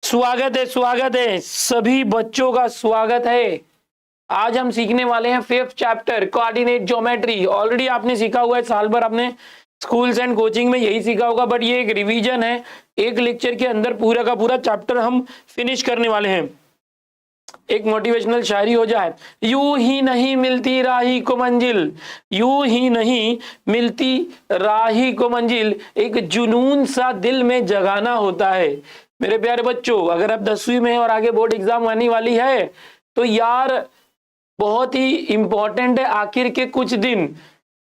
स्वागत है सभी बच्चों का स्वागत है। आज हम सीखने वाले हैं 5th chapter coordinate geometry. Already आपने सीखा हुआ है, साल भर आपने स्कूल्स एंड कोचिंग में यही सीखा होगा, बट ये एक रिवीजन है। एक लेक्चर के अंदर पूरा का पूरा चैप्टर हम फिनिश करने वाले हैं। एक मोटिवेशनल शायरी हो जाए, यूं ही नहीं मिलती राही को मंजिल, यूं ही नहीं मिलती राही को मंजिल, एक जुनून सा दिल में जगाना होता है। मेरे प्यारे बच्चों, अगर आप 10वीं में और आगे बोर्ड एग्जाम आने वाली है तो यार बहुत ही इंपॉर्टेंट है। आखिर के कुछ दिन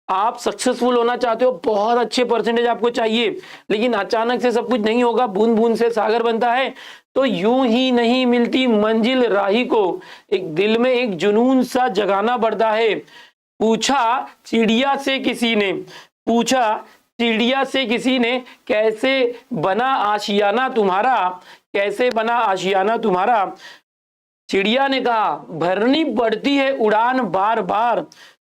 आप सक्सेसफुल होना चाहते हो, बहुत अच्छे परसेंटेज आपको चाहिए, लेकिन अचानक से सब कुछ नहीं होगा। बूंद बूंद से सागर बनता है। तो यूं ही नहीं मिलती मंजिल राही को, एक दिल में एक जुनून सा जगाना पड़ता है। पूछा चिड़िया से किसी ने, पूछा चिड़िया से किसी ने, कैसे बना आशियाना तुम्हारा, कैसे बना आशियाना तुम्हारा। चिड़िया ने कहा भरनी पड़ती है उड़ान बार बार,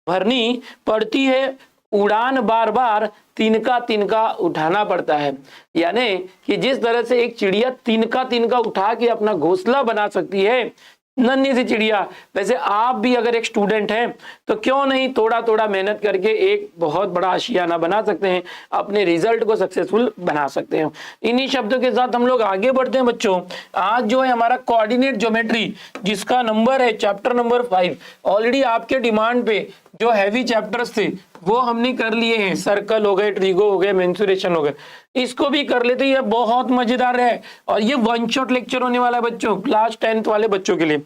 भरनी पड़ती है उड़ान बार बार, तिनका तिनका उठाना पड़ता है। यानी कि जिस तरह से एक चिड़िया तिनका तिनका उठा के अपना घोंसला बना सकती है, नन्ही सी चिड़िया, वैसे आप भी अगर एक स्टूडेंट हैं तो क्यों नहीं थोड़ा थोड़ा मेहनत करके एक बहुत बड़ा आशियाना बना सकते हैं, अपने रिजल्ट को सक्सेसफुल बना सकते हैं। इन्हीं शब्दों के साथ हम लोग आगे बढ़ते हैं बच्चों। आज जो है हमारा कोऑर्डिनेट ज्योमेट्री, जिसका नंबर है चैप्टर नंबर 5। ऑलरेडी आपके डिमांड पे जो हैवी चैप्टर्स थे वो हमने कर लिए हैं, सर्कल हो गए, ट्रिगो हो गए, मेंसुरेशन हो गए, इसको भी कर लेते। ये बहुत मजेदार है और ये वन शॉट लेक्चर होने वाला है बच्चों, क्लास 10th वाले बच्चों के लिए।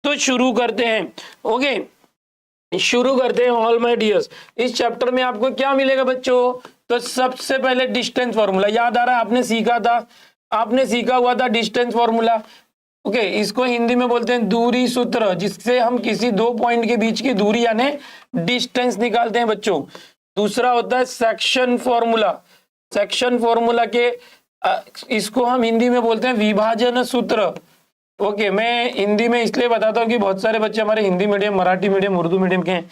तो शुरू करते हैं। ओके, शुरू करते हैं ऑल माय डियर्स। इस चैप्टर में आपको क्या मिलेगा बच्चों? तो सबसे पहले डिस्टेंस फॉर्मूला याद आ रहा है, आपने सीखा था, आपने सीखा हुआ था डिस्टेंस फॉर्मूला। ओके, इसको हिंदी में बोलते हैं दूरी सूत्र, जिससे हम किसी दो पॉइंट के बीच की दूरी यानी डिस्टेंस निकालते हैं बच्चों। दूसरा होता है सेक्शन फॉर्मूला, सेक्शन फॉर्मूला के इसको हम हिंदी में बोलते हैं विभाजन सूत्र। ओके, मैं हिंदी में इसलिए बताता हूँ कि बहुत सारे बच्चे हमारे Hindi medium, Marathi medium, Urdu medium के हैं,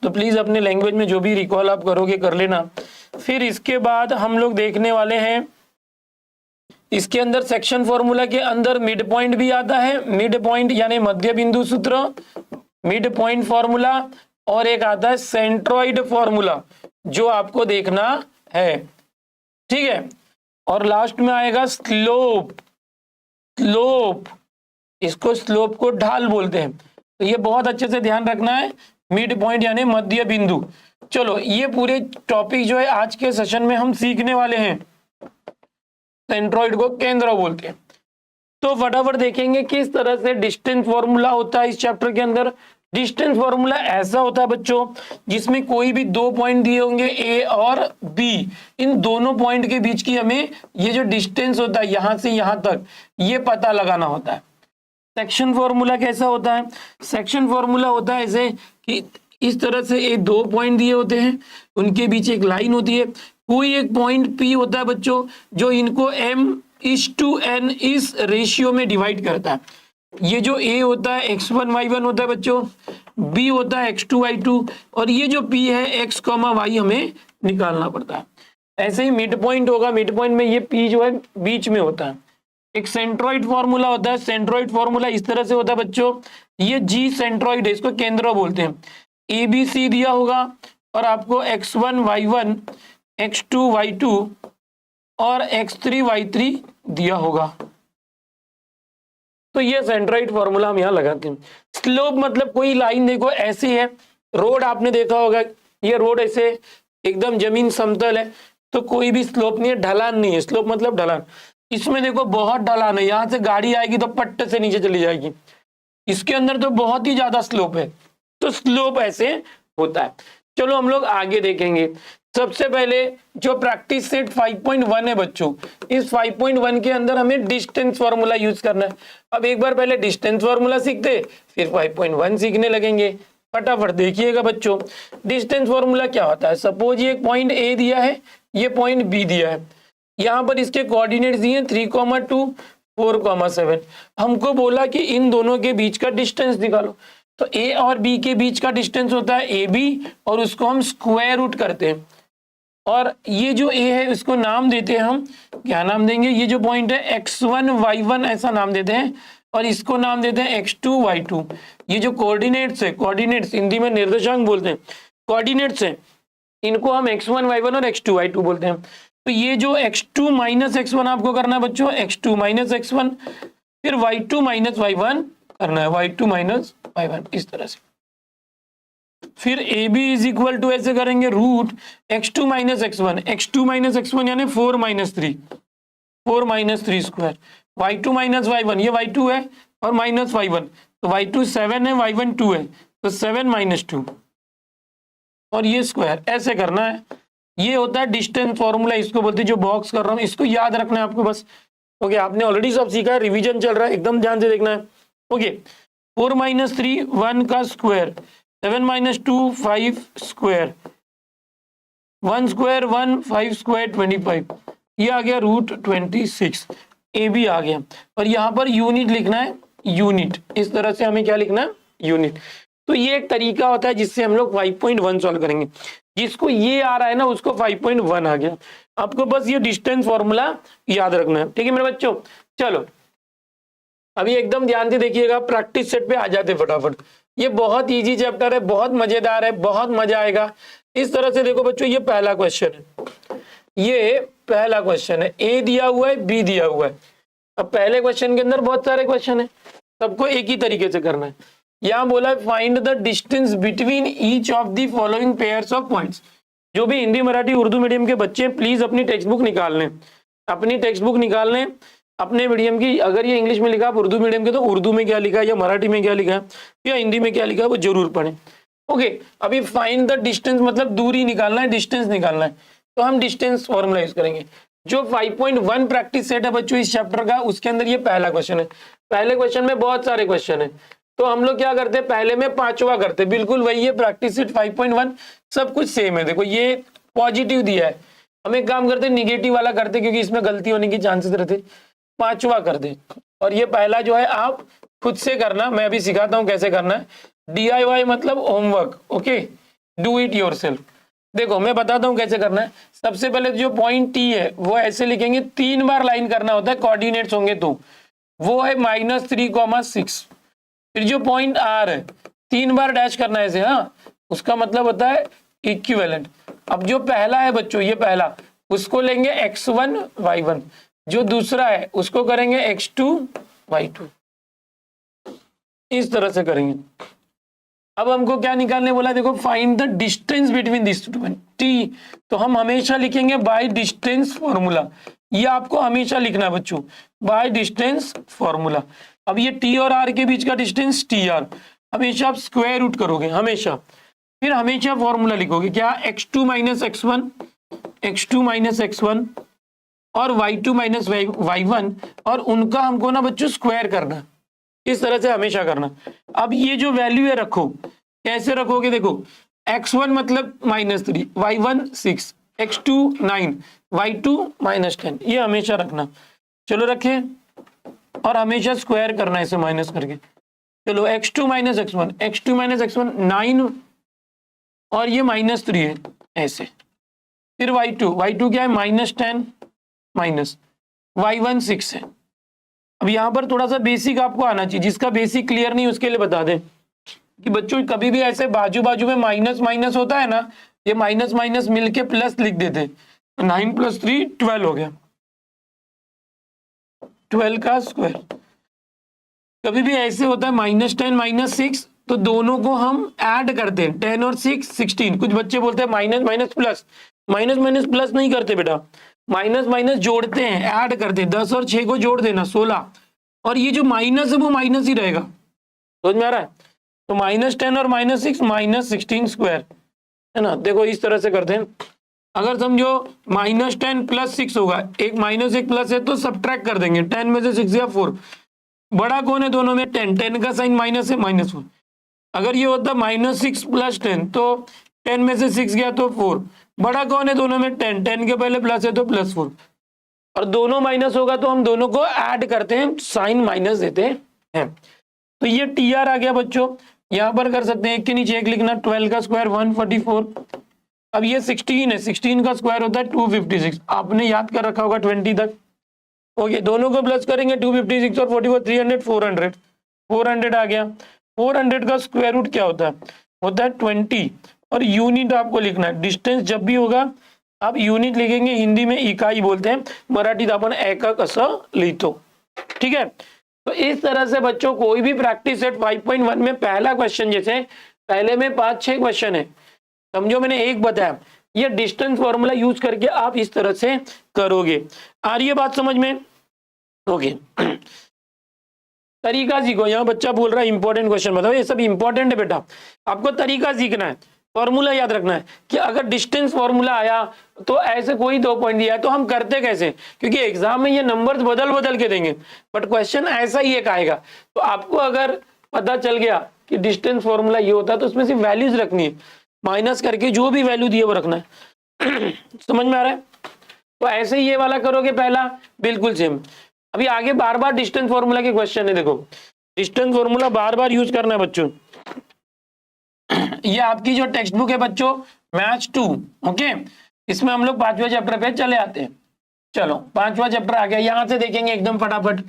तो प्लीज अपने लैंग्वेज में जो भी रिकॉल आप करोगे कर लेना। फिर इसके बाद हम लोग देखने वाले हैं, इसके अंदर सेक्शन फॉर्मूला के अंदर मिड पॉइंट भी आता है, मिड पॉइंट यानी मध्य बिंदु सूत्र, मिड पॉइंट फॉर्मूला, और एक आता है सेंट्रॉइड फॉर्मूला जो आपको देखना है, ठीक है। और लास्ट में आएगा स्लोप, स्लोप, इसको स्लोप को ढाल बोलते हैं, तो ये बहुत अच्छे से ध्यान रखना है, मिड पॉइंट यानी मध्य बिंदु। चलो, ये पूरे टॉपिक जो है आज के सेशन में हम सीखने वाले हैं। सेंट्रॉइड को केंद्र बोलते हैं। तो फटाफट देखेंगे किस तरह से डिस्टेंस फॉर्मूला होता है इस चैप्टर के अंदर। डिस्टेंस फॉर्मूला ऐसा होता है बच्चों जिसमें कोई भी दो पॉइंट दिए होंगे ए और बी, इन दोनों पॉइंट के बीच की हमें ये जो डिस्टेंस होता है यहां से यहां तक, ये पता लगाना होता है। सेक्शन फॉर्मूला कैसा होता है? सेक्शन फॉर्मूला होता है ऐसे कि इस तरह से ये दो पॉइंट दिए होते हैं, उनके बीच एक लाइन होती है, कोई एक पॉइंट P होता है बच्चों जो इनको m/n इस रेशियो में डिवाइड करता है। ये जो A होता है x1 y1 होता है बच्चों, B होता है x2 y2, और ये जो P है x, y हमें निकालना पड़ता है। ऐसे ही मिड पॉइंट होगा, मिड पॉइंट में ये P जो है बीच में होता है। एक सेंट्रॉइड फॉर्मूला होता है, सेंट्रॉइड फॉर्मूला इस तरह से होता है बच्चों, ये G सेंट्रॉइड है, इसको केंद्र बोलते हैं। ABC दिया होगा और आपको x1 y1, x2 y2 और x3 y3 दिया होगा, तो ये सेंट्रॉइड फॉर्मूला हम यहां लगाते हैं। स्लोप मतलब कोई लाइन देखो ऐसी है, रोड आपने देखा होगा, ये रोड ऐसे एकदम जमीन समतल है तो कोई भी स्लोप नहीं है, ढलान नहीं है। स्लोप मतलब ढलान, इसमें देखो बहुत ढलान है, यहां से गाड़ी आएगी तो पट्टे से नीचे चली जाएगी, इसके अंदर तो बहुत ही ज्यादा स्लोप है, तो स्लोप ऐसे होता है। चलो हम लोग आगे देखेंगे। सबसे पहले जो प्रैक्टिस सेट 5.1 है बच्चों, इस 5.1 के अंदर हमें डिस्टेंस फॉर्मूला यूज करना है। अब एक बार पहले डिस्टेंस फॉर्मूला सीखते, फिर 5.1 सीखने लगेंगे। फटाफट देखिएगा बच्चों, डिस्टेंस फॉर्मूला क्या होता है। सपोज ये पॉइंट ए दिया है, ये पॉइंट बी दिया है, यहाँ पर इसके कोऑर्डिनेट्स दिए 3,2, 4,7। हमको बोला कि इन दोनों के बीच का डिस्टेंस निकालो, तो ए और बी के बीच का डिस्टेंस होता है AB, और उसको हम स्क्वायर रूट करते हैं। और ये जो ए है इसको नाम देते हैं हम, क्या नाम देंगे, ये जो पॉइंट है x1 y1 ऐसा नाम देते हैं, और इसको नाम देते हैं x2 y2। ये जो कोऑर्डिनेट्स है, कोऑर्डिनेट्स हिंदी में निर्देशांक बोलते हैं, कोऑर्डिनेट्स है, इनको हम x1 y1 और x2 y2 बोलते हैं। तो ये जो x2 माइनस x1 आपको करना है बच्चों, x2 माइनस x1, फिर y2 माइनस y1 करना है, y2 माइनस y1 इस तरह से। फिर A B is equal to ऐसे करेंगे root x2 minus x1, x2 minus x1 यानी 4 minus 3, 4 minus 3 square, y2 minus y1, ये y2 है और माइनस y1, तो y2 7 है, y1 2 है, तो 7 माइनस 2 और ये स्क्वायर, ऐसे करना है। ये होता है डिस्टेंस फॉर्मूला, इसको बोलते हैं, जो बॉक्स कर रहा हूँ इसको याद रखना है आपको बस। ओके, आपने ऑलरेडी सब सीखा है, रिवीजन चल रहा है, एकदम ध्यान से देखना है। ओके, 4 माइनस 3 1 का square, 7 minus 2 5 square, 1 square 1, 5 square 25, ये आ गया रूट 26, ए बी आ गया। और यहाँ पर यूनिट लिखना है, यूनिट, इस तरह से हमें क्या लिखना है, यूनिट। तो ये एक तरीका होता है जिससे हम लोग 5.1 सॉल्व करेंगे। जिसको ये आ रहा है ना उसको 5.1 आ गया। आपको बस ये डिस्टेंस फॉर्मूला याद रखना है, ठीक है मेरे बच्चों। चलो अभी एकदम ध्यान से देखिएगा, प्रैक्टिस सेट पे आ जाते फटाफट। ये बहुत इजी चैप्टर है, बहुत मजेदार है, बहुत मजा आएगा। इस तरह से देखो बच्चों, ये पहला क्वेश्चन है, ये पहला क्वेश्चन है, ए दिया हुआ है, बी दिया हुआ है। अब पहले क्वेश्चन के अंदर बहुत सारे क्वेश्चन है, सबको एक ही तरीके से करना है। यहाँ बोला find the distance between each of the following pairs of points. जो भी हिंदी मराठी उर्दू मीडियम के बच्चे हैं प्लीज अपनी टेक्स्ट बुक निकाल लें, अपनी टेक्स्ट बुक निकाल लें अपने मीडियम की। अगर ये इंग्लिश में लिखा आप उर्दू मीडियम के, तो उर्दू में क्या लिखा है या मराठी में क्या लिखा है या हिंदी में क्या लिखा है वो जरूर पढ़ें। ओके, अभी फाइंड द डिस्टेंस मतलब दूरी निकालना है, डिस्टेंस निकालना है, तो हम डिस्टेंस फॉर्मूला यूज करेंगे। जो 5.1 प्रैक्टिस सेट है बच्चों इस चैप्टर का, उसके अंदर ये पहला क्वेश्चन है। पहले क्वेश्चन में बहुत सारे क्वेश्चन है, तो हम लोग क्या करते हैं, पहले में पांचवा करते हैं, बिल्कुल वही है प्रैक्टिस सेट 5.1, सब कुछ सेम है। देखो ये पॉजिटिव दिया है, हम एक काम करते निगेटिव वाला करते क्योंकि इसमें गलती होने की चांसेस रहते, पांचवा कर दे। और ये पहला जो है आप खुद से करना, मैं अभी सिखाता हूं कैसे करना है। DIY मतलब homework, okay, do it yourself. देखो मैं बताता हूं कैसे करना है। सबसे पहले जो पॉइंट टी है वो ऐसे लिखेंगे, 3 बार लाइन करना होता है, कोऑर्डिनेट्स होंगे तो वो है -3,6। फिर जो पॉइंट आर है 3 बार डैश करना है ऐसे, हाँ, उसका मतलब होता है इक्विवेलेंट। अब जो पहला है बच्चों, ये पहला, उसको लेंगे x1 y1, जो दूसरा है उसको करेंगे x2 y2, इस तरह से करेंगे। अब हमको क्या निकालने बोला, देखो find the distance between this two point T, तो हम हमेशा लिखेंगे बाय डिस्टेंस फॉर्मूला। ये आपको हमेशा लिखना है बच्चों, बाय डिस्टेंस फॉर्मूला। अब ये टी और आर के बीच का डिस्टेंस टी आर, हमेशा आप स्क्वायर रूट करोगे हमेशा, फिर हमेशा फॉर्मूला लिखोगे क्या, x2 minus x1, x2 minus x1 और y2 माइनस y1, और उनका हमको ना बच्चों स्क्वायर करना, इस तरह से हमेशा करना। अब ये जो वैल्यू है रखो, कैसे रखोगे, देखो x1 मतलब -3, y1 6, x2 9, y2 -10, ये हमेशा रखना। चलो रखे, और हमेशा स्क्वायर करना इसे माइनस करके। चलो x2 minus x1, x2 minus x1 9, और ये -3 है ऐसे। फिर y2 क्या है, -10 माइनस, y1 6 है। अब यहाँ पर थोड़ा सा बेसिक आपको आना चाहिए, जिसका बेसिक क्लियर नहीं उसके लिए बता दें कि बच्चों कभी भी ऐसे बाजू बाजू में माइनस माइनस होता है ना, ये माइनस माइनस मिलके प्लस लिख देते, 9 + 3 12 हो गया, 12 का स्क्वायर। कभी भी ऐसे होता है -10 -6, तो दोनों को हम ऐड करते हैं, 10 और 6 16। कुछ बच्चे बोलते हैं minus minus plus, minus minus plus नहीं करते बेटा, माइनस माइनस जोड़ते हैं, ऐड करते हैं, 10 और 6 को जोड़ देना 16, और ये जो माइनस है वो माइनस ही रहेगा, समझ में आ रहा है। तो -10 और -6 -16 स्क्वायर है ना। देखो इस तरह से करते हैं, अगर समझो -10 + 6 होगा, एक माइनस एक प्लस है तो सब्ट्रैक्ट कर देंगे, 10 में से 6 गया 4, बड़ा कौन है दोनों में, 10 का साइन माइनस है -1। अगर ये होता -6 + 10 तो 10 में से 6 गया तो 4, बड़ा कौन है दोनों में, 10 के पहले प्लस है तो +4, और दोनों माइनस होगा तो हम दोनों को ऐड करते हैं, साइन माइनस देते हैं। तो ये TR आ गया बच्चों, यहाँ पर कर सकते हैं, एक के नीचे एक लिखना, 12 का स्क्वायर 144, अब ये 16 है, 16 का स्क्वायर होता है 256, आपने याद कर रखा होगा 20 तक। ओके, दोनों को प्लस करेंगे 256 और 44 300 400 400 आ गया। 400 का स्क्वायर रूट क्या होता है 20 और यूनिट आपको लिखना है। डिस्टेंस जब भी होगा आप यूनिट लिखेंगे, हिंदी में इकाई बोलते हैं, मराठीत आपण एकक असं लिहितो। ठीक है, तो इस तरह से बच्चों कोई भी प्रैक्टिस सेट 5.1 में पहला क्वेश्चन, जैसे पहले में 5-6 क्वेश्चन है, समझो मैंने एक बताया, ये डिस्टेंस फॉर्मूला यूज करके आप इस तरह से करोगे। आ रही है बात समझ में? ओके, तरीका सीखो। यहाँ बच्चा बोल रहा है इंपॉर्टेंट क्वेश्चन बताओ, ये सब इंपॉर्टेंट है बेटा, आपको तरीका सीखना है, फॉर्मूला याद रखना है कि अगर डिस्टेंस फॉर्मूला आया तो ऐसे कोई 2 पॉइंट दिया है तो हम करते कैसे, क्योंकि एग्जाम में ये नंबर्स बदल बदल के देंगे, बट क्वेश्चन ऐसा ही एक आएगा। तो आपको अगर पता चल गया कि डिस्टेंस फॉर्मूला ये होता है तो उसमें सिर्फ वैल्यूज रखनी है, माइनस करके जो भी वैल्यू दिए वो रखना है। समझ में आ रहा है? तो ऐसे ही ये वाला करोगे पहला, बिल्कुल सेम। अभी आगे बार बार डिस्टेंस फॉर्मूला के क्वेश्चन है, देखो डिस्टेंस फॉर्मूला बार बार यूज करना है बच्चों। ये आपकी जो टेक्स्ट बुक है बच्चों, मैथ्स 2, ओके, इसमें हम लोग 5वें चैप्टर पे चले आते हैं। चलो 5वां चैप्टर आ गया, यहां से देखेंगे एकदम फटाफट,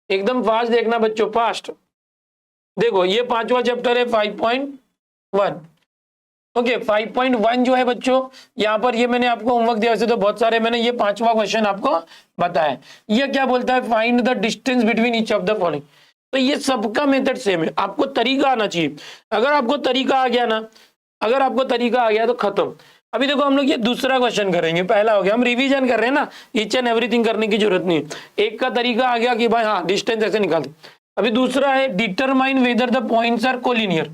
एकदम फास्ट देखना बच्चों, फास्ट देखो। ये 5वां चैप्टर है 5.1, ओके। 5.1 जो है बच्चों, यहाँ पर ये मैंने आपको होमवर्क दिया, वैसे तो बहुत सारे, मैंने ये 5वां क्वेश्चन आपको बताया। ये क्या बोलता है, find the distance between each of the following. तो ये सबका मेथड सेम है, आपको तरीका आना चाहिए। अगर आपको तरीका आ गया ना, अगर आपको तरीका आ गया तो खत्म। अभी देखो हम लोग ये दूसरा क्वेश्चन करेंगे, पहला हो गया, हम रिवीजन कर रहे हैं ना, ईच एंड एवरीथिंग करने की जरूरत नहीं है। एक का तरीका आ गया कि भाई हाँ डिस्टेंस ऐसे निकाल दे। अभी दूसरा है determine whether the points are collinear.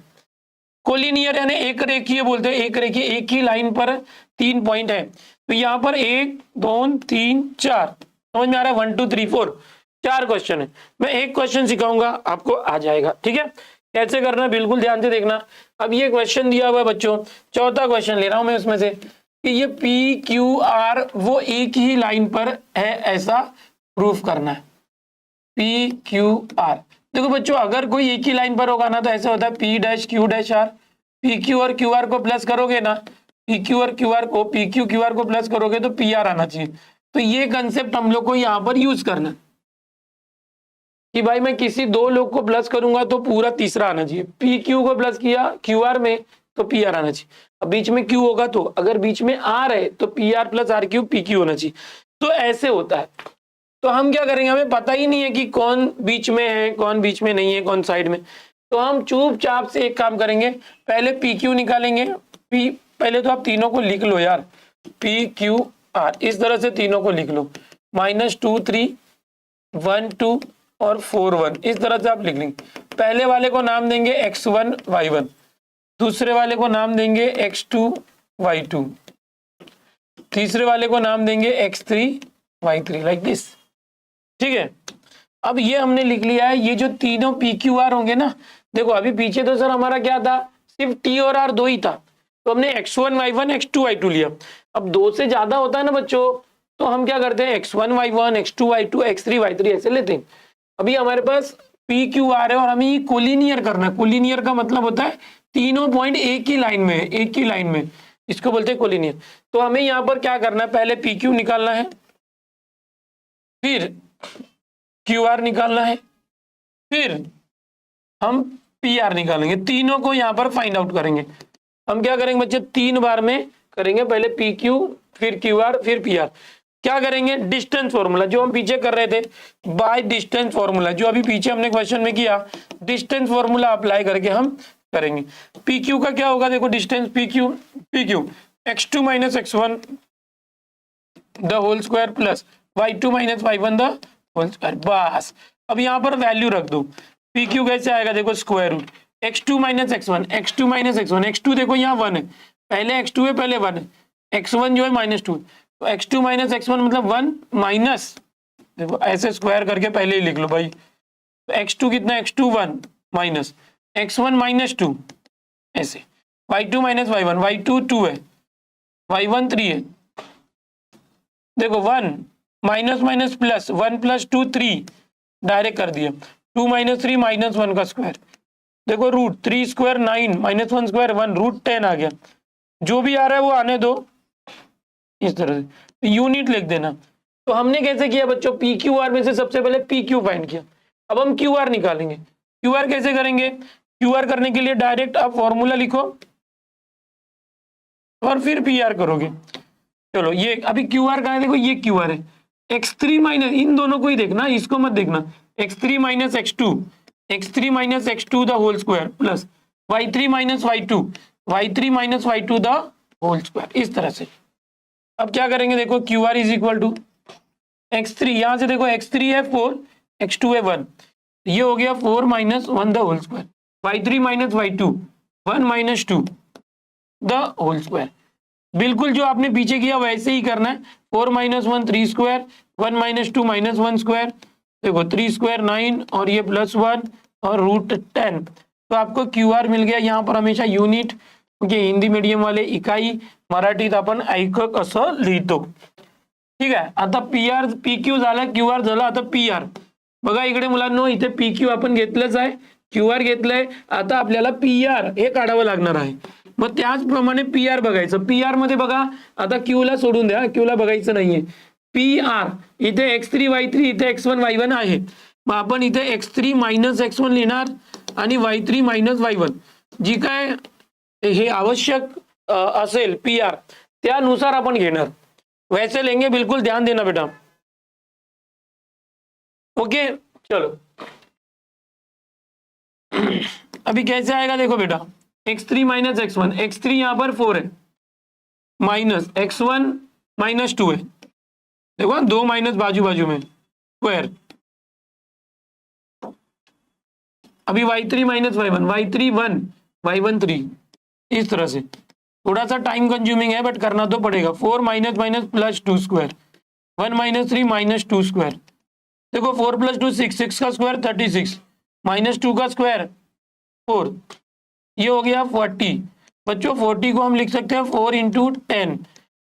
Collinear यानी एक रेखीय बोलते हैं, एक रेखीय, एक ही लाइन पर 3 पॉइंट है। तो यहाँ पर 1 2 3 4, समझ में आ रहा है, 1 2 3 4, 4 क्वेश्चन है। मैं एक क्वेश्चन सिखाऊंगा, आपको आ जाएगा। ठीक है, कैसे करना बिल्कुल ध्यान से देखना। अब ये क्वेश्चन दिया हुआ है बच्चों, चौथा क्वेश्चन ले रहा हूं मैं उसमें से, कि ये PQR वो एक ही लाइन पर है, ऐसा प्रूफ करना है। PQR, देखो बच्चों अगर कोई एक ही लाइन पर होगा ना तो ऐसे होता है P'Q', PQ और QR को प्लस करोगे ना, PQ और QR को, PQ QR को प्लस करोगे तो PR आना चाहिए। तो ये कंसेप्ट हम लोग को यहाँ पर यूज करना कि भाई मैं किसी 2 लोग को प्लस करूंगा तो पूरा तीसरा आना चाहिए। PQ को प्लस किया QR में तो PR आना चाहिए। अब बीच में Q होगा तो, अगर बीच में R है तो PR प्लस RQ PQ होना चाहिए। तो ऐसे होता है। तो हम क्या करेंगे, हमें पता ही नहीं है कि कौन बीच में है, कौन बीच में नहीं है, कौन साइड में। तो हम चुपचाप से एक काम करेंगे, पहले PQ निकालेंगे। पहले तो आप तीनों को लिख लो यार, PQR, इस तरह से तीनों को लिख लो, -2 3 1 2 और 4 1, इस तरह से आप लिख लेंगे। पहले वाले को नाम देंगे X1 Y1, दूसरे वाले को नाम देंगे X2 Y2, तीसरे वाले को नाम देंगे X3 Y3, लाइक दिस। ठीक है, अब ये हमने लिख लिया है। ये जो तीनों PQR होंगे ना, देखो अभी पीछे तो सर हमारा क्या था, सिर्फ T और R 2 ही था, तो हमने X1 Y1 X2 Y2 लिया। अब 2 से ज्यादा होता है ना बच्चों, तो हम क्या करते हैं, X1 Y1 X2 Y2 X3 Y3 ऐसे लेते हैं। अभी हमारे पास PQR है और हमें ये कोलिनियर करना है। कोलिनियर का मतलब होता है तीनों पॉइंट एक ही लाइन में है, एक ही लाइन में, इसको बोलते हैं कोलिनियर। तो हमें यहाँ पर क्या करना है, पहले PQ निकालना है, फिर QR निकालना है, फिर हम PR निकालेंगे। तीनों को यहाँ पर फाइंड आउट करेंगे। हम क्या करेंगे बच्चे, 3 बार में करेंगे, पहले PQ फिर QR फिर PR। क्या करेंगे, डिस्टेंस फॉर्मूला जो हम पीछे कर रहे थे, बाय डिस्टेंस फॉर्मूला, जो अभी पीछे हमने क्वेश्चन में किया, डिस्टेंस फॉर्मूला अप्लाई करके हम करेंगे। PQ का क्या होगा, देखो distance PQ X2 - X1 the whole square plus Y2 - Y1 the whole square, बस। अब यहाँ पर वैल्यू रख दो। PQ कैसे आएगा, देखो square root X2 - X1, X2 - X1, X2 देखो यहाँ 1 है, पहले X2 है, पहले 1 है, X1 जो है -2, तो X2 - X1 मतलब 1 माइनस, देखो ऐसे स्क्वायर करके पहले ही लिख लो भाई। तो X2 कितना, X2 1 माइनस X1 -2, ऐसे Y2 - Y1, Y2 2 है, Y1 3 है, देखो 1 माइनस माइनस प्लस, 1 + 2 3, डायरेक्ट कर दिया। 2 - 3 -1 का स्क्वायर, देखो रूट 3 स्क्वायर 9 -1 स्क्वायर 1, रूट 10 आ गया। जो भी आ रहा है वो आने दो, इस तरह से यूनिट लिख देना। तो हमने कैसे किया बच्चों, पी क्यू आर में से सबसे पहले पी क्यू फाइंड किया। अब हम क्यू आर निकालेंगे। क्यू आर कैसे करेंगे, क्यू आर करने के लिए डायरेक्ट आप फॉर्मूला लिखो और फिर पी आर करोगे। चलो ये अभी क्यू आर कहाँ है, देखो ये क्यू आर है, x3 माइनस, इन दोनों को ही देखना, इसको मत देखना, x3 minus x2, x3 minus x2 the whole square plus y3 minus y2, y3 minus y2 the whole square, इस तरह से। अब क्या करेंगे, देखो Q R is equal to x3, यहां से देखो x3 है 4, x2 है 1, ये हो गया 4 minus 1 the whole square, y3 minus y2 1 minus 2 the whole square. बिल्कुल जो आपने पीछे किया वैसे ही करना है, 4 minus 1 3 square, 1 minus 2 minus 1 square, देखो 3 स्क्वायर 9 और ये प्लस 1 और रूट 10। तो आपको क्यू आर मिल गया। यहाँ पर हमेशा यूनिट, क्योंकि हिंदी मीडियम वाले इकाई, मराठीत आपण ऐकक असं लिहितो, ठीक आहे। आता पी आर पी क्यू झाला, क्यू आर झाला, आता पी आर। बघा इकडे मुलांनो, इथे पी क्यू आपण घेतलंच आहे, क्यू आर घेतलंय, आता आपल्याला पी आर हे काढावं लागणार आहे। मग त्याचप्रमाणे पी आर बघायचं। पी आर मध्ये बघा, आता क्यू ला सोडून द्या, क्यू ला बघायचं नाहीये। पी आर इथे x3 y3, इथे x1 y1 आहे, मग आपण इथे x3 मायनस x1 लिहिणार आणि y3 मायनस y1, जी काय हे आवश्यक असेल पी आर त्यानुसार आपण घेणार, वैसे लेंगे, बिल्कुल ध्यान देना बेटा। ओके चलो अभी कैसे आएगा, देखो बेटा x3 माइनस x1, x3 यहां पर 4 है, माइनस x1 माइनस 2 है, देखो 2 माइनस बाजू बाजू में स्क्वायर, अभी y3 minus y1, y3 1 y1 3, इस तरह से। थोड़ा सा टाइम कंज्यूमिंग है बट करना तो पड़ेगा। 4 minus minus plus 2 square, 1 minus 3 minus 2 square, देखो 4 प्लस 2 6, 6 का स्क्वायर 36, माइनस 2 का स्क्वायर 4, ये हो गया 40। बच्चों 40 को हम लिख सकते हैं 4 इंटू 10,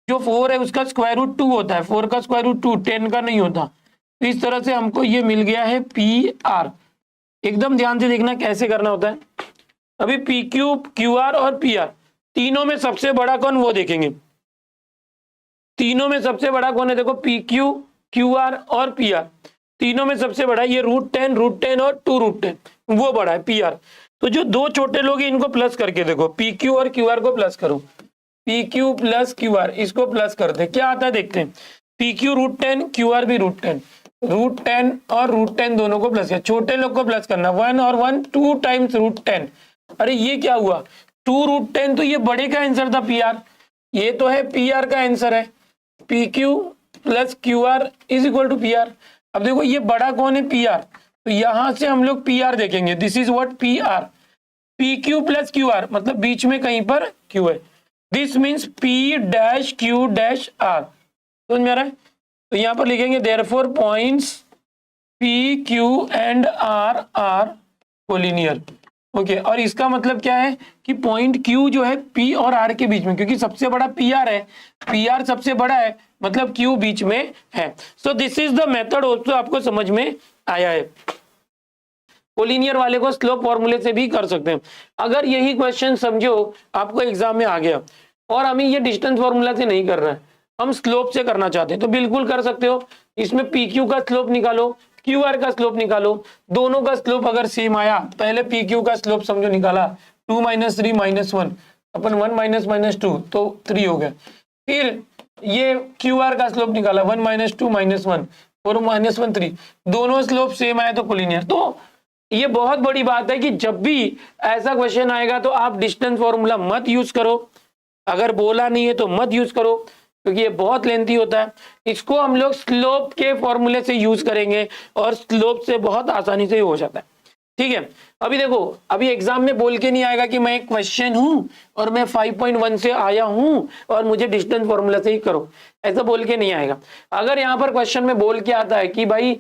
जो 4 है उसका स्क्वायर रूट 2 होता है, 4 का स्क्वायर रूट 2 10 का नहीं होता। तो इस तरह से हमको ये मिल गया है पी आर। एकदम ध्यान से देखना कैसे करना होता है। अभी पी क्यू, क्यू आर और पी आर, तीनों में सबसे बड़ा कौन वो देखेंगे। तीनों में सबसे बड़ा कौन है, देखो पी क्यू, क्यू आर और पी आर, तीनों में सबसे बड़ा ये रूट 10 और 2 रूट 10, वो बड़ा है पी आर। तो जो दो छोटे लोग हैं इनको प्लस करके देखो, पी क्यू और क्यू आर को प्लस करो, P Q plus Q R, इसको प्लस करते क्या आता है देखते हैं। P Q root 10, Q R भी रूट 10, रूट 10 और रूट 10 दोनों को प्लस किया, छोटे लोग को प्लस करना, 1 और 1 2 टाइम्स रूट 10। अरे ये क्या हुआ, 2 रूट 10, तो ये बड़े का आंसर था पी आर, ये तो है पी आर का आंसर है। P Q plus Q R is equal to P R. अब देखो ये बड़ा कौन है, पी आर, तो यहां से हम लोग पी आर देखेंगे, this is what P R. P Q plus Q R मतलब बीच में कहीं पर क्यू है, this means P dash Q dash R, समझ में आ रहा है। तो यहां पर लिखेंगे therefore points P Q and R are collinear. Okay, और इसका मतलब क्या है कि पॉइंट क्यू जो है पी और आर के बीच में, क्योंकि सबसे बड़ा पी आर है, पी आर सबसे बड़ा है, मतलब क्यू बीच में है। So this is the method, also आपको समझ में आया है। कोलिनियर वाले को स्लोप फॉर्मूले से भी कर सकते हैं। अगर यही क्वेश्चन समझो आपको एग्जाम में आ गया और हमें ये डिस्टेंस फॉर्मूला से नहीं करना है, हम स्लोप से करना चाहते हैं, तो बिल्कुल कर सकते हो। इसमें पी क्यू का स्लोप निकालो, क्यू आर का स्लोप निकालो, दोनों का स्लोप अगर सेम आया, पहले पी क्यू का स्लोप समझो निकाला, 2 माइनस 3 माइनस 1, अपन 1 माइनस माइनस 2 तो 3 हो गया। फिर ये क्यू आर का स्लोप निकाला, 1 माइनस 2 माइनस 1, 4 माइनस 1 3, दोनों स्लोप सेम आए तो कोलिनियर। तो ये बहुत बड़ी बात है कि जब भी ऐसा क्वेश्चन आएगा तो आप डिस्टेंस फॉर्मूला मत यूज करो, अगर बोला नहीं है तो मत यूज करो, क्योंकि ये बहुत लेंथी होता है। इसको हम लोग स्लोप के फॉर्मूले से यूज करेंगे और स्लोप से बहुत आसानी से हो जाता है, ठीक है। अभी देखो, अभी एग्जाम में बोल के नहीं आएगा कि मैं एक क्वेश्चन हूं और मैं 5.1 से आया हूं और मुझे डिस्टेंस फॉर्मूला से ही करो, ऐसा बोल के नहीं आएगा। अगर यहाँ पर क्वेश्चन में बोल के आता है कि भाई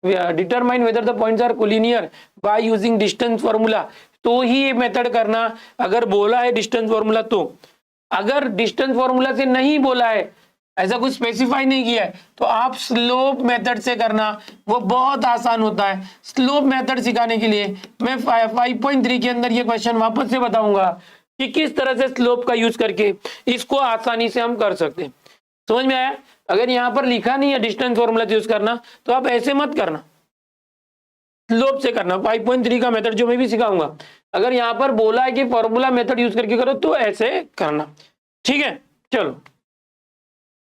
determine whether the points are collinear by using distance formula, तो ही ये मेथड करना। अगर बोला है डिस्टेंस फॉर्मूला तो, अगर डिस्टेंस फॉर्मूला से नहीं बोला है, ऐसा कुछ स्पेसिफाई नहीं किया है, तो आप स्लोप मेथड से करना, वो बहुत आसान होता है। स्लोप मेथड सिखाने के लिए मैं 5.3 के अंदर ये क्वेश्चन वापस से बताऊंगा। कि किस तरह से स्लोप का यूज करके इसको आसानी से हम कर सकते हैं। समझ में आया? अगर यहाँ पर लिखा नहीं है डिस्टेंस फॉर्मूला यूज करना तो आप ऐसे मत करना, स्लोप से करना। 5.3 का मेथड जो मैं भी सिखाऊंगा, अगर यहाँ पर बोला है कि फॉर्मूला मेथड यूज करके करो तो ऐसे करना। ठीक है, चलो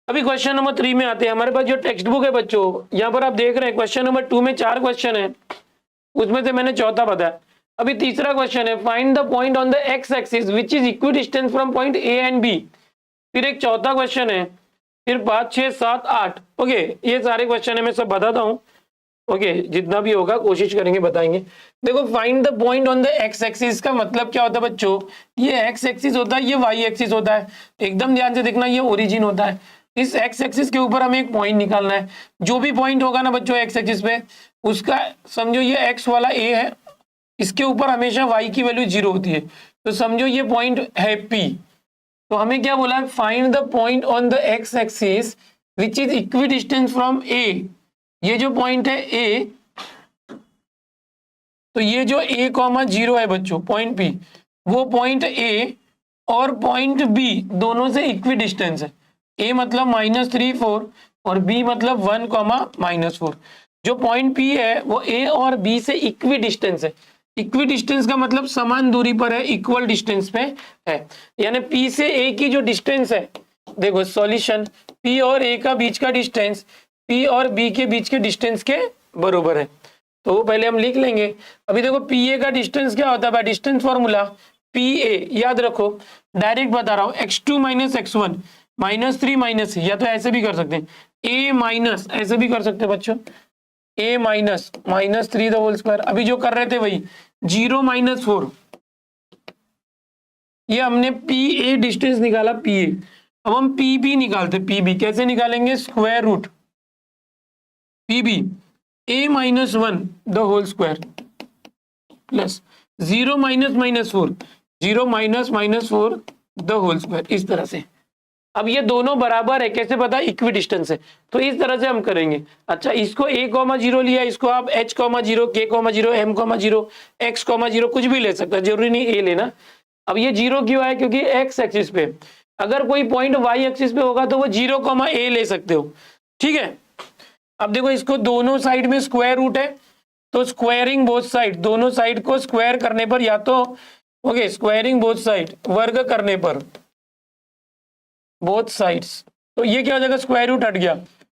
अभी क्वेश्चन नंबर 3 में आते हैं। हमारे पास जो टेक्स्ट बुक है बच्चों, यहाँ पर आप देख रहे हैं क्वेश्चन नंबर 2 में 4 क्वेश्चन है, उसमें से मैंने चौथा बताया। अभी तीसरा क्वेश्चन है, find the point on the X axis which is equidistance from point A and B. फिर एक चौथा क्वेश्चन है, फिर 5, 6, 7, 8। ओके, ये सारे क्वेश्चन है, मैं सब बताता हूँ। ओके, जितना भी होगा कोशिश करेंगे बताएंगे। देखो, find the point on the X axis का मतलब क्या होता है बच्चों? ये एक्स एक्सिस होता है, ये वाई एक्सिस होता है। एकदम ध्यान से देखना, ये ओरिजिन होता है। इस एक्स एक्सिस के ऊपर हमें एक पॉइंट निकालना है। जो भी पॉइंट होगा ना बच्चों एक्स एक्सिस पे, उसका समझो ये एक्स वाला ए है, इसके ऊपर हमेशा वाई की वैल्यू 0 होती है, तो समझो ये पॉइंट है पी। तो हमें क्या बोला है? Find the point on the X axis which is equidistance from A. ये जो पॉइंट है ए, तो ये जो a, 0 है बच्चों, पॉइंट P, वो पॉइंट A और पॉइंट B दोनों से इक्वी डिस्टेंस है। A मतलब -3, 4 और B मतलब 1, -4। जो पॉइंट P है वो A और B से इक्वी डिस्टेंस है। इक्वी डिस्टेंस का मतलब समान दूरी पर है, इक्वल डिस्टेंस पे है। यानी P से A की जो डिस्टेंस है, देखो सॉल्यूशन, P और A का बीच का डिस्टेंस P और B के बीच के डिस्टेंस के बराबर है। तो वो पहले हम लिख लेंगे। अभी देखो पी ए का डिस्टेंस क्या होता है? डिस्टेंस फॉर्मूला पी ए, याद रखो, डायरेक्ट बता रहा हूँ, x2 - x1 -3 - या तो ऐसे भी कर सकते हैं, a माइनस, ऐसे भी कर सकते हैं बच्चों, a minus -3 the whole square. अभी जो कर रहे थे वही 0 - 4, ये हमने पी ए डिस्टेंस निकाला पी ए। अब हम पी बी निकालते, पी बी कैसे निकालेंगे? Square root P B a - 1 the whole square plus 0 - -4, 0 - -4 the whole square, इस तरह से। अब ये दोनों बराबर है, कैसे पता? इक्वी डिस्टेंस है, तो इस तरह से हम करेंगे। अच्छा, इसको a, 0 लिया, इसको आप h, 0, k, 0, m, 0, x, 0 कुछ भी ले सकता है, जरूरी नहीं a लेना। अब ये 0 क्यों है? क्योंकि x एक्सिस पे, अगर कोई पॉइंट y एक्सिस पे होगा तो वो 0, a ले सकते हो। ठीक है, अब देखो इसको दोनों साइड में स्क्वायर रूट है, तो स्क्वायरिंग बोथ साइड, दोनों साइड को स्क्वायर करने पर, या तो ओके स्क्वायरिंग बोथ साइड, वर्ग करने पर बोथ साइड्स, तो ये क्या हो जाएगा? स्क्वायर रूट हट गया,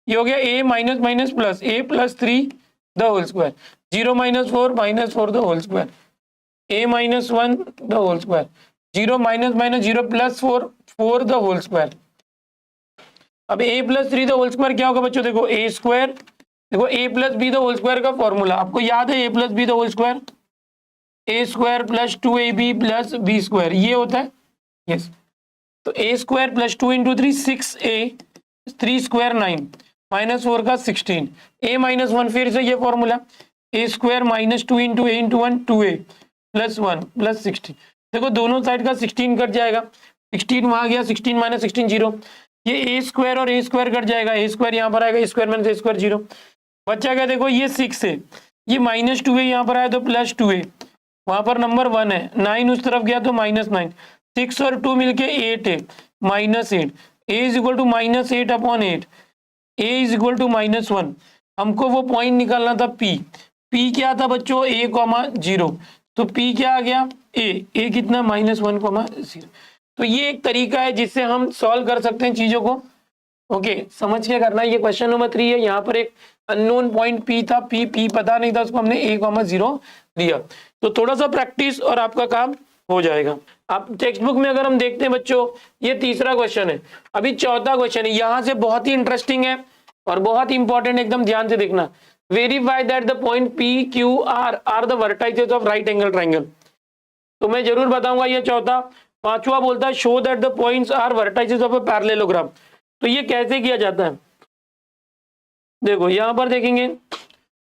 ये हो गया a minus plus a + 3 the whole square, 0 - 4 -4 the whole square, a - 1 the whole square, 0 - 0 + 4 4 the whole square. अब a + 3 द होल स्क्वायर क्या होगा बच्चों? देखो a स्क्वायर, देखो a + b the whole square का फॉर्मूला आपको याद है, a + b the whole square, a square + 2ab + b square, ये होता है। यस, तो a स्क्वायर + 2 × 3 6a, 3 स्क्वायर 9 -4 का 16, a - 1, फिर से ये formula, a square -2 × a × 1 2a + 1 + 16। देखो दोनों साइड का 16 कट जाएगा, 16 वहां गया, 16 - 16 0, ये a स्क्वायर और a स्क्वायर कट जाएगा, a स्क्वायर यहाँ पर आएगा, स्क्वायर - a स्क्वायर 0, बच्चा क्या? देखो ये 6 है, ये -2a यहाँ पर आया तो +2a, वहां पर नंबर 1 है, 9 उस तरफ गया तो -9, 6 और 2 मिलके 8 है, -8, a = -8/8, a = -1। हमको वो पॉइंट निकालना था p, p क्या था बच्चों? a, 0, तो p क्या आ गया? a कितना? -1, 0। तो ये एक तरीका है जिससे हम सॉल्व कर सकते हैं चीजों को। ओके, समझ के करना है। ये क्वेश्चन नंबर 3 है, यहाँ पर एक अननोन पॉइंट P था, P पता नहीं था, उसको हमने a, 0 दिया। तो थोड़ा सा प्रैक्टिस और आपका काम हो जाएगा। आप टेक्स्ट बुक में अगर हम देखते हैं बच्चों, ये तीसरा क्वेश्चन है, अभी चौथा क्वेश्चन है, यहाँ से बहुत ही इंटरेस्टिंग है और बहुत इंपॉर्टेंट, एकदम ध्यान से देखना। Verify that the point P, Q, R are the vertices of right angle triangle. तो मैं जरूर बताऊंगा ये चौथा। पांचवा बोलता है show that the points are vertices of a parallelogram. तो ये कैसे किया जाता है? देखो यहां पर देखेंगे,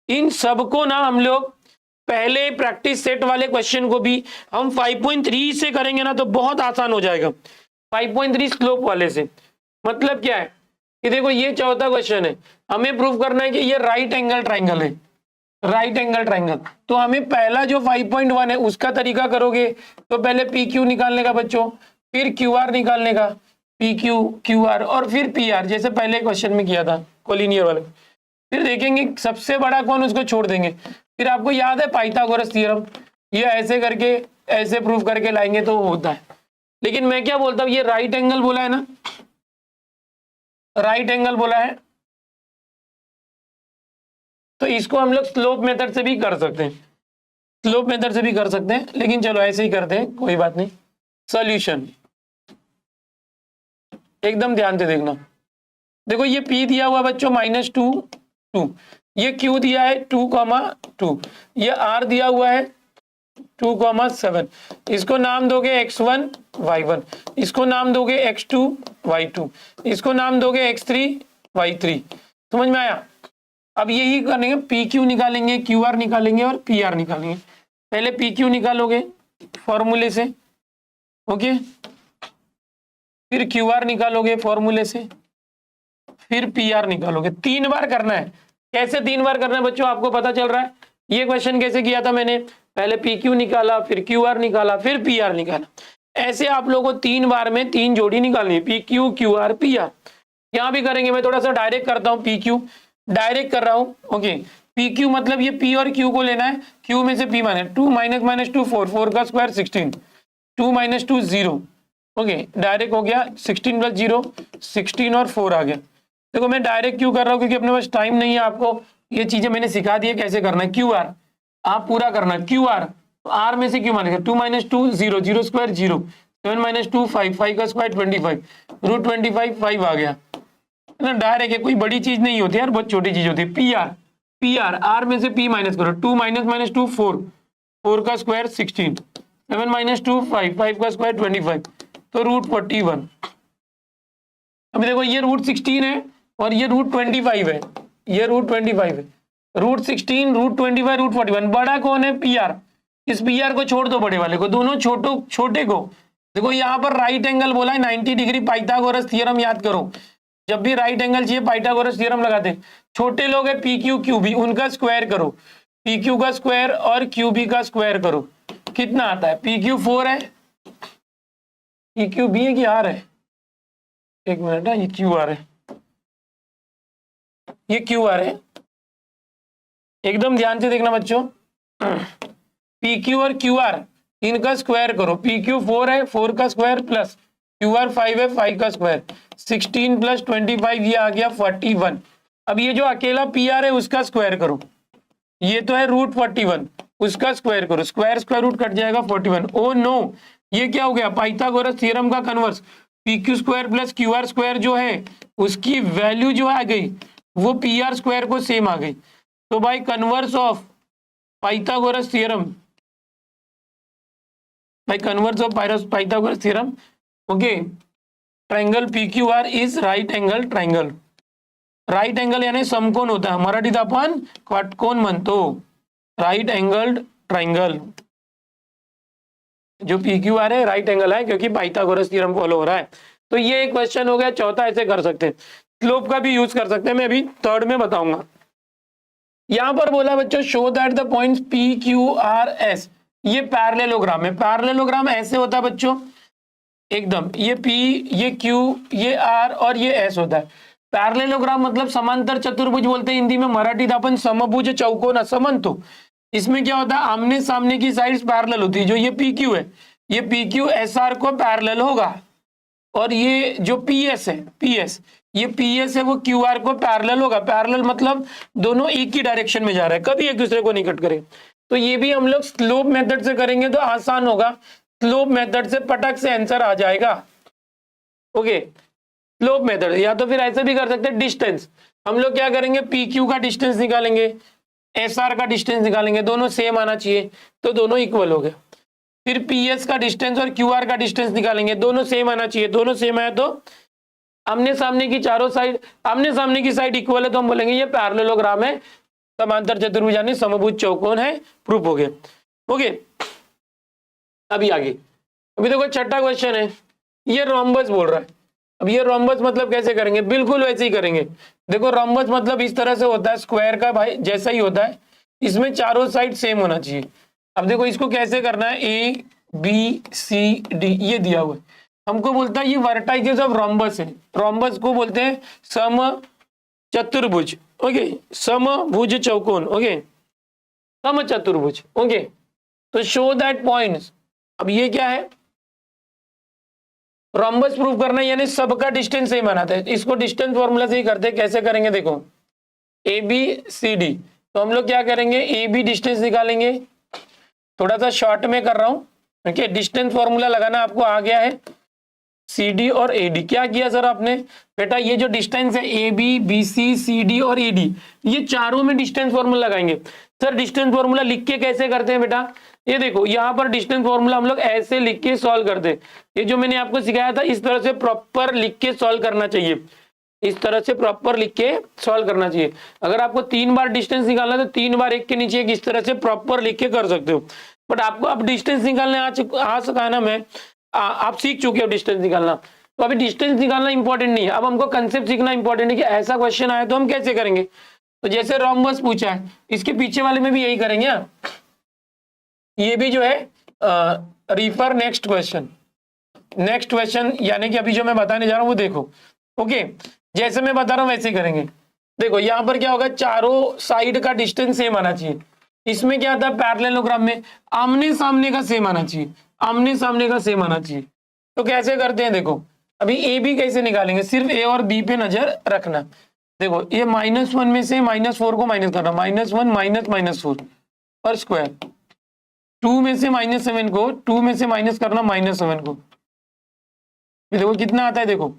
इन सबको ना हम लोग पहले प्रैक्टिस सेट वाले क्वेश्चन को भी हम 5.3 से करेंगे ना तो बहुत आसान हो जाएगा। 5.3 स्लोप वाले से मतलब क्या है कि देखो ये चौथा क्वेश्चन है, हमें प्रूव करना है कि ये राइट एंगल ट्राइंगल है। Right angle triangle. तो हमें पहला जो 5.1 है उसका तरीका करोगे तो पहले पी क्यू निकालने का बच्चों, फिर क्यू आर निकालने का, पी क्यू क्यू आर और फिर पी आर, जैसे पहले क्वेश्चन में किया था कोलिनियर वाले। फिर देखेंगे सबसे बड़ा कौन उसको छोड़ देंगे। फिर आपको याद है पाइथागोरस थ्योरम, ये ऐसे करके ऐसे प्रूव करके लाएंगे तो होता है। लेकिन मैं क्या बोलता हूँ, ये राइट एंगल बोला है ना, राइट एंगल बोला है तो इसको हम लोग स्लोप मेथड से भी कर सकते हैं, स्लोप मेथड से भी कर सकते हैं, लेकिन चलो ऐसे ही करते हैं, कोई बात नहीं। सॉल्यूशन एकदम ध्यान से देखना। देखो ये P दिया हुआ बच्चों -2, ये Q दिया है 2,2, ये R दिया हुआ है 2,7। इसको नाम दोगे x1 y1, इसको नाम दोगे x2 y2, इसको नाम दोगे x3 y3। समझ में आया? अब यही करेंगे, PQ निकालेंगे, QR निकालेंगे और PR निकालेंगे। पहले PQ निकालोगे फॉर्मूले से, ओके, फिर QR निकालोगे फॉर्मूले से, फिर PR निकालोगे। 3 बार करना है। कैसे 3 बार करना है बच्चों, आपको पता चल रहा है? ये क्वेश्चन कैसे किया था मैंने, पहले PQ निकाला, फिर QR निकाला, फिर PR निकाला। ऐसे आप लोगों को 3 बार में 3 जोड़ी निकालनी है, PQ QR PR। यहाँ भी करेंगे, मैं थोड़ा सा डायरेक्ट करता हूँ, PQ डायरेक्ट कर रहा हूँ, ओके। PQ मतलब ये P और Q को लेना है, Q में से P माइनस 2 -2 4, 4 का स्क्वायर 16, 2 - 2 0, ओके, डायरेक्ट हो गया। 16 + 0 16 और 4 आ गया। देखो मैं डायरेक्ट क्यों कर रहा हूँ, क्योंकि अपने पास टाइम नहीं है। आपको ये चीजें मैंने सिखा दी है कैसे करना है। QR आप पूरा करना, QR R में से क्यों मानेगा, 2 - 2 0, 0 स्क्वायर 0, 7 - 2 5, 5 का स्क्वायर 25, √25 5 आ गया ना। डायरेक्ट है, कोई बड़ी चीज नहीं होती यार, बहुत छोटी चीज होती है। PR R में से P माइनस करो, 2 - 2 4, 4 का स्क्वायर 16, 7 - 2 5, 5 का स्क्वायर 25, तो √41। अभी देखो ये √16 है और ये √25 है, ये √25 है, √16 √25 √41। बड़ा कौन है, PR। इस PR को छोड़ दो, बड़े वाले को, दोनों छोटे को। देखो यहाँ पर राइट एंगल बोला है 90 डिग्री, पाइथागोरस थ्योरम याद करो। जब भी राइट एंगल चाहिए पाइथागोरस थ्योरम लगाते हैं। छोटे लोग है PQ QB, उनका स्क्वायर करो, PQ का स्क्वायर और QB का स्क्वायर करो, कितना आता है। PQ 4 है, PQB है कि R है, एक मिनट है, ये QR है, ये QR है। एकदम ध्यान से देखना बच्चों, PQ और QR इनका स्क्वायर करो। PQ 4 है, 4 का स्क्वायर प्लस QR 5 है, 5 का स्क्वायर, 16 + 25 ये आ गया 41। अब ये जो अकेला PR है उसका स्क्वायर करो, ये तो है √41, उसका स्क्वायर करो, स्क्वायर रूट कट जाएगा 41। ओ नो, ये क्या हो गया, पाइथागोरस थ्योरम का converse. PQ square plus QR square जो है उसकी वैल्यू जो आ गई वो PR स्क्वायर को सेम आ गई। तो भाई कन्वर्स ऑफ पाइथागोरस थ्योरम, भाई converse of Pythagoras theorem, okay, triangle PQR is right angle triangle. Right angle यानी समकोण होता है, मराठीत आपण काटकोन म्हणतो, राइट एंगल ट्रायंगल। जो PQR है राइट एंगल है, क्योंकि पाइथागोरस थ्योरम फॉलो हो रहा है। तो ये एक क्वेश्चन हो गया। चौथा ऐसे कर सकते हैं, स्लोप का भी यूज कर सकते हैं, मैं अभी थर्ड में बताऊंगा। यहां पर बोला बच्चों, show that the points PQRS, ये पैरेललोग्राम है। पैरेललोग्राम ऐसे होता है बच्चों, एकदम ये P, ये Q, ये R और ये S होता है। पैरेललोग्राम मतलब समांतर चतुर्भुज बोलते हैं हिंदी में, मराठीत आपण समभुज चौकोन असं म्हणतो। इसमें क्या होता है, आमने सामने की साइड्स पैरेलल होती है। जो ये PQ है, ये PQ SR को पैरेलल होगा, और ये जो PS है, PS, ये PS है वो QR को पैरेलल होगा। पैरेलल मतलब दोनों एक ही डायरेक्शन में जा रहा है, कभी एक दूसरे को नहीं कट करें। तो ये भी हम लोग स्लोप मेथड से करेंगे तो आसान होगा। स्लोप मेथड से पटक से आंसर आ जाएगा, ओके। स्लोप मेथड, या तो फिर ऐसे भी कर सकते हैं, डिस्टेंस। हम लोग क्या करेंगे, PQ का डिस्टेंस निकालेंगे, SR का डिस्टेंस निकालेंगे, दोनों सेम आना चाहिए, तो दोनों इक्वल हो गए। फिर PS का डिस्टेंस और QR का डिस्टेंस निकालेंगे, दोनों सेम आना चाहिए, दोनों सेम है तो आमने सामने की चारों साइड, आमने सामने की साइड इक्वल है तो हम बोलेंगे ये पैरेललोग्राम है, समांतर चतुर्भुज यानी समभुज चौकोन है, प्रूफ हो गया, ओके। अभी आगे, अभी देखो छठा क्वेश्चन है, ये रोम्बस बोल रहा है। अब ये रोम्बस मतलब कैसे करेंगे, बिल्कुल वैसे ही करेंगे। देखो रोम्बस मतलब इस तरह से होता है, स्क्वायर का भाई जैसा ही होता है, इसमें चारों साइड सेम होना चाहिए। अब देखो इसको कैसे करना है, ए बी सी डी ये दिया हुआ है, हमको बोलता है ये वर्टाइसेस ऑफ रोम्बस है। रोम्बस को बोलते हैं सम चतुर्भुज, ओके, समभुज चौकोन, ओके, सम चतुर्भुज, ओके। तो शो दैट पॉइंट्स, अब ये क्या है, रोम्बस प्रूव करना है, यानी सबका डिस्टेंस सेम बनाता है। इसको डिस्टेंस फॉर्मूला से ही करते हैं। कैसे करेंगे देखो, ए बी सी डी, तो हम लोग क्या करेंगे, ए बी डिस्टेंस निकालेंगे, थोड़ा सा शॉर्ट में कर रहा हूं, ओके। डिस्टेंस फॉर्मूला लगाना आपको आ गया है, सी डी और ए डी। क्या किया सर आपने, बेटा ये जो डिस्टेंस है A B B C C D और ए डी, ये चारों में डिस्टेंस फॉर्मूला लगाएंगे। सर डिस्टेंस फॉर्मूला लिख के कैसे करते हैं बेटा, ये देखो यहाँ पर डिस्टेंस फॉर्मूला हम लोग ऐसे लिख के सॉल्व करते हैं। ये जो मैंने आपको सिखाया था इस तरह से प्रॉपर लिख के सॉल्व करना चाहिए, इस तरह से प्रॉपर लिख के सॉल्व करना चाहिए। अगर आपको 3 बार डिस्टेंस निकालना है तो 3 बार एक के नीचे एक इस तरह से प्रॉपर लिख के कर सकते हो। बट आपको अब डिस्टेंस निकालने आ सका है ना, मैं आप सीख चुके हो डिस्टेंस निकालना, तो अभी डिस्टेंस निकालना इंपॉर्टेंट नहीं है, अब हमको कंसेप्ट सीखना इंपॉर्टेंट है कि ऐसा क्वेश्चन आया तो हम कैसे करेंगे। तो जैसे रोम्बस पूछा है, इसके पीछे वाले में भी यही करेंगे। ये भी जो है refer next question, next question, यानी कि अभी जो मैं बताने जा रहा हूं वो देखो, ओके। जैसे मैं बता रहा हूं वैसे ही करेंगे। देखो यहां पर क्या होगा, चारों साइड का डिस्टेंस सेम आना चाहिए। इसमें क्या था, पैरेललोग्राम में आमने सामने का सेम आना चाहिए, आमने सामने का सेम आना चाहिए। तो कैसे करते हैं देखो, अभी ए बी कैसे निकालेंगे, सिर्फ ए और बी पे नजर रखना। देखो ये -1 में से -4 को माइनस करना, -1 -4 और स्क्वायर, 2 में से -7 को 2 में से माइनस करना -7 को, देखो कितना आता है, देखो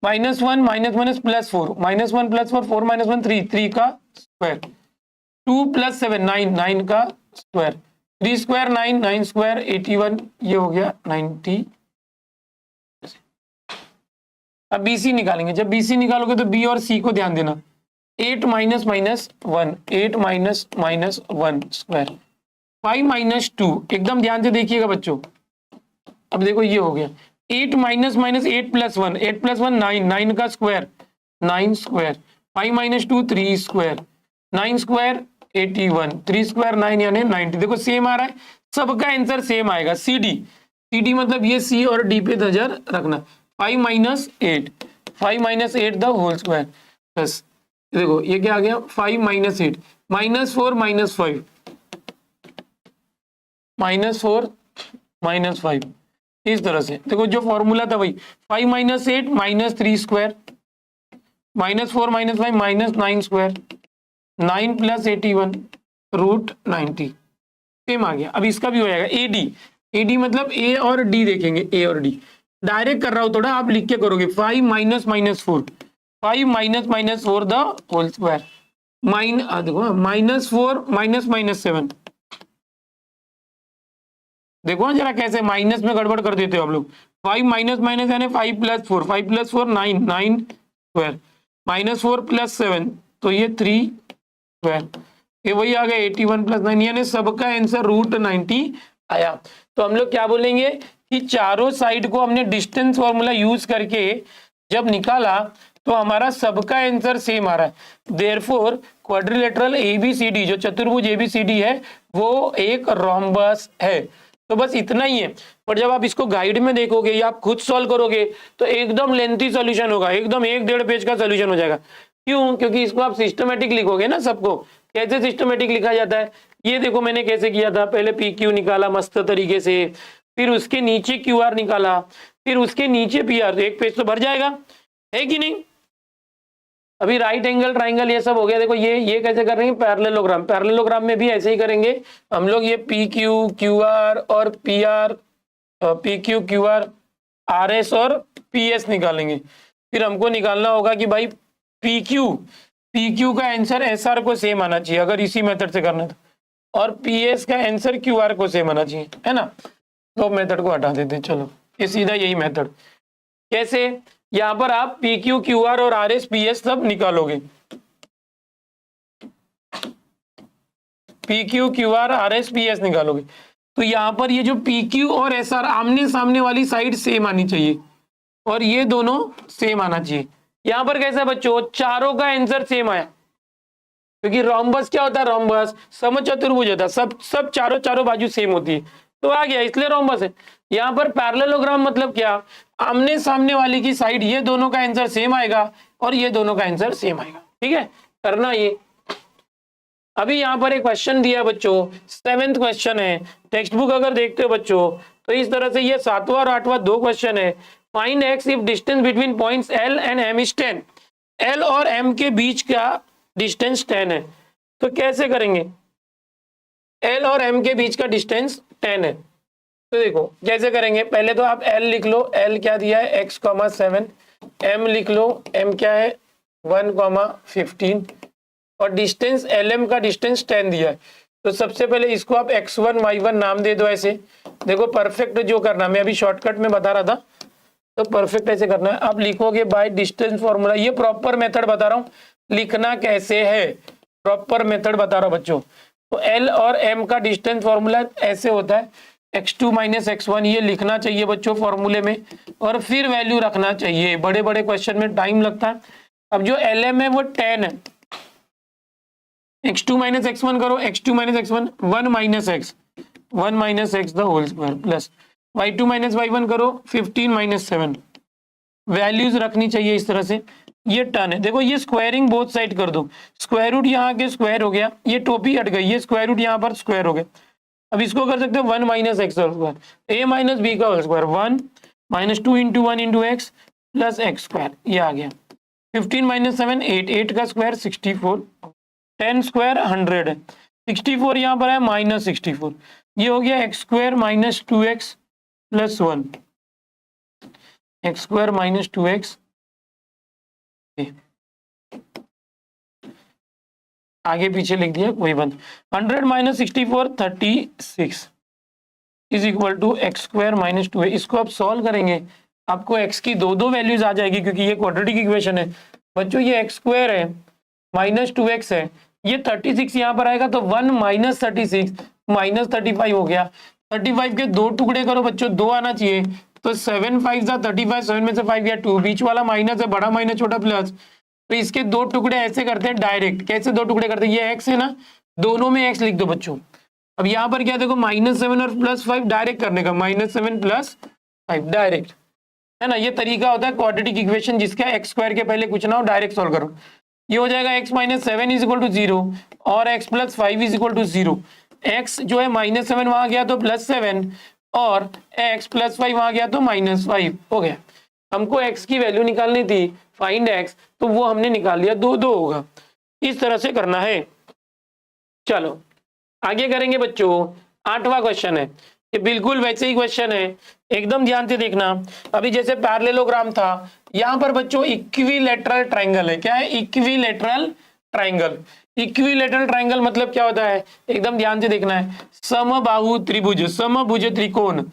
-1 -1 +4, -1 +4 4 -1 3 का स्क्वायर, 2 + 7 9 का स्क्वायर, 3 स्क्वायर 9 स्क्वायर 81, ये हो गया 90। अब BC निकालेंगे, जब BC निकालोगे तो B और C को ध्यान देना, 8 -1 8 -1 स्क्वायर, 5 -2, एकदम ध्यान से देखिएगा बच्चों। अब देखो ये हो गया 8 -8 + 1 8 + 1 9 का square 9 square, 5 - 2 3 square, 9 square 81, 3 square 9 यानी 90। देखो सेम आ रहा है, सबका आंसर सेम आएगा। CD मतलब ये C और D पे नजर रखना। 5 - 8 द होल स्क्वायर प्लस, देखो ये क्या आ गया, 5 - 8 -4 -5 -4 -5, इस तरह से। देखो जो फॉर्मूला था वही, 5 - 8 -3 स्क्वायर, -4 -5 -9 स्क्वायर, 9 + 81 √90, सेम आ गया। अब इसका भी हो जाएगा AD मतलब A और D देखेंगे, A और D डायरेक्ट कर रहा हूं थोड़ा, आप लिख के करोगे। 5 - -4 5 - -4 द होल स्क्वायर, देखो -4 -7, देखो जरा कैसे माइनस में गड़बड़ कर देते हो आप लोग। 5 माइनस यानी 5 + 4 5 + 4 9 स्क्वायर, -4 + 7 तो ये 3 स्क्वायर, ये वही आ गया 81 + 9, यानी सबका आंसर √90 आया। तो हम लोग क्या बोलेंगे कि चारों साइड को हमने डिस्टेंस फॉर्मूला यूज करके जब निकाला तो हमारा सबका आंसर सेम आ रहा है। देयरफॉर क्वाड्रिलेटरल ABCD, जो चतुर्भुज ABCD है वो एक रोम्बस है। तो बस इतना ही है। पर जब आप इसको गाइड में देखोगे या आप खुद सॉल्व करोगे तो एकदम लेंथी सॉल्यूशन होगा, एकदम 1-1.5 पेज का सॉल्यूशन हो जाएगा। क्यों? क्योंकि इसको आप सिस्टमेटिक लिखोगे ना सबको। कैसे सिस्टमेटिक लिखा जाता है ये देखो मैंने कैसे किया था। पहले PQ निकाला मस्त तरीके से, फिर उसके नीचे QR निकाला, फिर उसके नीचे PR, एक पेज तो भर जाएगा, है कि नहीं। अभी राइट एंगल ट्राइंगल ये सब हो गया। देखो ये कैसे कर रहे हैं, पैरेललोग्राम। पैरेललोग्राम में भी ऐसे ही करेंगे हम लोग। ये PQ QR और PR, PQ QR RS और PS निकालेंगे। फिर हमको निकालना होगा कि भाई PQ का आंसर SR को सेम आना चाहिए अगर इसी मेथड से करना था, और PS का आंसर QR को सेम आना चाहिए, है ना। तो मेथड को हटा देते हैं, चलो ये सीधा यही मेथड। कैसे? यहाँ पर आप PQ QR और RS PS सब निकालोगे। PQ QR RS PS निकालोगे तो यहाँ पर ये जो PQ और SR आमने सामने वाली साइड सेम आनी चाहिए और ये दोनों सेम आना चाहिए। यहाँ पर कैसा बच्चों, चारों का आंसर सेम आया। क्योंकि रोम्बस क्या होता है, रोम्बस समचतुर्भुज होता है, सब चारों बाजू सेम होती है, तो आ गया, इसलिए रोम्बस है। यहाँ पर पैरेललोग्राम मतलब क्या, आमने सामने वाली की साइड, ये दोनों का आंसर सेम आएगा और ये दोनों का आंसर सेम आएगा। ठीक है, करना ये। अभी यहाँ पर एक क्वेश्चन दिया बच्चों, 7th क्वेश्चन है, टेक्स्ट बुक अगर देखते हो बच्चों तो इस तरह से, ये 7वां और 8वां 2 क्वेश्चन है। Find X if distance between points L and M is 10। L और एम के बीच का डिस्टेंस 10 है, तो कैसे करेंगे, एल और एम के बीच का डिस्टेंस 10 है, तो देखो कैसे करेंगे। पहले तो आप एल लिख लो, एल क्या दिया है x,7, एम लिख लो, एम क्या है 1,15, और डिस्टेंस एल एम का डिस्टेंस 10 दिया है। तो सबसे पहले इसको आप x1 y1 नाम दे दो ऐसे। देखो परफेक्ट जो करना, मैं अभी शॉर्टकट में बता रहा था, तो परफेक्ट ऐसे करना है। आप लिखोगे बाय डिस्टेंस फॉर्मूला, ये प्रॉपर मेथड बता रहा हूँ, लिखना कैसे है, प्रॉपर मेथड बता रहा हूँ बच्चों। तो एल और एम का डिस्टेंस फॉर्मूला ऐसे होता है, x2 - x1, ये लिखना चाहिए बच्चों फॉर्मूले में, और फिर वैल्यू रखना चाहिए। बड़े बड़े क्वेश्चन में टाइम लगता है। अब जो एल एम है वो 10 है, x2 - x1 करो, x2 - x1 1 - x the whole square plus y2 - y1 करो 15 - 7, वैल्यूज रखनी चाहिए इस तरह से। ये टर्न है, देखो ये स्क्वायरिंग बोथ साइड कर दो, स्क्वायर रूट यहाँ के स्क्वायर हो गया, ये टोपी हट गई, ये स्क्वायर रूट यहाँ पर स्क्वायर हो गया। अब इसको कर सकते हो 1 - x whole square, a - b का whole square, 1 - 2 × 1 × x plus x square, ये आ गया। 15 - 7 8, 8 का स्क्वायर 64, 10 स्क्वायर 100 है, 64 यहाँ पर है -64, ये हो गया x square - 2x plus 1, x square - 2x, आगे पीछे लिख दिया कोई बंद। 100 - 64 36 is equal to X square - 2। इसको आप सॉल्व करेंगे, आपको x की दो वैल्यूज आ जाएगी, क्योंकि ये क्वाड्रेटिक इक्वेशन है बच्चों। ये x स्क्वायर है -2x है, ये 36 यहाँ पर आएगा, तो 1 - 36 -35 हो गया। 35 के 2 टुकड़े करो बच्चों, 2 आना चाहिए, तो 7 5 35, 7 में से 5 गया 2, बीच वाला माइनस है, बड़ा माइनस छोटा प्लस, तो इसके 2 टुकड़े ऐसे करते हैं डायरेक्ट। कैसे 2 टुकड़े करते हैं, ये x है ना, दोनों में x लिख दो बच्चों। अब यहाँ पर क्या देखो -7 और +5 डायरेक्ट करने का, -7 + 5 डायरेक्ट, है ना। ये तरीका होता है क्वाड्रेटिक इक्वेशन जिसका x स्क्वायर के पहले कुछ ना हो, डायरेक्ट सॉल्व करो। ये हो जाएगा x - 7 = 0 और x + 5 = 0। x जो है -7 वहां गया तो +7, और x + 5 वहां गया तो -5 हो गया। हमको x की वैल्यू निकालनी थी, फाइंड x, तो वो हमने निकाल लिया, 2 2 होगा। इस तरह से करना है। चलो आगे करेंगे बच्चों, 8वां क्वेश्चन है, ये बिल्कुल वैसे ही क्वेश्चन है, एकदम ध्यान से देखना। अभी जैसे पैरेललोग्राम था, यहाँ पर बच्चों इक्विलैटरल ट्रायंगल है। क्या है, इक्विलैटरल ट्रायंगल। इक्विलैटरल ट्रायंगल मतलब क्या होता है, एकदम ध्यान से देखना है। समबाहु त्रिभुज, समभुज त्रिकोण,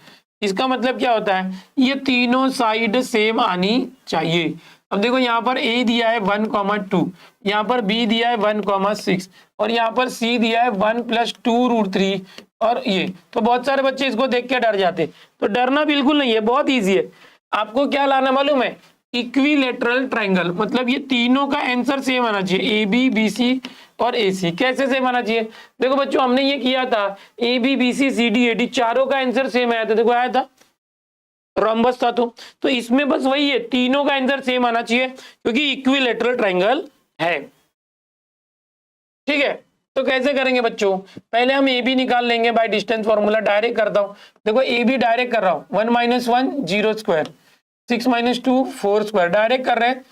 इसका मतलब क्या होता है, ये तीनों साइड सेम आनी चाहिए। अब देखो यहाँ पर a दिया है 1,2, यहाँ पर b दिया है 1,6, और यहाँ पर c दिया है 1 + 2√3, और ये तो बहुत सारे बच्चे इसको देख के डर जाते, तो डरना बिल्कुल नहीं है, बहुत इजी है। आपको क्या लाना मालूम है, इक्विलैटरल ट्रायंगल, मतलब ये तीनों का आंसर सेम आना चाहिए, ए बी बी सी और ए सी। कैसे सेम आना चाहिए, देखो बच्चों हमने ये किया था, A B B C C D A D चारों का आंसर सेम आया था, देखो आया था, रोम्बस था। तो इसमें बस वही है, तीनों का आंसर सेम आना चाहिए, क्योंकि इक्विलैटरल ट्रायंगल है। ठीक है, तो कैसे करेंगे बच्चों, पहले हम ए बी निकाल लेंगे बाय डिस्टेंस फॉर्मूला, डायरेक्ट करता हूं। देखो ए बी डायरेक्ट कर रहा हूं, 1 - 1 0 स्क्वायर, 6 - 2 4 स्क्वायर, डायरेक्ट कर रहे हैं,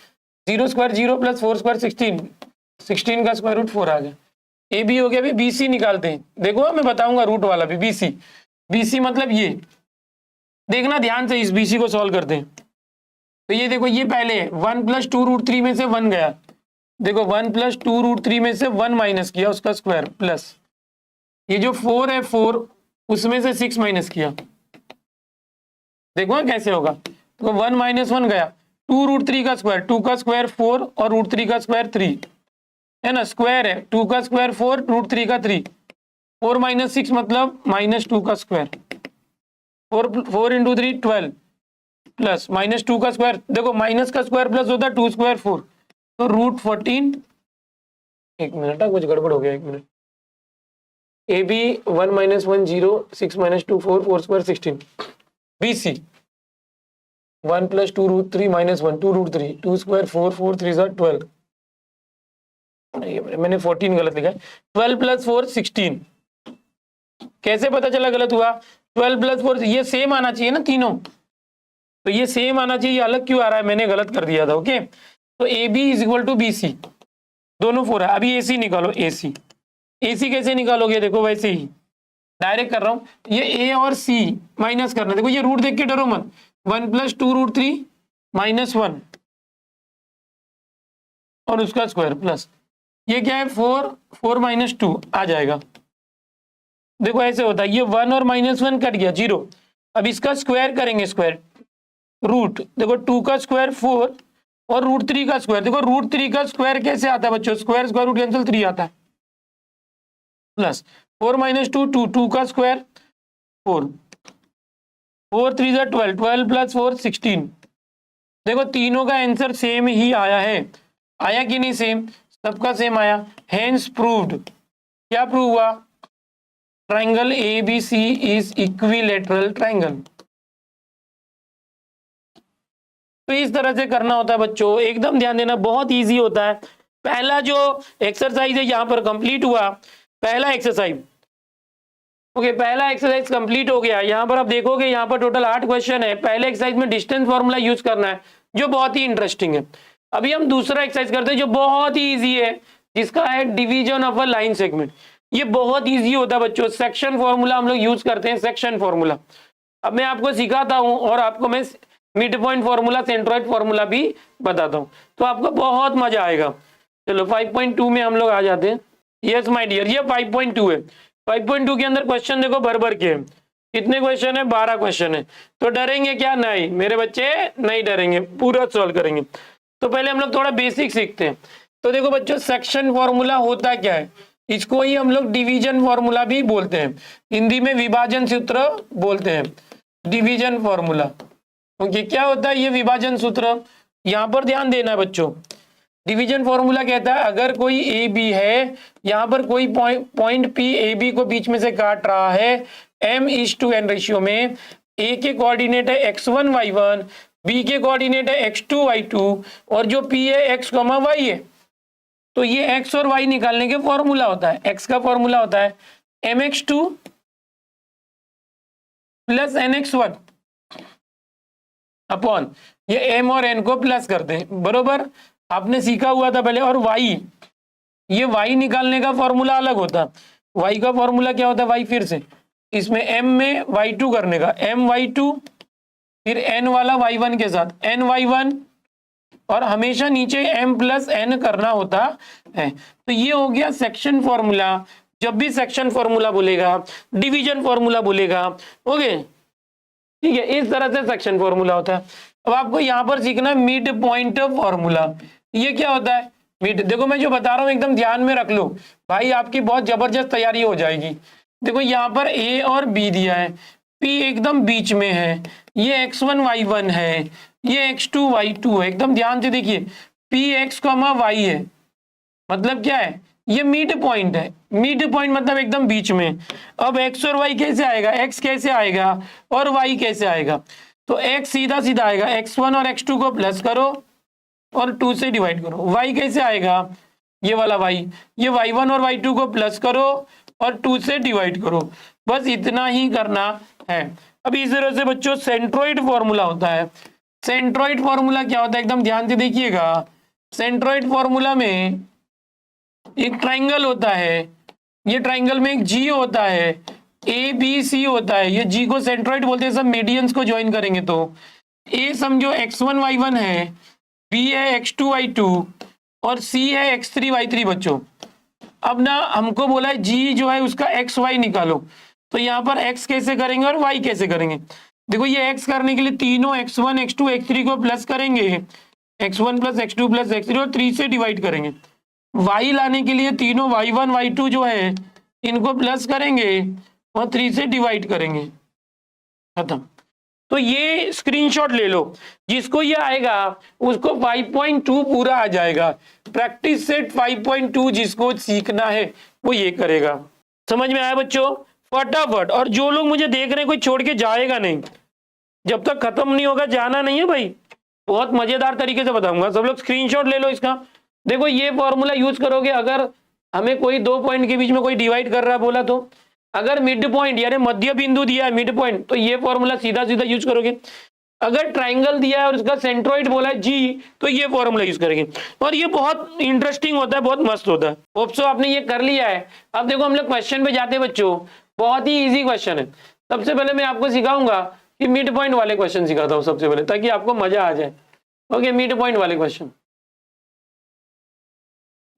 0 स्क्वायर 0 + 4 स्क्वायर 16, 16 का स्क्वायर रूट 4 आ गया। ए बी हो गया। अभी बी सी निकालते हैं, देखो मैं बताऊंगा रूट वाला भी। बी सी मतलब ये देखना ध्यान से, इस बीसी को सॉल्व करते हैं। तो ये देखो, ये पहले 1 + 2√3 में से 1 गया, देखो 1 + 2√3 में से 1 माइनस किया, उसका स्क्वायर, प्लस ये जो 4 है 4, उसमें से 6 माइनस किया, देखो कैसे होगा। तो 1 - 1 गया, 2√3 का स्क्वायर, 2 का स्क्वायर 4 और √3 का स्क्वायर 3, है ना, स्क्वायर है, 2 का स्क्वायर 4, √3 का 3, 4 - 6 मतलब -2 का स्क्वायर, 4 × 3 12, प्लस -2 का स्क्वायर, देखो माइनस का स्क्वायर प्लस होता है, 2 स्क्वायर 4, तो √14 एक मिनट, कुछ गड़बड़ हो गया, एक minute. A B 1 - 1 0, 6 - 2 4, 4 square 16। B C 1 + 2 √3 - 1 2 √3, 2 square 4 4 3 12। मैंने 14 गलत लिखा है। 12 + 4 16। कैसे पता चला गलत हुआ? 12 + 4 ये सेम आना चाहिए ना तीनों, तो ये सेम आना चाहिए, अलग क्यों आ रहा है? मैंने गलत कर दिया था। ओके, तो A B is equal to B C, दोनों 4 है। अभी ए सी निकालो, ए सी। ए सी कैसे निकालोगे? देखो वैसे ही डायरेक्ट कर रहा हूं, ये ए और सी माइनस करना। देखो ये रूट देख के डरो मत, 1 + 2 √3 - 1 और उसका स्क्वायर प्लस ये क्या है 4 4 - 2 आ जाएगा। देखो ऐसे होता है, ये 1 और -1 कट गया 0। अब इसका स्क्वायर करेंगे, स्क्वायर रूट, देखो 2 का स्क्वायर 4 और √3 का स्क्वायर। देखो √3 का स्क्वायर कैसे आता है बच्चों? स्क्वायर स्क्वायर रूट कैंसिल 3 आता है, प्लस 4 - 2 2, 2 का स्क्वायर 4, 4 3 12, 12 + 4 16। देखो तीनों का आंसर सेम ही आया है, आया कि नहीं? सेम, सबका सेम आया। हेंस प्रूव्ड, क्या प्रूव हुआ? Triangle ABC is equilateral triangle. तो इस तरह से करना होता है बच्चों, एकदम ध्यान देना, बहुत इजी होता है। पहला जो एक्सरसाइज है यहाँ पर कंप्लीट हुआ, पहला एक्सरसाइज। ओके, पहला एक्सरसाइज कंप्लीट हो गया। यहाँ पर आप देखोगे, यहाँ पर टोटल 8 क्वेश्चन है। पहले एक्सरसाइज में डिस्टेंस फॉर्मूला यूज करना है, जो बहुत ही इंटरेस्टिंग है। अभी हम दूसरा एक्सरसाइज करते हैं जो बहुत ही इजी है, जिसका है division of a line segment. ये बहुत इजी होता है बच्चों, सेक्शन फॉर्मूला हम लोग यूज करते हैं, सेक्शन फॉर्मूला। अब मैं आपको सिखाता हूँ और आपको मैं mid point formula, centroid formula भी बताता हूँ, तो आपको बहुत मजा आएगा। चलो 5.2 में हम लोग आ जाते हैं। यस माय डियर, ये 5.2 है। 5.2 के अंदर क्वेश्चन देखो भर भर के। कितने क्वेश्चन है? 12 क्वेश्चन है। तो डरेंगे क्या? नहीं मेरे बच्चे, नहीं डरेंगे, पूरा सॉल्व करेंगे। तो पहले हम लोग थोड़ा बेसिक सीखते हैं। तो देखो बच्चों, सेक्शन फॉर्मूला होता क्या है? इसको ही हम लोग डिवीजन फॉर्मूला भी बोलते हैं, हिंदी में विभाजन सूत्र बोलते हैं, डिवीजन फॉर्मूला। ओके, क्या होता है ये विभाजन सूत्र? यहाँ पर ध्यान देना है बच्चों। डिवीजन फॉर्मूला कहता है, अगर कोई ए बी है, यहाँ पर कोई पॉइंट पी ए बी को बीच में से काट रहा है, m:n रेशियो में, ए के कोऑर्डिनेट है x1 y1, बी के कोऑर्डिनेट है x2 y2, और जो p है x, y है। तो ये x और y निकालने के फॉर्मूला होता है। x का फॉर्मूला होता है mx2 + nx1 अपॉन, ये m और n को प्लस करते हैं, बरोबर आपने सीखा हुआ था पहले। और y, ये y निकालने का फॉर्मूला अलग होता है। y का फॉर्मूला क्या होता है? y फिर से इसमें m में y2 करने का, m y2, फिर n वाला y1 के साथ n y1, और हमेशा नीचे m + n करना होता है। तो ये हो गया सेक्शन फॉर्मूला। जब भी सेक्शन फॉर्मूला बोलेगा, डिवीजन फॉर्मूला बोलेगा, ओके ठीक है, इस तरह से सेक्शन फॉर्मूला होता है। अब आपको यहाँ पर सीखना है मिड पॉइंट फॉर्मूला। ये क्या होता है? मिड, देखो मैं जो बता रहा हूँ एकदम ध्यान में रख लो भाई, आपकी बहुत जबरदस्त तैयारी हो जाएगी। देखो यहाँ पर ए और बी दिया है, पी एकदम बीच में है, ये x1 y1 है, ये x2 y2 है। एकदम ध्यान से देखिए, पी x, y है, मतलब क्या है? ये मिड पॉइंट है। मिड पॉइंट मतलब एकदम बीच में। अब x और y कैसे आएगा? x कैसे आएगा और y कैसे आएगा? तो x सीधा सीधा आएगा, x1 और x2 को प्लस करो और 2 से डिवाइड करो। y कैसे आएगा? ये वाला y, ये y1 और y2 को प्लस करो और 2 से डिवाइड करो। बस इतना ही करना है। अब इस तरह से बच्चों सेंट्रोइड फॉर्मूला होता है। सेंट्रोइड फॉर्मूला क्या होता है? एकदम ध्यान से देखिएगा। सेंट्रोइड फॉर्मूला में एक ट्राइंगल होता है, ये ट्राइंगल में एक जी होता है, ए बी सी होता है। ये जी को सेंट्रोइड बोलते हैं, सब मीडियंस को ज्वाइन करेंगे तो ए समझो x1 y1 है, बी है x2 y2 और सी है x3 y3 बच्चों। अब ना हमको बोला है जी जो है उसका एक्स वाई निकालो, तो यहाँ पर x कैसे करेंगे और y कैसे करेंगे? देखो ये x करने के लिए तीनों x1 x2 x3 को प्लस करेंगे, x1 + x2 + x3 और 3 से डिवाइड करेंगे। y लाने के लिए तीनों y1 y2 जो है इनको प्लस करेंगे और 3 से डिवाइड करेंगे, खत्म। तो ये स्क्रीनशॉट ले लो, जिसको ये आएगा उसको 5.2 पूरा आ जाएगा। प्रैक्टिस सेट 5.2 जिसको सीखना है वो ये करेगा। समझ में आया बच्चों? फटाफट। और जो लोग मुझे देख रहे हैं कोई छोड़ के जाएगा नहीं, जब तक खत्म नहीं होगा जाना नहीं है भाई। बहुत मजेदार तरीके से बताऊंगा, सब लोग स्क्रीनशॉट ले लो इसका। देखो ये फॉर्मूला यूज करोगे, अगर हमें कोई 2 पॉइंट के बीच में कोई डिवाइड कर रहा है बोला, तो अगर मिड पॉइंट यानी मध्य बिंदु दिया है मिड पॉइंट, तो ये फॉर्मूला सीधा सीधा यूज करोगे। अगर ट्राइंगल दिया है और इसका सेंट्रोइड बोला है जी, तो ये फॉर्मूला यूज करेंगे। और ये बहुत इंटरेस्टिंग होता है, बहुत मस्त होता है। होप सो आपने ये कर लिया है। अब देखो हम लोग क्वेश्चन पे जाते हैं बच्चों, बहुत ही इजी क्वेश्चन है। सबसे पहले मैं आपको सिखाऊंगा कि मिड पॉइंट वाले क्वेश्चन सिखाता हूँ सबसे पहले, ताकि आपको मजा आ जाए। ओके, मिड पॉइंट वाले क्वेश्चन।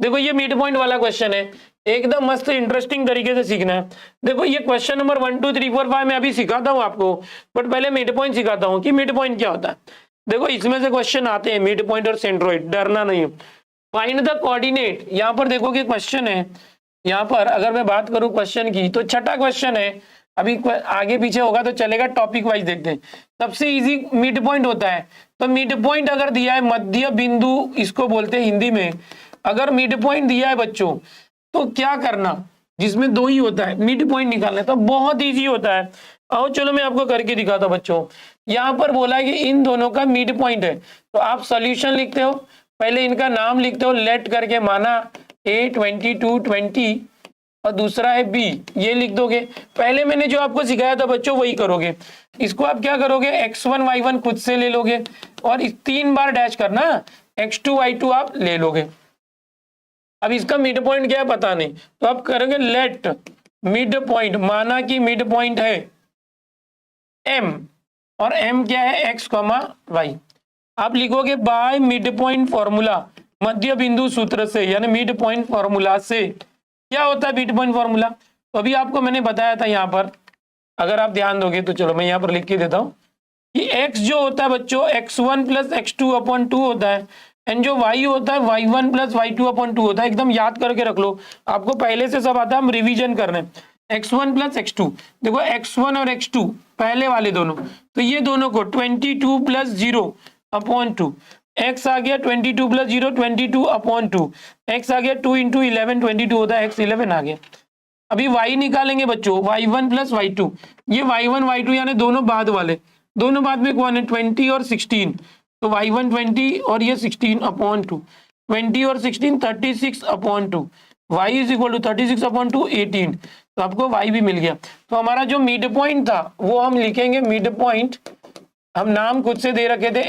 देखो ये मिड पॉइंट वाला क्वेश्चन है, एकदम मस्त इंटरेस्टिंग तरीके से सीखना है। देखो ये क्वेश्चन नंबर 1 2 3 4 5 मैं अभी सिखाता हूँ आपको, बट पहले मिड पॉइंट सिखाता हूँ कि मिड पॉइंट क्या होता है। देखो इसमें से क्वेश्चन आते हैं मिड पॉइंट और सेंट्रोइड, डरना नहीं है। फाइंड द कोऑर्डिनेट, यहाँ पर देखो कि क्वेश्चन है, यहाँ पर अगर मैं बात करूँ क्वेश्चन की, तो छठा क्वेश्चन है। अभी आगे पीछे होगा तो चलेगा, टॉपिक वाइज देखते हैं। सबसे इजी मिड पॉइंट होता है, तो मिड पॉइंट अगर दिया है, मध्य बिंदु इसको बोलते हैं हिंदी में। अगर मिड पॉइंट दिया है बच्चों, तो क्या करना, जिसमें 2 ही होता है, मिड पॉइंट निकालना, तो बहुत इजी होता है। आओ चलो मैं आपको करके दिखाता हूं बच्चों। यहाँ पर बोला है कि इन दोनों का मिड पॉइंट है, तो आप सॉल्यूशन लिखते हो, पहले इनका नाम लिखते हो, लेट करके माना A 22 20 और दूसरा है B, ये लिख दोगे। पहले मैंने जो आपको सिखाया था बच्चों वही करोगे। इसको आप क्या करोगे, x1 y1 खुद से ले लोगे और 3 बार डैश करना, x2 y2 आप ले लोगे। अब इसका मिड पॉइंट क्या है पता नहीं, तो आप करेंगे लेट मिड पॉइंट, माना कि मिड पॉइंट है m और m क्या है x, y। आप लिखोगे बाय मिड पॉइंट फॉर्मूला, मध्य बिंदु सूत्र से, यानी मिड पॉइंट फॉर्मूला से। क्या होता है मिड पॉइंट फॉर्मूला, तो अभी आपको मैंने बताया था यहाँ पर, अगर आप ध्यान दोगे तो चलो मैं यहाँ पर लिख के देता हूँ कि x जो होता है बच्चों x1 प्लस x2/2 होता है, एंड जो y होता है y1 प्लस y2/2 होता है। एकदम याद करके रख लो, आपको पहले से सब आता है, हम रिवीजन कर रहे हैं। x1 प्लस x2, देखो x1 और x2 पहले वाले दोनों, तो ये दोनों को 22 प्लस 0/2, x आ गया 22 प्लस 0 22/2, x आ गया 2 इंटू 11 22 होता है, x 11 आ गया। अभी y निकालेंगे बच्चों, y1 प्लस y2, ये y1 y2 यानी दोनों बाद वाले, दोनों बाद में कौन है 20 और 16, तो y1 20 और ये 16/2, 20 और 16 36/2, y इज इक्वल टू 36/2 18, तो आपको y भी मिल गया। तो हमारा जो मिड पॉइंट था वो हम लिखेंगे मिड पॉइंट, हम नाम खुद से दे रखे थे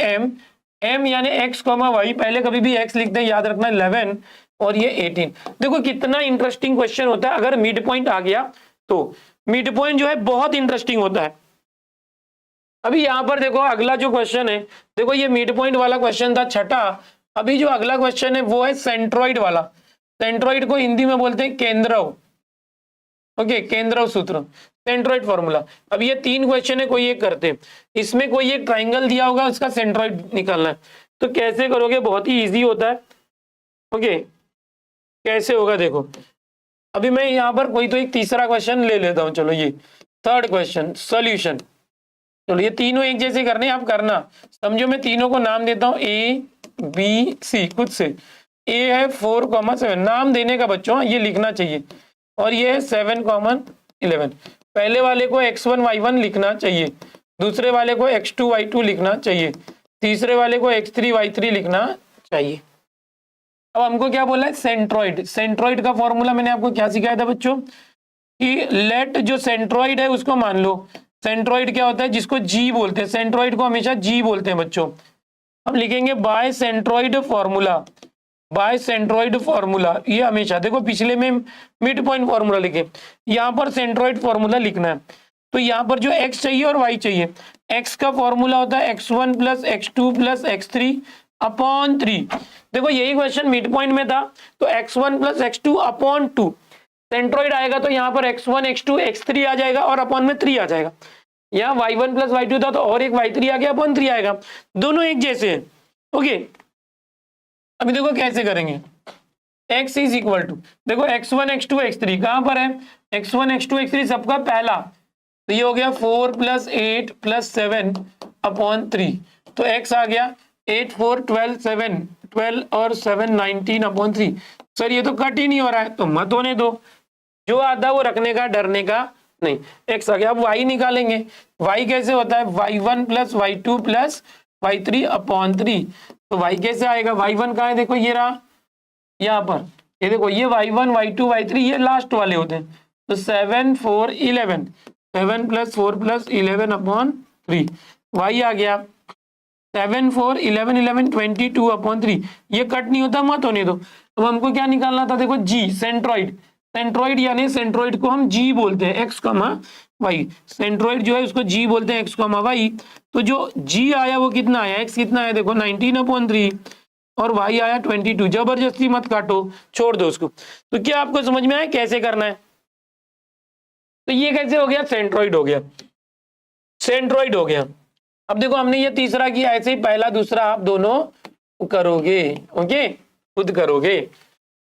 m यानी x, y, पहले कभी भी x लिखते हैं, याद रखना 11 और ये 18। देखो कितना इंटरेस्टिंग क्वेश्चन होता है अगर मिड पॉइंट आ गया तो। मिड पॉइंट जो है बहुत इंटरेस्टिंग होता है। अभी यहाँ पर देखो अगला जो क्वेश्चन है, देखो ये मिड पॉइंट वाला क्वेश्चन था छठा। अभी जो अगला क्वेश्चन है वो है सेंट्रोइड वाला। सेंट्रोइड को हिंदी में बोलते हैं केंद्रव। ओके, केंद्रव सूत्र, सेंट्रोइड फॉर्मूला। अब ये 3 क्वेश्चन है, कोई एक करते हैं। इसमें कोई एक ट्राइंगल दिया होगा, उसका सेंट्रोइड निकालना है। तो कैसे करोगे, बहुत ही ईजी होता है। ओके, कैसे होगा देखो, अभी मैं यहाँ पर कोई तो एक तीसरा क्वेश्चन ले लेता हूँ। चलो ये थर्ड क्वेश्चन सॉल्यूशन। चलो ये तीनों एक जैसे करने, आप करना। समझो मैं तीनों को नाम देता हूँ A B C, खुद से। A है 4,7, नाम देने का बच्चों, ये लिखना चाहिए। और ये है 7,11। पहले वाले को x1 y1 लिखना चाहिए, दूसरे वाले को x2 y2 लिखना चाहिए, तीसरे वाले को x3 y3 लिखना चाहिए। अब हमको क्या बोला है, सेंट्रोइड। सेंट्रोइड का फॉर्मूला मैंने आपको क्या सिखाया था बच्चों, कि लेट जो सेंट्रोइड है उसको मान लो। सेंट्रोइड क्या होता है, जिसको जी बोलते हैं, सेंट्रोइड को हमेशा जी बोलते हैं बच्चों। हम लिखेंगे by centroid formula, by centroid formula. ये हमेशा देखो, पिछले में मिड पॉइंट फॉर्मूला लिखे, यहाँ पर सेंट्रोइड फॉर्मूला लिखना है। तो यहाँ पर जो x चाहिए और y चाहिए, x का फॉर्मूला होता है x1 plus x2 plus x3/3। देखो यही क्वेश्चन मिड पॉइंट में था, तो x1 प्लस x2/2 सेंट्रोइड आएगा, तो यहाँ पर x1 x2 x3 आ जाएगा और अपॉन में 3 आ जाएगा। यहाँ y1 प्लस y2 था तो और एक y3 आ गया, अपॉन 3 आएगा। दोनों एक जैसे हैं। ओके, अभी देखो कैसे करेंगे। x इज इक्वल टू, देखो x1 x2 x3 कहाँ पर है, x1 x2 x3 सबका पहला, तो ये हो गया 4 + 8 + 7 अपॉन 3। तो x आ गया 8 4 12 7, 12 और 7 19 अपॉन 3। सर ये तो कट ही नहीं हो रहा है, तो मत होने दो, जो आता वो रखने का, डरने का नहीं। x आ गया। अब y निकालेंगे। y कैसे होता है, y1 plus y2 plus y3 upon 3। तो y कैसे आएगा, y1 कहाँ है, देखो ये रहा यहाँ पर, ये देखो ये y1 y2 y3 ये लास्ट वाले होते हैं। तो 7 4 11, 7 प्लस 4 प्लस 11 अपॉन 3, y आ गया 7 4 11 11 22 अपॉन 3। ये कट नहीं होता, मत होने दो। तो हमको क्या निकालना था, देखो g, सेंट्रॉइड। सेंट्रॉइड यानी सेंट्रॉइड को हम g बोलते हैं, x, y। सेंट्रॉइड जो है उसको g बोलते हैं, x, y। तो जो g आया वो कितना आया, x कितना आया, देखो 19 अपॉन 3 और y आया 22। जबरदस्ती मत काटो, छोड़ दो उसको। तो क्या आपको समझ में आया कैसे करना है। तो ये कैसे हो गया, सेंट्रॉइड हो गया, सेंट्रॉइड हो गया। अब देखो हमने ये तीसरा किया, ऐसे ही पहला दूसरा आप दोनों करोगे, ओके, खुद करोगे।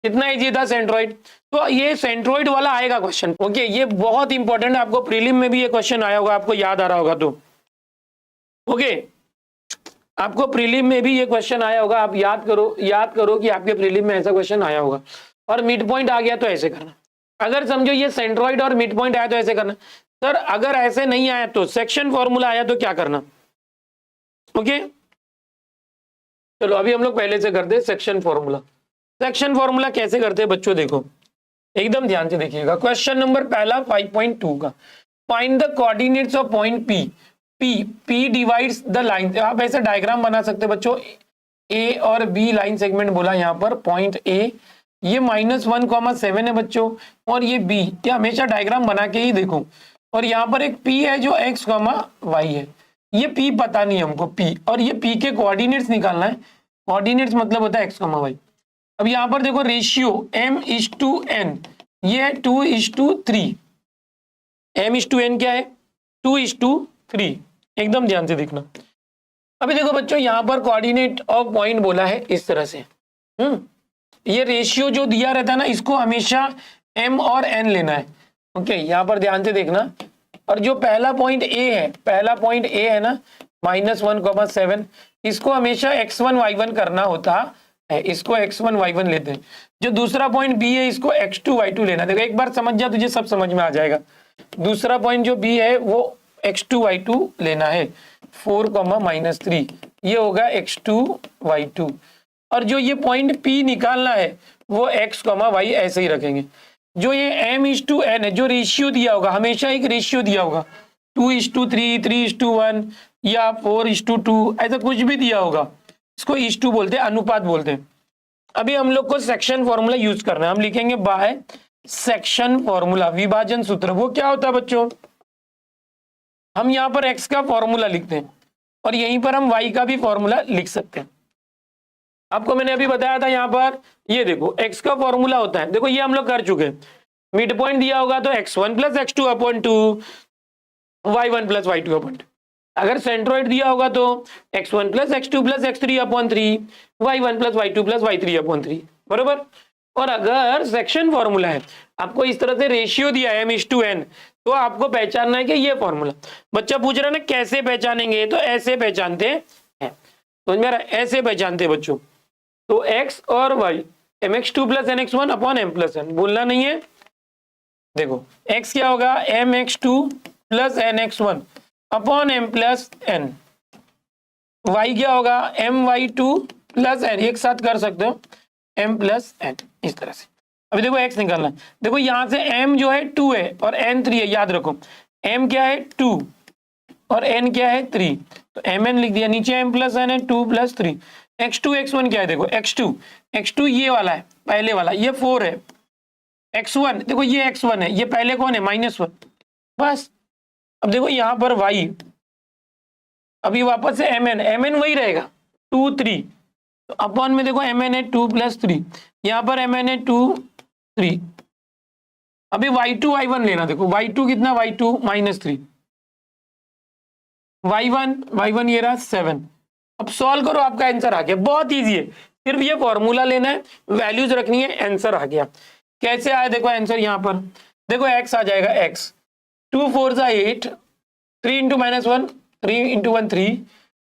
कितना इजी था सेंट्रॉइड। तो ये सेंट्रॉइड वाला आएगा क्वेश्चन, ओके, ये बहुत इंपॉर्टेंट है, आपको प्रीलिम में भी ये क्वेश्चन आया होगा, आपको याद आ रहा होगा तो, ओके, आपको प्रीलिम में भी ये क्वेश्चन आया होगा, आप याद करो कि आपके प्रीलिम में ऐसा क्वेश्चन आया होगा। और मिड पॉइंट आ गया तो ऐसे करना, अगर समझो ये सेंट्रॉइड और मिड पॉइंट आया तो ऐसे करना। सर अगर ऐसे नहीं आया तो सेक्शन फॉर्मूला आया तो क्या करना, ओके। चलो अभी हम लोग पहले से करते हैं सेक्शन फॉर्मूला। सेक्शन फॉर्मूला कैसे करते हैं बच्चों, देखो एकदम ध्यान से देखिएगा। क्वेश्चन नंबर पहला 5.2 का, find the coordinates of point P। P divides the line. आप ऐसे डायग्राम बना सकते हैं बच्चों, A और B लाइन सेगमेंट बोला यहाँ पर, पॉइंट A ये -1,7 है बच्चों, और ये B, ये हमेशा डायग्राम बना के ही देखो। और यहाँ पर एक P है जो x, y है। ये P पता नहीं हमको P, और ये P के कोऑर्डिनेट्स निकालना है। कोऑर्डिनेट्स मतलब होता है x, y। अब यहाँ पर देखो रेशियो m:n, ये है 2:3। m:n क्या है, 2:3। एकदम ध्यान से देखना। अभी देखो बच्चों यहाँ पर कोऑर्डिनेट ऑफ पॉइंट बोला है इस तरह से। ये रेशियो जो दिया रहता है ना, इसको हमेशा m और n लेना है, ओके। यहाँ पर ध्यान से देखना। और जो पहला पॉइंट A है ना, -1,7, इसको हमेशा x1 y1 करना होता है, इसको x1 y1 लेते हैं। जो दूसरा पॉइंट B है इसको x2 y2 लेना। देखो एक बार समझ जा, तुझे सब समझ में आ जाएगा। दूसरा पॉइंट जो B है वो x2 y2 लेना है, 4, -3, ये होगा x2 y2। और जो ये पॉइंट P निकालना है वो x, y ऐसे ही रखेंगे। जो ये m:n है, जो रेशियो दिया होगा, हमेशा एक रेशियो दिया होगा, 2:3, 3:1 या 4:2, ऐसा कुछ भी दिया होगा, इसको इस टू बोलते हैं, अनुपात बोलते हैं। अभी हम लोग को सेक्शन फॉर्मूला यूज करना है, हम लिखेंगे बाय सेक्शन फॉर्मूला, विभाजन सूत्र। वो क्या होता है बच्चों, हम यहाँ पर x का फॉर्मूला लिखते हैं और यहीं पर हम y का भी फॉर्मूला लिख सकते हैं। आपको मैंने अभी बताया था यहाँ पर, ये देखो x का फॉर्मूला होता है, देखो ये हम लोग कर चुके हैं। मिड पॉइंट दिया होगा तो x1 plus x2 upon 2, y1 plus y2 upon 2। अगर सेंट्रॉइड दिया होगा तो x1 plus x2 plus x3 upon 3, y1 plus y2 plus y3 upon 3, बरोबर। और अगर सेक्शन फॉर्मूला है, आपको इस तरह से रेशियो दिया है m:n, तो आपको पहचानना है कि ये फॉर्मूला। बच्चा पूछ रहा है ना कैसे पहचानेंगे, तो ऐसे पहचानते हैं, समझ में आ रहा है, ऐसे पहचानते हैं बच्चों। तो x और y mx2 plus nx1 upon m plus n, बोलना नहीं है। देखो x क्या होगा, mx2 plus nx1 upon m plus n। y क्या होगा, my2 प्लस n, एक साथ कर सकते हो, m प्लस n, इस तरह से। अभी देखो x निकालना है, देखो यहां से m जो है 2 है और n 3 है, याद रखो m क्या है 2 और n क्या है 3, तो mn लिख दिया, नीचे m प्लस n है 2 प्लस 3। x2 x1 क्या है, देखो x2 ये वाला है, पहले वाला, ये 4 है। x1 देखो ये x1 है, ये पहले कौन है, -1, बस। अब देखो यहाँ पर y, अभी वापस से mn वही रहेगा 2 3, तो अपॉन में देखो mn है 2 प्लस 3, यहाँ पर mn है 2 3। अभी y2 y1 लेना, देखो y2 कितना, y2 -3, y1 ये रहा 7। अब सॉल्व करो, आपका आंसर आ गया, बहुत इजी है, सिर्फ ये फॉर्मूला लेना है, वैल्यूज रखनी है, आंसर आ गया। कैसे आया देखो आंसर, यहाँ पर देखो x आ जाएगा, x 2 4 8, 3 × -1 3 into 1 3,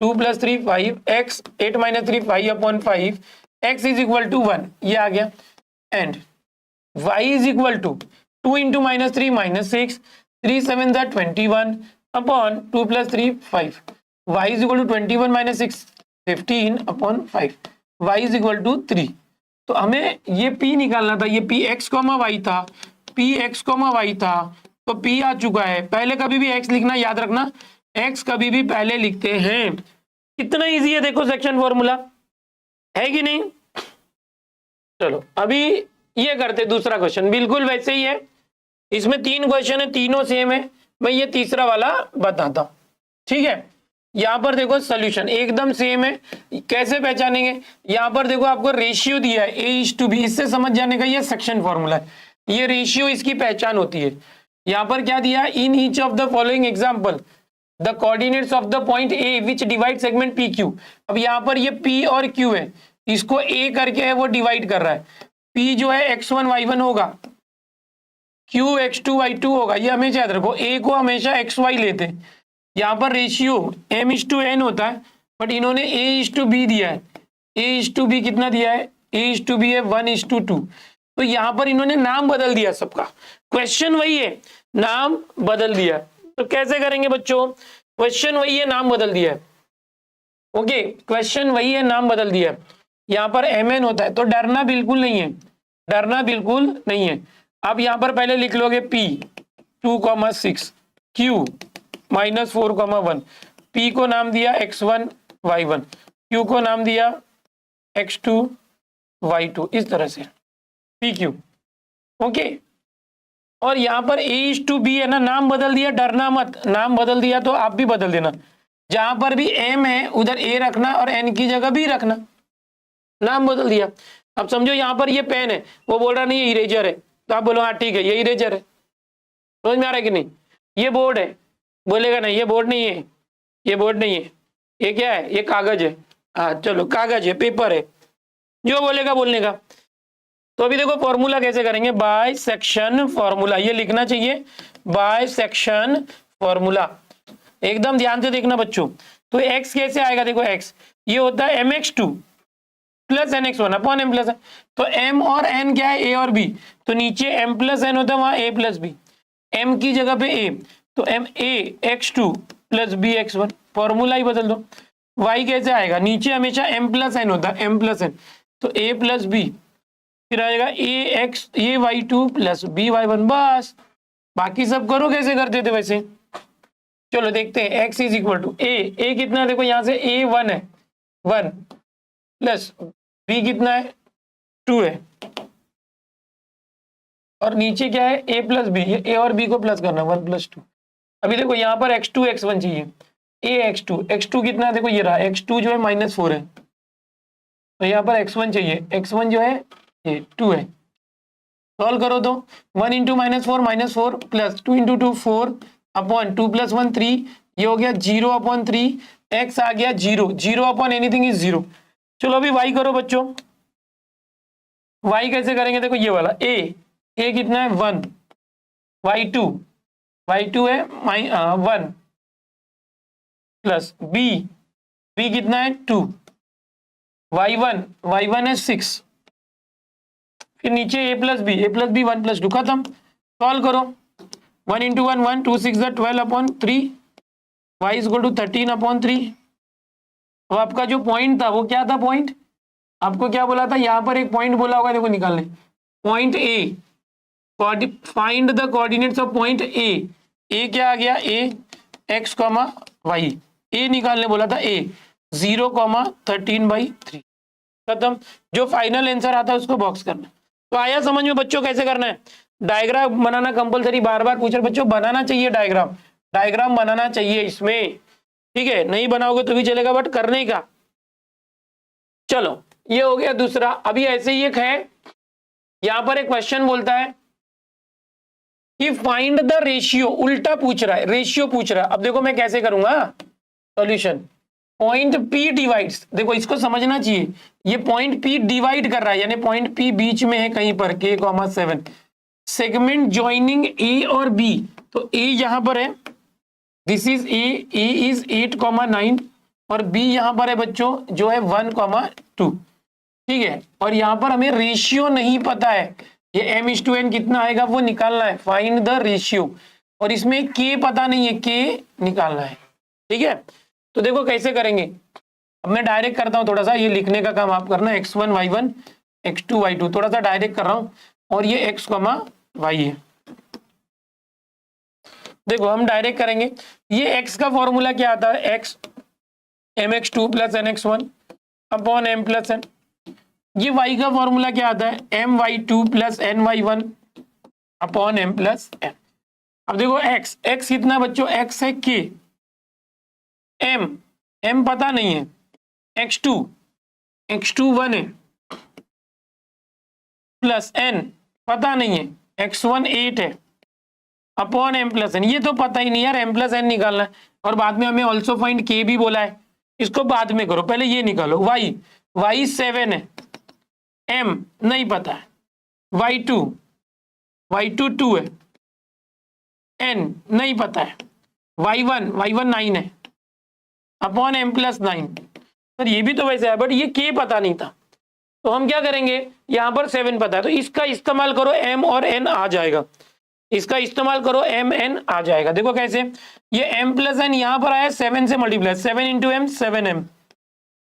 2 plus 3 5, x 8 minus 3 5 upon 5, x is equal to 1, ये आ गया। And y is equal to 2 into minus 3 minus 6, 3 7 ज़ा 21 upon 2 plus 3 5, y is equal to 21 minus 6 15 upon 5, y is equal to 3। तो हमें ये p निकालना था, ये p x कॉमा y था, p x कॉमा y था, तो p आ चुका है। पहले कभी भी x लिखना याद रखना, x कभी भी पहले लिखते हैं। कितना इजी है देखो सेक्शन फॉर्मूला, है कि नहीं? चलो अभी ये करते दूसरा क्वेश्चन, बिल्कुल वैसे ही है। इसमें 3 क्वेश्चन है, तीनों सेम है। मैं ये तीसरा वाला बताता हूं, ठीक है। यहाँ पर देखो सोल्यूशन एकदम सेम है। कैसे पहचानेंगे? यहाँ पर देखो आपको रेशियो दिया है a/b, इससे समझ जाने का ये सेक्शन फॉर्मूला है। ये रेशियो इसकी पहचान होती है। यहाँ पर क्या दिया? In each of the following example the coordinates of the point A which divide segment P Q. अब यहाँ पर ये पी और क्यू है, इसको ए करके है वो डिवाइड कर रहा है। पी जो है x1 y1 होगा, क्यू x2 y2 होगा। ये हमेशा याद रखो, ए को हमेशा xy लेते हैं। यहाँ पर रेशियो m/n होता है, बट इन्होंने a/b दिया है। a/b कितना दिया है? a/b है 1:2। तो यहाँ पर इन्होंने नाम बदल दिया सबका। क्वेश्चन वही है, नाम बदल दिया। तो कैसे करेंगे बच्चों? क्वेश्चन वही है, नाम बदल दिया है। ओके, क्वेश्चन वही है, नाम बदल दिया है। यहाँ पर mn होता है, तो डरना बिल्कुल नहीं है, डरना बिल्कुल नहीं है। आप यहाँ पर पहले लिख लोगे p 2,6, q -4,1, p को नाम दिया x1 y1, q को नाम दिया x2 y2, इस तरह से pq। ओके, और यहाँ पर a/b है ना, नाम बदल दिया, डरना मत। नाम बदल दिया तो आप भी बदल देना। जहां पर भी m है उधर a रखना और n की जगह b रखना। नाम बदल दिया। अब समझो यहाँ पर ये पेन है, वो बोल रहा नहीं ये इरेजर है, तो आप बोलो हाँ ठीक है ये इरेजर है। समझ में आ रहा है कि नहीं? ये बोर्ड है, बोलेगा नहीं ये बोर्ड नहीं है, ये बोर्ड नहीं है, ये क्या है? ये कागज है। हाँ चलो कागज है, पेपर है, जो बोलेगा बोलने का। तो अभी देखो फॉर्मूला कैसे करेंगे, बाय सेक्शन फॉर्मूला। ये लिखना चाहिए बाय सेक्शन फॉर्मूला, एकदम ध्यान से देखना बच्चों। तो x कैसे आएगा? देखो x ये होता है mx2 plus nx1 upon m plus n। तो m और n क्या है? a और b। तो नीचे m प्लस n होता है, वहां a प्लस b, m की जगह पे a, तो m a x2 plus b x1, formula ही बदल दो। y कैसे आएगा? नीचे हमेशा m प्लस n होता है, m प्लस n, तो a प्लस b, फिर आएगा ये y2 प्लस b y1। बस, बाकी सब करो कैसे करते थे वैसे। चलो देखते हैं, x is equal to a कितना? देखो यहाँ से a 1 है, 1 प्लस b कितना है? 2 है, और नीचे क्या है? a प्लस b, ये a और b को प्लस करना, 1 प्लस 2। अभी देखो यहाँ पर x2 x1 चाहिए, a x2 कितना है? देखो ये रहा, x2 जो है -4 है, तो यहाँ पर x1 चाहिए, x1 जो है ये 2 है। सॉल्व करो तो 1 into -4 plus 2 into 2 4 upon 2 plus 1 3, ये हो गया 0 अपॉन 3, x आ गया 0, 0 अपॉन एनीथिंग इज 0। चलो अभी y करो बच्चों। y कैसे करेंगे? देखो ये वाला a कितना है? 1, y2 है 1 प्लस b कितना है? 2, y1 है 6, फिर नीचे a प्लस b 1 प्लस 2, खत्म। सॉल्व करो, 1 into 1 1, 2 6 12 upon 3, y is equal to 13 upon 3। अब आपका जो पॉइंट था वो क्या था? पॉइंट आपको क्या बोला था? यहाँ पर एक पॉइंट बोला होगा, देखो निकालने, point A, find the coordinates of point A क्या आ गया? a x, y, a निकालने बोला था, a 0,13/3, खत्म। जो फाइनल आंसर आता है उसको बॉक्स करना। तो आया समझ में बच्चों कैसे करना है? डायग्राम बनाना कंपलसरी, बार बार पूछ रहे बच्चों, बनाना चाहिए डायग्राम बनाना चाहिए इसमें, ठीक है? नहीं बनाओगे तो भी चलेगा, बट करने का। चलो ये हो गया दूसरा। अभी ऐसे ही एक है, यहां पर एक क्वेश्चन बोलता है कि फाइंड द रेशियो, उल्टा पूछ रहा है, रेशियो पूछ रहा है। अब देखो मैं कैसे करूंगा सॉल्यूशन। पॉइंट P डिवाइड्स, देखो इसको समझना चाहिए, ये पॉइंट P डिवाइड कर रहा है, यानी पॉइंट P बीच में है कहीं पर, K, 7, सेगमेंट ज्वाइनिंग A और B। तो A यहां पर है, दिस इज ए इज 8,9 और बी यहाँ पर है बच्चों जो है 1,2, ठीक है। और यहाँ पर हमें रेशियो नहीं पता है, ये m/n कितना आएगा वो निकालना है, फाइंड द रेशियो। और इसमें k पता नहीं है, k निकालना है, ठीक है। तो देखो कैसे करेंगे, अब मैं डायरेक्ट करता हूँ, थोड़ा सा ये लिखने का काम आप करना, x1 y1 x2 y2, थोड़ा सा डायरेक्ट कर रहा हूँ। और ये x, y है। देखो हम डायरेक्ट करेंगे, ये x का फॉर्मूला क्या आता है, x mx2 plus nx1 upon m plus n। ये y का फॉर्मूला क्या आता है, my2 plus ny1 upon m plus n। अब देखो x कितना बच्चों, x है k, m पता नहीं है, x2 1 है, प्लस n पता नहीं है, x1 8 है, अपॉन m प्लस n। ये तो पता ही नहीं यार, m प्लस n निकालना है। और बाद में हमें ऑल्सो फाइंड k भी बोला है, इसको बाद में करो, पहले ये निकालो। y 7 है, m नहीं पता है, y2 2 है, n नहीं पता है, y1 9 है, अपॉन m प्लस 9। सर ये भी तो वैसे है, बट ये k पता नहीं था, तो हम क्या करेंगे, यहाँ पर 7 पता है, तो इसका इस्तेमाल करो, m और n आ जाएगा, इसका इस्तेमाल करो, m n आ जाएगा। देखो कैसे, ये m प्लस n यहाँ पर आया 7 से multiply, 7 into m 7m,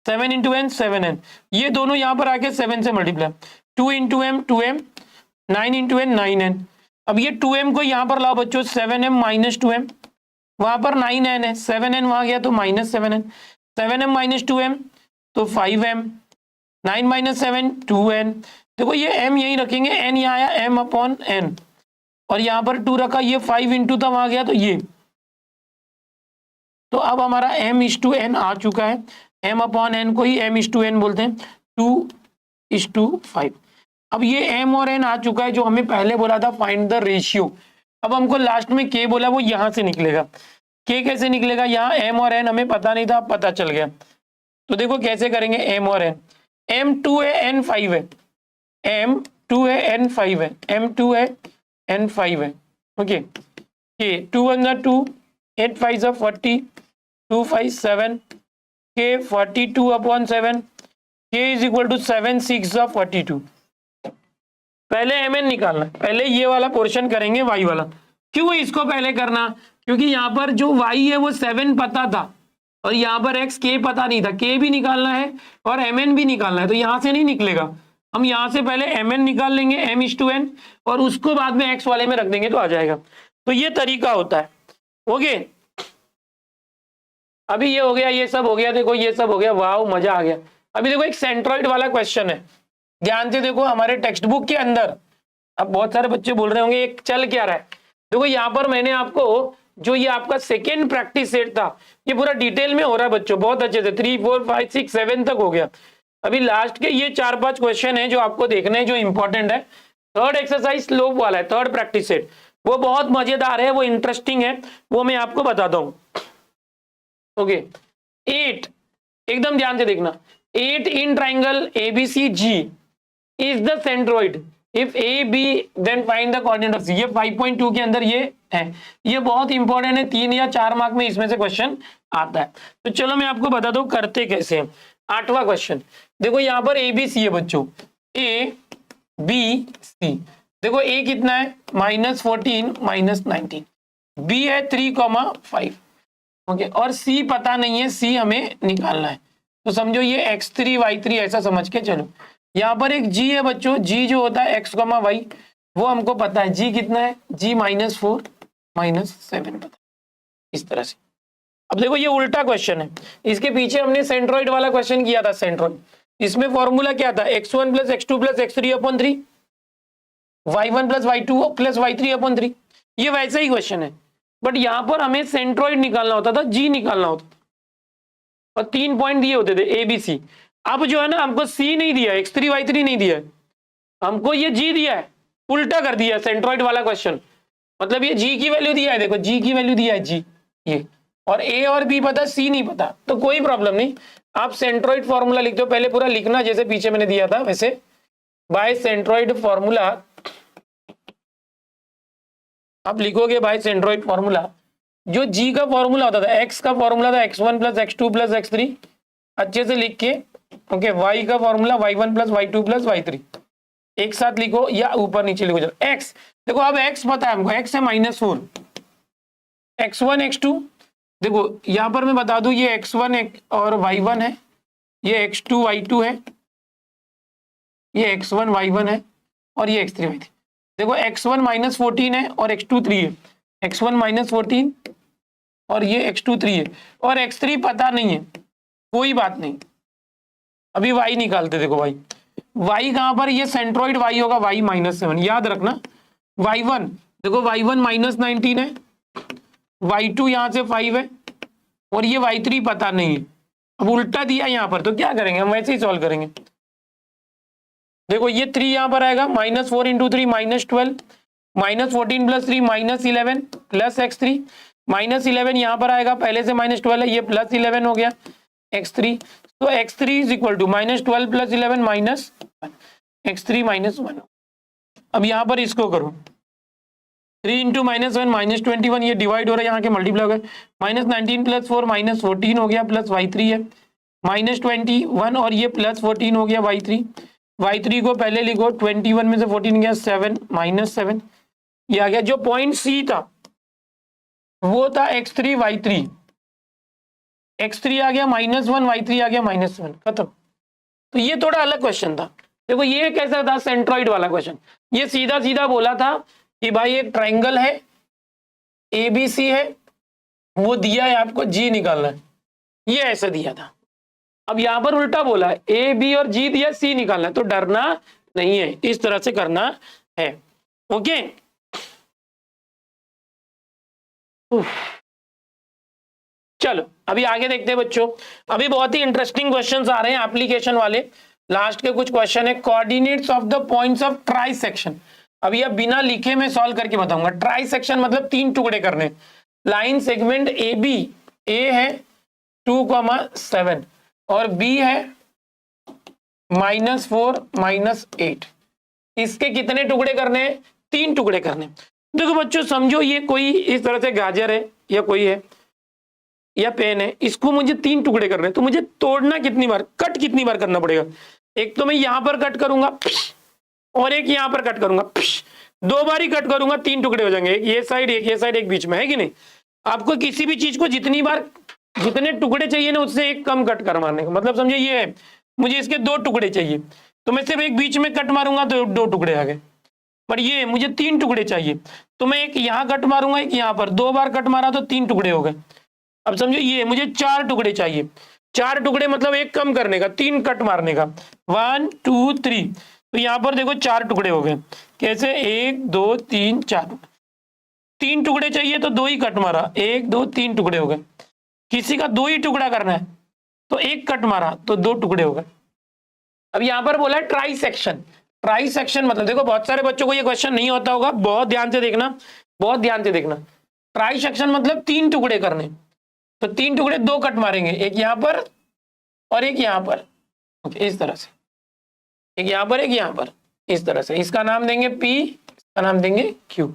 7 into n 7n, ये दोनों यहाँ पर आके 7 से multiply, 2 into m 2m, 9 into n 9n। अब ये 2m को यहाँ पर लाओ बच्चों, 7m माइनस 2m, वहां पर 9n है, 7n वहां गया तो minus 7n, 7m minus 2m तो 5m, 9 माइनस 7 2n। देखो ये m यही रखेंगे, n यहाँ आया m अपॉन n, और यहाँ पर 2 रखा, ये 5 इंटू था वहां गया तो ये, तो अब हमारा m/n आ चुका है, m अपॉन n को ही m/n बोलते हैं, 2:5। अब ये m और n आ चुका है, जो हमें पहले बोला था फाइंड द रेशियो। अब हमको लास्ट में k बोला, वो यहां से निकलेगा, k कैसे निकलेगा, यहाँ m और n हमें पता नहीं था, पता चल गया। तो देखो कैसे करेंगे, m और n, m2 है n 5 है, m2 है n 5 है, m2 है n 5 है, okay. k 2 1 2, 8 5 40, 2 5 7, k 42 upon 7, k is equal to 7 6 42। पहले mn निकालना है, पहले ये वाला पोर्शन करेंगे y वाला। क्यों इसको पहले करना, क्योंकि यहाँ पर जो y है वो 7 पता था, और यहाँ पर x k पता नहीं था, k भी निकालना है और mn भी निकालना है, तो यहाँ से नहीं निकलेगा, हम यहाँ से पहले mn निकाल लेंगे, m/n, और उसको बाद में x वाले में रख देंगे तो आ जाएगा। तो ये तरीका होता है, ओके। अभी ये हो गया, ये सब हो गया, देखो ये सब हो गया, वाह मजा आ गया। अभी देखो एक सेंट्रॉइड वाला क्वेश्चन है, ध्यान से देखो, हमारे टेक्स्ट बुक के अंदर, अब बहुत सारे बच्चे बोल रहे होंगे एक चल क्या रहा है, देखो यहाँ पर मैंने आपको जो ये आपका सेकेंड प्रैक्टिस सेट था, ये पूरा डिटेल में हो रहा है बच्चों, बहुत अच्छे से 3 4 5 6 7 तक हो गया। अभी लास्ट के ये 4-5 क्वेश्चन है जो आपको देखने हैं, जो इंपॉर्टेंट है। थर्ड एक्सरसाइज स्लोप वाला है, थर्ड प्रैक्टिस सेट, वो बहुत मजेदार है, वो इंटरेस्टिंग है, वो मैं आपको बताता हूँ, ओके। 8, एकदम ध्यान से देखना, 8 in triangle ABCG is the centroid, if A B then find the coordinate of C. ये 5.2 के अंदर ये है, ये बहुत इंपॉर्टेंट है, 3 या 4 मार्क में इसमें से क्वेश्चन आता है। तो चलो मैं आपको बता दूं करते कैसे हैं। 8वां क्वेश्चन, देखो यहाँ पर ABC है बच्चों, ABC, देखो A कितना है -14 -19, B है 3,5, ओके, और C पता नहीं है, C हमें निकालना है, तो समझो ये x3 y3 ऐसा समझ के चलो। यहाँ पर एक g है बच्चों, g जो होता है x, y, वो हमको पता है, g कितना है, g -4 -7 पता है, इस तरह से। अब देखो ये उल्टा क्वेश्चन है, इसके पीछे हमने सेंट्रोइड वाला क्वेश्चन किया था, सेंट्रोइड, इसमें फॉर्मूला क्या था, x1 + x2 + x3 upon 3, y1 + y2 + y3 upon 3, ये वैसा ही क्वेश्चन है, बट यहाँ पर हमें सेंट्रोइड निकालना होता था, g निकालना होता था, और 3 पॉइंट दिए होते थे ABC। अब जो है ना, हमको C नहीं दिया, x3 y3 नहीं दिया, हमको ये G दिया है, उल्टा कर दिया सेंट्रोइड वाला क्वेश्चन, मतलब ये G की वैल्यू दिया है, देखो G की वैल्यू दिया है G ये, और A और B पता, C नहीं पता, तो कोई प्रॉब्लम नहीं, आप सेंट्रोइड फॉर्मूला लिखते हो, पहले पूरा लिखना जैसे पीछे मैंने दिया था वैसे, बाय सेंट्रोइड फॉर्मूला, आप लिखोगे बाय सेंट्रोइड फॉर्मूला जो जी का फॉर्मूला होता था, एक्स का फॉर्मूला था x1 plus x2 plus x3, अच्छे से लिख के, ओके, y का formula y1 plus y2 plus y3, एक साथ लिखो या ऊपर नीचे लिखो। चलो x देखो, अब x पता है हमको, x है -4, x1 x2, देखो यहां पर मैं बता दूं ये x1 और y1 है, ये x2 y2 है, ये x1 y1 है और ये x3 y3। देखो x1 -14 है और x2 3 है, x1 -14 और ये x2 3 है और x3 पता नहीं है, कोई बात नहीं, अभी y निकालते। देखो y कहां पर, ये सेंट्रोइड y होगा, y -7, याद रखना। y1 देखो, y1 -19 है, y2 यहां से 5 है और ये y3 पता नहीं है। अब उल्टा दिया यहां पर, तो क्या करेंगे हम, वैसे ही सॉल्व करेंगे। देखो ये 3 यहां पर आएगा, -4 × 3 -12, -14 प्लस 3 -11 प्लस x3, -11 यहां पर आएगा, पहले से -12 है, ये +11 हो गया x3, तो x3 is equal to -12 plus 11 -1, x3 -1। अब यहां पर इसको करो, 3 × -1 -21, ये डिवाइड हो रहा है, यहाँ के मल्टीप्लाई हो गए, -19 प्लस 4 -14 हो गया, प्लस y3 है, -21 और ये +14 हो गया y3, y3 को पहले लिखो, 21 में से 14 गया 7, -7, ये आ गया। जो पॉइंट सी था वो था x3 y3, x3 आ गया -1, y3 आ गया -1, खत्म। तो ये थोड़ा अलग क्वेश्चन था। देखो ये कैसा था, सेंट्रॉइड वाला क्वेश्चन, ये सीधा सीधा बोला था कि भाई एक ट्राइंगल है, ABC है, वो दिया है आपको, G निकालना है, ये ऐसा दिया था। अब यहां पर उल्टा बोला है, A B और G दिया, C निकालना है, तो डरना नहीं है, इस तरह से करना है। ओके, चलो अभी आगे देखते हैं बच्चों। अभी बहुत ही इंटरेस्टिंग क्वेश्चंस आ रहे हैं एप्लीकेशन वाले, लास्ट के कुछ क्वेश्चन है। Coordinates of the points of try section, अभी अब बिना लिखे में सॉल्व करके बताऊंगा। ट्राई सेक्शन मतलब 3 टुकड़े करने। लाइन सेगमेंट AB, A है 2,7 और B है -4 -8, इसके कितने टुकड़े करने हैं, 3 टुकड़े करने। देखो बच्चों समझो, ये कोई इस तरह से गाजर है या कोई है या पेन है, इसको मुझे 3 टुकड़े करने हैं, तो मुझे तोड़ना कितनी बार, कट कितनी बार करना पड़ेगा। एक तो मैं यहां पर कट करूंगा और एक यहां पर कट करूंगा, 2 बार ही कट करूंगा, 3 टुकड़े हो जाएंगे, एक ये साइड एक ये साइड, एक बीच में, है कि नहीं। आपको किसी भी चीज को जितनी बार, जितने टुकड़े चाहिए ना, उससे एक कम कट कर मारने का मतलब, समझे ये है, मुझे इसके 2 टुकड़े चाहिए, तो मैं सिर्फ एक बीच में कट मारूंगा तो 2 टुकड़े आ गए। पर ये मुझे 3 टुकड़े चाहिए, तो मैं एक यहाँ कट मारूंगा, एक यहाँ पर, 2 बार कट मारा तो 3 टुकड़े हो गए। अब समझो ये मुझे 4 टुकड़े चाहिए, 4 टुकड़े मतलब एक कम करने का, 3 कट मारने का, 1 2 3, तो यहाँ पर देखो 4 टुकड़े हो गए। कैसे, 1 2 3 4, 3 टुकड़े चाहिए तो 2 ही कट मारा, 1 2 3 टुकड़े हो गए। किसी का 2 ही टुकड़ा करना है तो 1 कट मारा तो 2 टुकड़े हो गए। अब यहाँ पर बोला है ट्राई सेक्शन। ट्राई सेक्शन मतलब, देखो बहुत सारे बच्चों को ये क्वेश्चन नहीं होता होगा, बहुत ध्यान से देखना, बहुत ध्यान से देखना। ट्राई सेक्शन मतलब 3 टुकड़े करने, तो 3 टुकड़े 2 कट मारेंगे, एक यहाँ पर और एक यहाँ पर, इस तरह से, एक यहाँ पर एक यहाँ पर, इस तरह से। इसका नाम देंगे P, इसका नाम देंगे Q,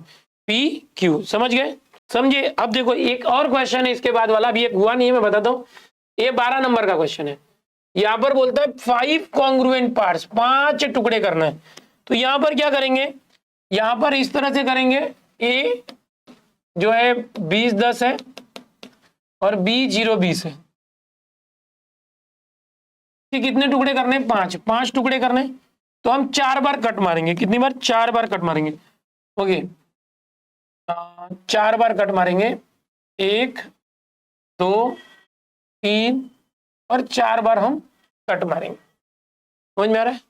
PQ, समझ गए, समझे। अब देखो एक और क्वेश्चन है इसके बाद वाला, अभी एक हुआ नहीं है, मैं बताता हूँ। ये 12 नंबर का क्वेश्चन है, यहाँ पर बोलता है 5 कॉन्ग्रुएंट पार्ट्स, 5 टुकड़े करना है। तो यहाँ पर क्या करेंगे, यहाँ पर इस तरह से करेंगे, A जो है 20 10 है और B 0 20 है। कितने टुकड़े करने, 5 टुकड़े करने, तो हम 4 बार कट मारेंगे। कितनी बार, 4 बार कट मारेंगे। ओके, 4 बार कट मारेंगे, 1 2 3 और 4 बार हम कट मारेंगे, समझ में आ रहा है।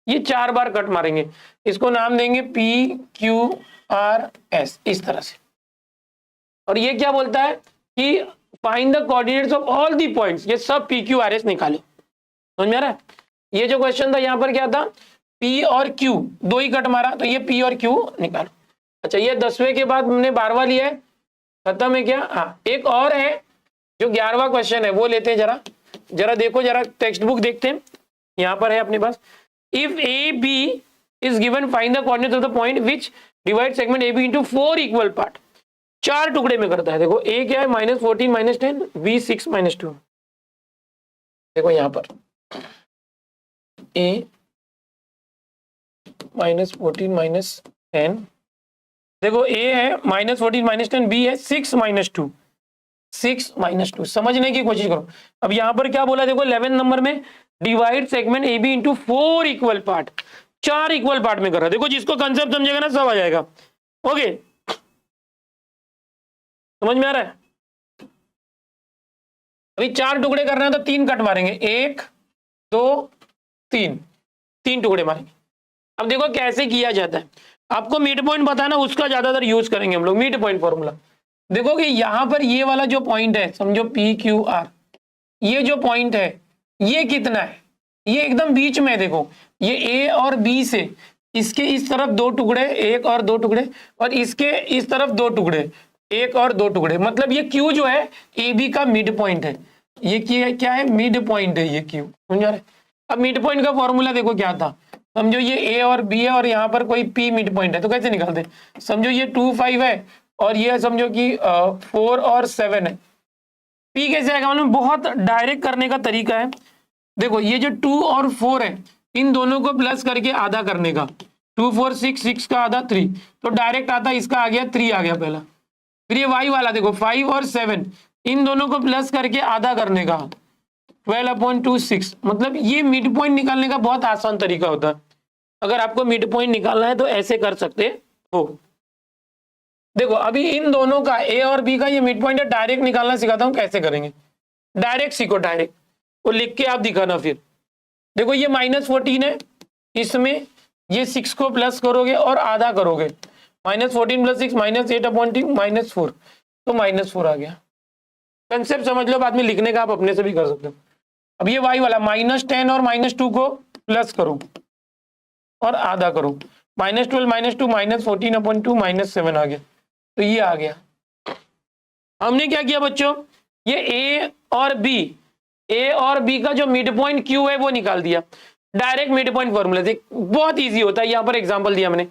ये 4 बार कट मारेंगे, इसको नाम देंगे PQRS, इस तरह से। और ये क्या बोलता है कि find the coordinates of all the points, ये सब PQRS निकालो, समझ में आ रहा है। ये जो क्वेश्चन था यहाँ पर क्या था, P और Q 2 ही कट मारा, तो ये P और Q निकालो। अच्छा, ये 10वें के बाद हमने 12वां लिया है, खत्म है क्या। हाँ, एक और है जो 11वां क्वेश्चन है, वो लेते हैं। जरा देखो, जरा टेक्स्ट बुक देखते हैं, यहाँ पर है अपने पास। If AB is given, find the coordinates of the point which divide segment AB into 4 equal part. 4 टुकड़े में करता है। देखो ए क्या है, -14 -10, बी 6 -2। देखो यहां पर ए -14 -10, देखो ए है -14 -10, बी है 6 -2, 6 -2। समझने की कोशिश करो। अब यहां पर क्या बोला, देखो 11 नंबर में divide segment A B into 4 equal part, 4 equal part में कर रहा है। देखो जिसको कंसेप्ट समझेगा ना सब आ जाएगा। ओके, समझ में आ रहा है। अभी 4 टुकड़े करना है तो 3 कट मारेंगे, 1 2 3, 3 टुकड़े मारेंगे। अब देखो कैसे किया जाता है, आपको मिड पॉइंट पता है ना, उसका ज्यादातर यूज करेंगे हम लोग, मिड पॉइंट फॉर्मूला। देखो कि यहां पर ये वाला जो पॉइंट है, समझो पी क्यू आर, ये जो पॉइंट है ये कितना है, ये एकदम बीच में। देखो ये ए और बी से इसके इस तरफ 2 टुकड़े, 1 और 2 टुकड़े, और इसके इस तरफ 2 टुकड़े, 1 और 2 टुकड़े, मतलब ये क्यू जो है ए बी का मिड पॉइंट है। ये क्या है, मिड पॉइंट है ये क्यू, समझ रहे। अब मिड पॉइंट का फॉर्मूला देखो क्या था, समझो ये ए और बी है और यहाँ पर कोई पी मिड पॉइंट है, तो कैसे निकालते, समझो ये 2 5 है और ये समझो कि 4 और 7 है। पी कैसे आएगा, मतलब बहुत डायरेक्ट करने का तरीका है। देखो ये जो 2 और 4 है, इन दोनों को प्लस करके आधा करने का, 2 4 6, 6 का आधा 3, तो डायरेक्ट आता, इसका आ गया 3 आ गया पहला। फिर ये वाई वाला देखो 5 और 7, इन दोनों को प्लस करके आधा करने का, 12/2 मतलब ये मिड पॉइंट निकालने का बहुत आसान तरीका होता है। अगर आपको मिड पॉइंट निकालना है तो ऐसे कर सकते हो। देखो अभी इन दोनों का ए और बी का ये मिड पॉइंट है, डायरेक्ट निकालना सिखाता हूं कैसे करेंगे। डायरेक्ट सीखो, डायरेक्ट वो लिख के आप दिखाना। फिर देखो ये -14 है, इसमें ये 6 को प्लस करोगे और आधा करोगे, -14 + 6 -8/2 -4, तो -4 आ गया। कंसेप्ट समझ लो, बाद में लिखने का आप अपने से भी कर सकते हो। अब ये y वाला -10 और -2 को प्लस करो और आधा करो, -12 -2 -14/2 -7 आ गया, तो ये आ गया। हमने क्या किया बच्चों, ये ए और बी का जो मिड पॉइंट क्यू है वो निकाल दिया। डायरेक्ट मिड पॉइंट फॉर्मूला से बहुत इजी होता है। यहाँ पर एग्जांपल दिया मैंने,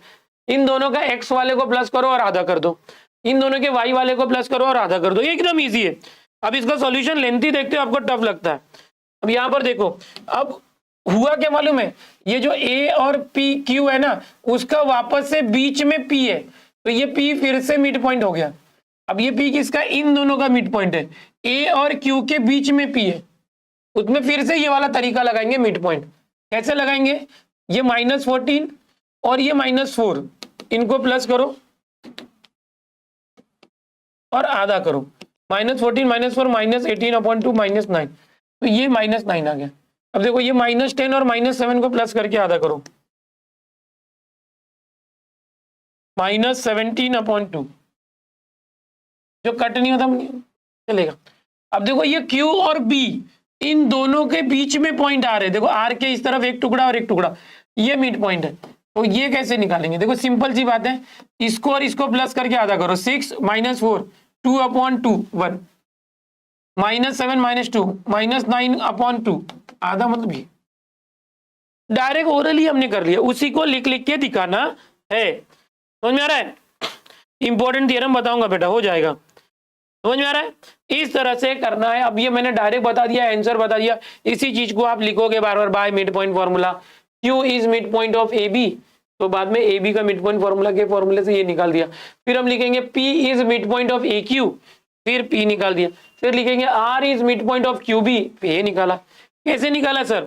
इन दोनों का एक्स वाले को प्लस करो और आधा कर दो, इन दोनों के वाई वाले को प्लस करो और आधा कर दो, एकदम इजी है। अब इसका सॉल्यूशन लेंथी देखते हो, आपको टफ लगता है। अब यहाँ पर देखो, अब हुआ क्या मालूम है, ये जो ए और पी क्यू है ना, उसका वापस से बीच में पी है, तो ये पी फिर से मिड पॉइंट हो गया। अब ये पी किसका, इन दोनों का मिड पॉइंट है, ए और क्यू के बीच में पी है, उसमें फिर से ये वाला तरीका लगाएंगे मिड पॉइंट। कैसे लगाएंगे, ये -14 और ये -4, इनको प्लस करो और आधा करो, -14 -4 -18/2 -9, तो ये -9 आ गया। अब देखो ये -10 और -7 को प्लस करके आधा करो, -17/2, जो कट नहीं होता चलेगा। अब देखो ये Q और B, इन दोनों के बीच में पॉइंट आ रहे हैं, देखो R के इस तरफ एक टुकड़ा और एक टुकड़ा, ये मिड पॉइंट है। तो ये कैसे निकालेंगे, देखो सिंपल सी बात है, इसको और इसको प्लस करके आधा करो, 6 -4 2/2 1, -7 -2 -9/2 आधा, मतलब ये डायरेक्ट ओरली हमने कर लिया, उसी को लिख लिख के दिखाना है। समझ में आ रहा है, इंपॉर्टेंट थ्योरम बताऊंगा बेटा, हो जाएगा। समझ में आ रहा है, इस तरह से करना है। अब ये मैंने डायरेक्ट बता दिया, आंसर बता दिया, इसी चीज को आप लिखोगे बार बार, by mid point formula, Q is mid point of A B, तो बाद में ए बी का मिड पॉइंट फॉर्मूला के फॉर्मूले से ये निकाल दिया। फिर हम लिखेंगे P is mid point of A Q, फिर P निकाल दिया। फिर लिखेंगे R is mid point of Q B, ये निकाला। कैसे निकाला सर,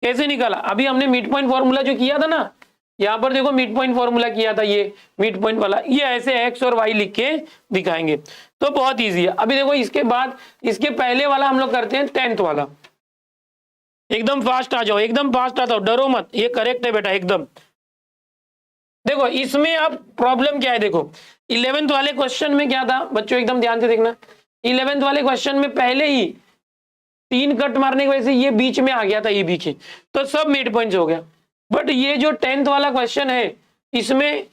कैसे निकाला, अभी हमने मिड पॉइंट फॉर्मूला जो किया था ना, यहाँ पर देखो मिड पॉइंट फॉर्मूला किया था, ये मिड पॉइंट वाला, ये ऐसे एक्स और वाई लिख के दिखाएंगे, तो बहुत इजी है। अभी देखो इसके बाद, इसके पहले वाला हम लोग करते हैं 10th वाला। एकदम फास्ट आ जाओ, एकदम फास्ट आ जाओ, डरो मत, ये करेक्ट है बेटा एकदम। देखो इसमें अब प्रॉब्लम क्या है, देखो 11th वाले क्वेश्चन में क्या था बच्चों, एकदम ध्यान से देखना। 11th वाले क्वेश्चन में पहले ही 3 कट मारने की वजह से ये बीच में आ गया था, ये बीच, तो सब मिड पॉइंट हो गया। बट ये जो 10th वाला क्वेश्चन है, इसमें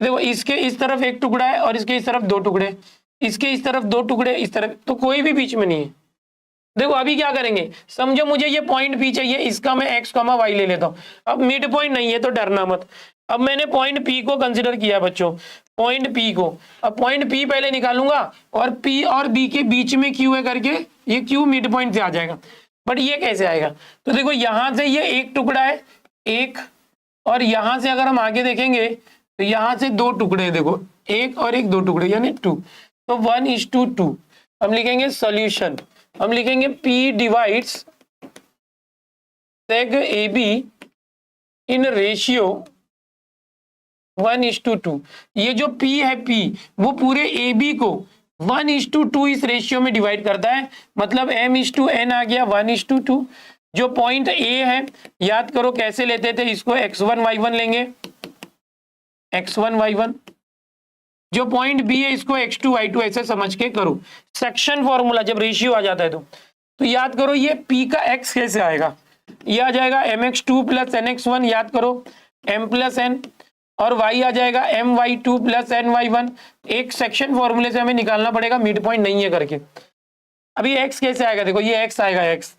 देखो इसके इस तरफ एक टुकड़ा है और इसके इस तरफ 2 टुकड़े, इसके इस तरफ 2 टुकड़े, इस तरफ, तो कोई भी बीच में नहीं है। देखो अभी क्या करेंगे, समझो मुझे ये पॉइंट P चाहिए, इसका मैं x, y ले लेता हूं। अब मिड पॉइंट नहीं है तो डरना मत, अब मैंने पॉइंट पी को कंसिडर किया बच्चों, पॉइंट पी को। अब पॉइंट पी पहले निकालूंगा और पी और बी के बीच में क्यू है करके ये क्यू मिड पॉइंट से आ जाएगा। बट ये कैसे आएगा? तो देखो यहां से ये एक टुकड़ा है एक, और यहां से अगर हम आगे देखेंगे तो यहां से दो टुकड़े हैं, देखो एक और एक, दो टुकड़े यानी 2, तो 1:2। हम लिखेंगे सॉल्यूशन, हम लिखेंगे P divides सेग AB in ratio 1:2। ये जो P है P वो पूरे AB को 1:2 इस रेशियो में डिवाइड करता है, मतलब M:n आ गया 1:2। जो पॉइंट A है याद करो कैसे लेते थे इसको, x1 y1 लेंगे, x1 y1। जो पॉइंट B है इसको x2 y2 ऐसे समझ के करो। सेक्शन फॉर्मूला जब रेशियो आ जाता है तो याद करो ये P का x कैसे आएगा, ये आ जाएगा mx2 + nx1, याद करो m + n, और y आ जाएगा my2 + ny1। एक सेक्शन फॉर्मूले से हमें निकालना पड़ेगा मिड पॉइंट नहीं है करके। अभी x कैसे आएगा, देखो ये x आएगा, x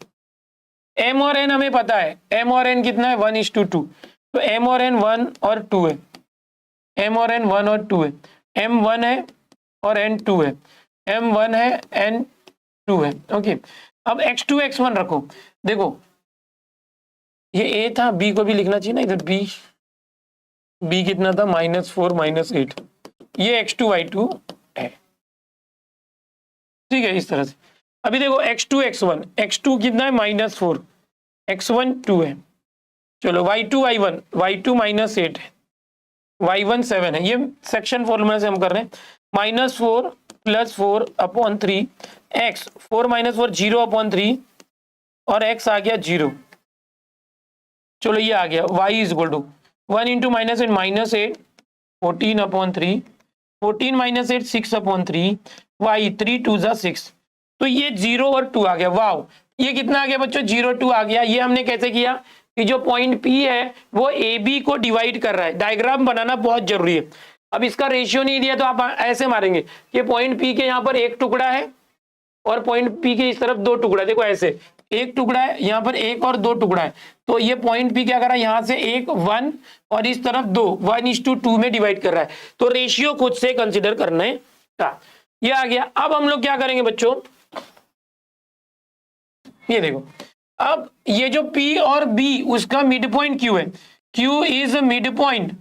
m और n हमें पता है, m और n कितना है 1:2, तो m और n 1 और 2 है, m और n 1 और 2 है, m 1 है और n 2 है, m 1 है n 2 है। ओके, अब x2 x1 रखो, देखो ये a था, b को भी लिखना चाहिए ना इधर, b कितना था -4 -8, ये x2 y2 है, ठीक है इस तरह से। अभी देखो x2 x1, x2 कितना है -4, x1 2 है, चलो y2 y1, y2 -8 है, y1 7 है, ये सेक्शन फॉर्मूला से हम कर रहे हैं। -4 + 4/3 x, 4 - 4 0/3 और x आ गया 0। चलो ये आ गया y = 1 × -8 14/3, 14 - 8 6/3, y 3 2 6, तो ये 0 और 2 आ गया। वाह, ये कितना आ गया बच्चों 0 2 आ गया। ये हमने कैसे किया कि जो पॉइंट P है वो AB को डिवाइड कर रहा है, डायग्राम बनाना बहुत जरूरी है। अब इसका रेशियो नहीं दिया तो आप ऐसे मारेंगे कि पॉइंट P के यहाँ पर एक टुकड़ा है और पॉइंट P के इस तरफ दो टुकड़ा है, देखो ऐसे एक टुकड़ा है, यहाँ पर एक और दो टुकड़ा है, तो ये पॉइंट P क्या कर रहा है, यहाँ से एक 1 और इस तरफ 2, 1:2 में डिवाइड कर रहा है, तो रेशियो खुद से कंसिडर करने का ये आ गया। अब हम लोग क्या करेंगे बच्चों, ये देखो, अब ये जो P और B उसका मिड पॉइंट Q है, Q is mid point,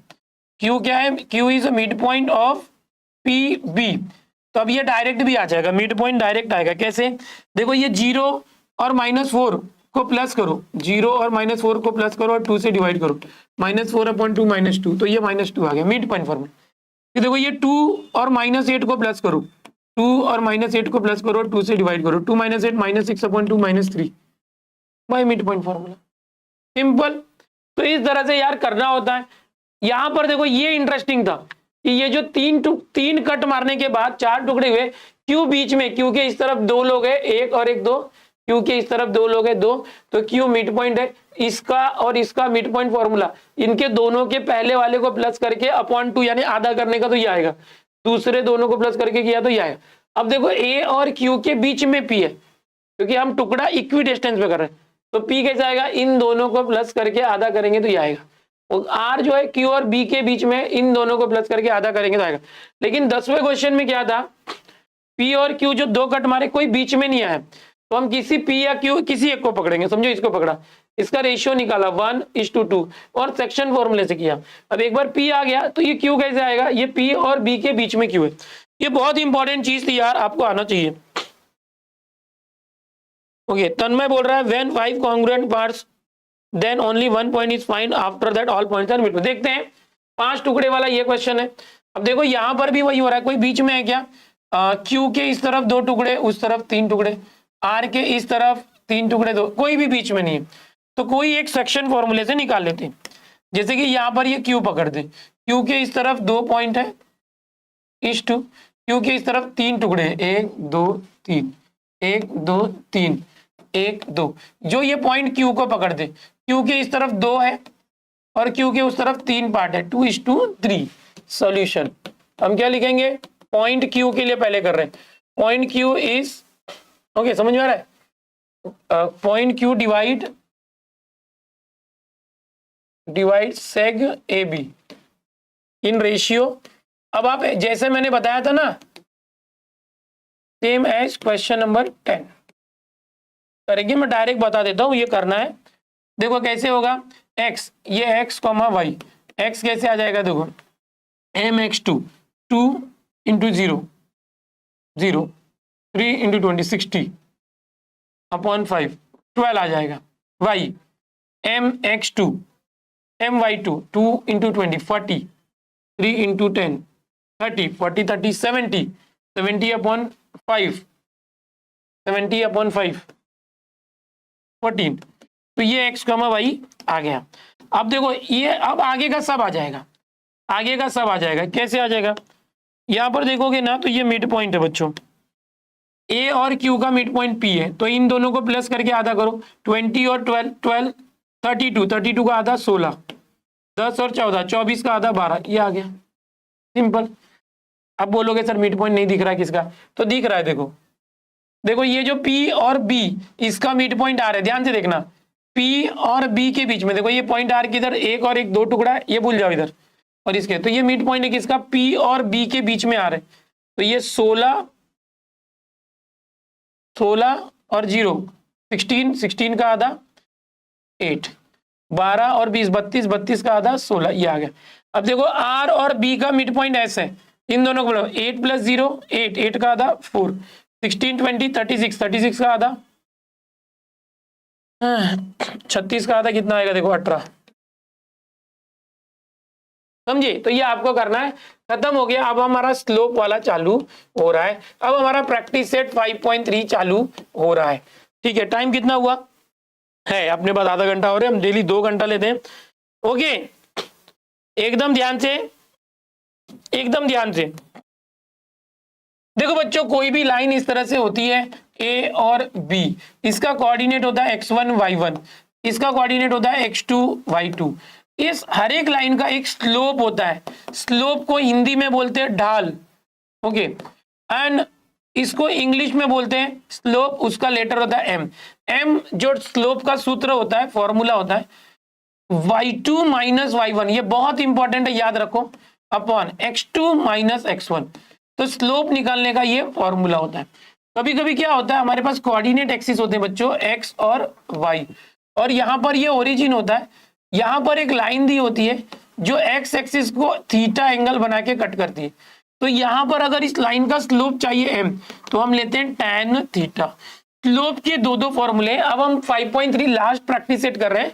Q क्या है, Q is mid point of PB, तो अब ये डायरेक्ट भी आ जाएगा, मिड पॉइंट डायरेक्ट आएगा। कैसे, देखो ये 0 और -4 को प्लस करो, 0 और -4 को प्लस करो और 2 से डिवाइड करो, -4/2 -2, तो ये -2 आ गया मिड पॉइंट फॉर्मूला। देखो ये 2 और -8 को प्लस करो, 2 और -8 को प्लस करो, 2 से डिवाइड करो, 2 - 8 -6/2 -3, bye mid point formula, simple. तो इस तरह से यार करना होता है। यहां पर देखो ये इंटरेस्टिंग था कि ये जो तीन कट मारने के बाद 4 टुकड़े हुए, क्यों बीच में, क्योंकि इस तरफ 2 लोग है, एक और एक 2, क्योंकि इस तरफ 2 लोग है 2, तो क्यू मिड पॉइंट है। इसका और इसका मिड पॉइंट फॉर्मूला, इनके दोनों के पहले वाले को प्लस करके /2 यानी आधा करने का तो ये आएगा, दूसरे दोनों को प्लस करके किया तो ये आएगा। अब देखो ए और क्यू के बीच में पी है, क्योंकि हम टुकड़ा इक्वी डिस्टेंस पे कर रहे हैं, तो पी कैसे आएगा, इन दोनों को प्लस करके आधा करेंगे तो ये आएगा। और आर जो है क्यू और बी के बीच में, इन दोनों को प्लस करके आधा करेंगे तो आएगा। लेकिन 10वें क्वेश्चन में क्या था, पी और क्यू जो 2 कट मारे कोई बीच में नहीं आया, तो हम किसी पी या क्यू किसी एक को पकड़ेंगे। समझो इसको पकड़ा, इसका रेशियो निकाला 1:2 और सेक्शन फॉर्मूले से किया। अब एक बार पी आ गया तो ये क्यू कैसे आएगा, ये पी और बी के बीच में क्यू है। ये बहुत इंपॉर्टेंट चीज थी यार, आपको आना चाहिए। ओके, तन्मय बोल रहा है when 5 congruent parts then only 1 point is find, after that all points are mid. देखते हैं 5 टुकड़े वाला ये क्वेश्चन है। अब देखो यहां पर भी वही हो रहा है, कोई बीच में है क्या, क्यू के इस तरफ 2 टुकड़े, उस तरफ 3 टुकड़े, आर के इस तरफ 3 टुकड़े 2, कोई भी बीच में नहीं है, तो कोई एक सेक्शन फॉर्मूले से निकाल लेते हैं। जैसे कि यहाँ पर ये क्यू पकड़ दे, क्यू के इस तरफ 2 पॉइंट है, क्यू के इस तरफ 3 टुकड़े हैं, 1 2 3, 1 2 3, 1 2, जो ये पॉइंट क्यू को पकड़ दे, क्यू के इस तरफ 2 है और क्यू के उस तरफ 3 पार्ट है, 2:3। सॉल्यूशन हम क्या लिखेंगे, पॉइंट क्यू के लिए पहले कर रहे हैं, पॉइंट क्यू इज, ओके समझ में आ रहा है, point Q divide seg A B, in ratio. अब आप जैसे मैंने बताया था ना, सेम एज क्वेश्चन नंबर 10 करेंगे। मैं डायरेक्ट बता देता हूं, ये करना है। देखो कैसे होगा, x, ये x कॉमा वाई, x कैसे आ जाएगा, देखो mx2, 2 इंटू 0 0, 3 इंटू 20 60 अपॉन 5 12 आ जाएगा। y mx2 my2, 2 into 20 40, 3 into 10 30, 40 30 70, 70 upon 5, 70 upon 5 14। तो ये x कॉमा वाई आ गया। अब देखो ये, अब आगे का सब आ जाएगा, आगे का सब आ जाएगा। कैसे आ जाएगा, यहां पर देखोगे ना तो ये मिड पॉइंट है बच्चों, a और q का मिड पॉइंट p है, तो इन दोनों को प्लस करके आधा करो, 20 और 12 12 32, 32 का आधा 16, 10 और 14 24 का आधा 12, ये आ गया, सिंपल। अब बोलोगे सर मिड पॉइंट नहीं दिख रहा है किसका, तो दिख रहा है, देखो देखो ये जो p और b, इसका मिड पॉइंट आ रहा है, ध्यान से देखना, p और b के बीच में देखो ये पॉइंट आर किधर, एक और एक 2 टुकड़ा है, ये भूल जाओ इधर और इसके, तो ये मिड पॉइंट है किसका, p और b के बीच में आ रहा है। तो ये 16 और 0 16, 16 का आधा 8, 12 और 20 32, 32 का आधा 16, ये आ गया। अब देखो r और b का मिड पॉइंट ऐसे है, इन दोनों को 8 प्लस 0 8, 8 का आधा 4, 16 20 36, 36 का आधा 36 का आधा कितना आएगा, देखो 18, समझे। तो ये आपको करना है, खत्म हो गया। अब हमारा स्लोप वाला चालू हो रहा है, अब हमारा प्रैक्टिस सेट 5.3 चालू हो रहा है। ठीक है, टाइम कितना हुआ है अपने पास, आधा घंटा हो रहा है, हम डेली 2 घंटा लेते हैं। ओके, एकदम ध्यान से, एकदम ध्यान से देखो बच्चों, कोई भी लाइन इस तरह से होती है a और b, इसका कोऑर्डिनेट होता है x1 y1, इसका कोऑर्डिनेट होता है x2 y2। इस हर एक लाइन का एक स्लोप होता है, स्लोप को हिंदी में बोलते हैं ढाल, ओके, एंड इसको इंग्लिश में बोलते हैं स्लोप, उसका लेटर होता है m। m जो स्लोप का सूत्र होता है, फॉर्मूला होता है y2 माइनस y1, ये बहुत इंपॉर्टेंट है, याद रखो, अपॉन x2 माइनस x1। तो स्लोप निकालने का ये फॉर्मूला होता है। कभी कभी क्या होता है, हमारे पास कोऑर्डिनेट एक्सिस होते हैं बच्चों, x और y, और यहाँ पर ये ओरिजिन होता है, यहाँ पर एक लाइन दी होती है जो x एक्सिस को थीटा एंगल बना के कट करती है। तो यहाँ पर अगर इस लाइन का स्लोप चाहिए m, तो हम लेते हैं tan थीटा। स्लोप के दो फॉर्मूले, अब हम 5.3 लास्ट प्रैक्टिस सेट कर रहे हैं।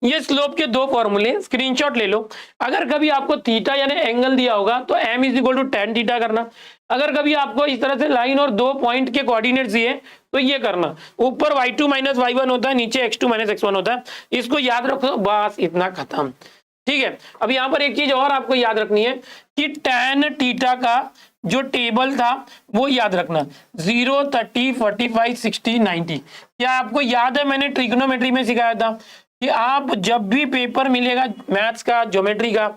ये स्लोप के 2 फॉर्मूले स्क्रीनशॉट ले लो। अगर कभी आपको थीटा यानी एंगल दिया होगा तो m is equal to tan theta करना। अगर कभी आपको इस तरह से लाइन और 2 पॉइंट के कोऑर्डिनेट्स दिए तो ये करना, ऊपर y2 माइनस y1 होता है, नीचे x2 माइनस x1 होता है, इसको याद रखो, बस इतना खत्म। ठीक है, अब यहाँ पर एक चीज और आपको याद रखनी है कि tan थीटा का जो टेबल था वो याद रखना, 0 30 45 60 90। क्या आपको याद है, मैंने ट्रिग्नोमेट्री में सिखाया था कि आप जब भी पेपर मिलेगा मैथ्स का, ज्योमेट्री का,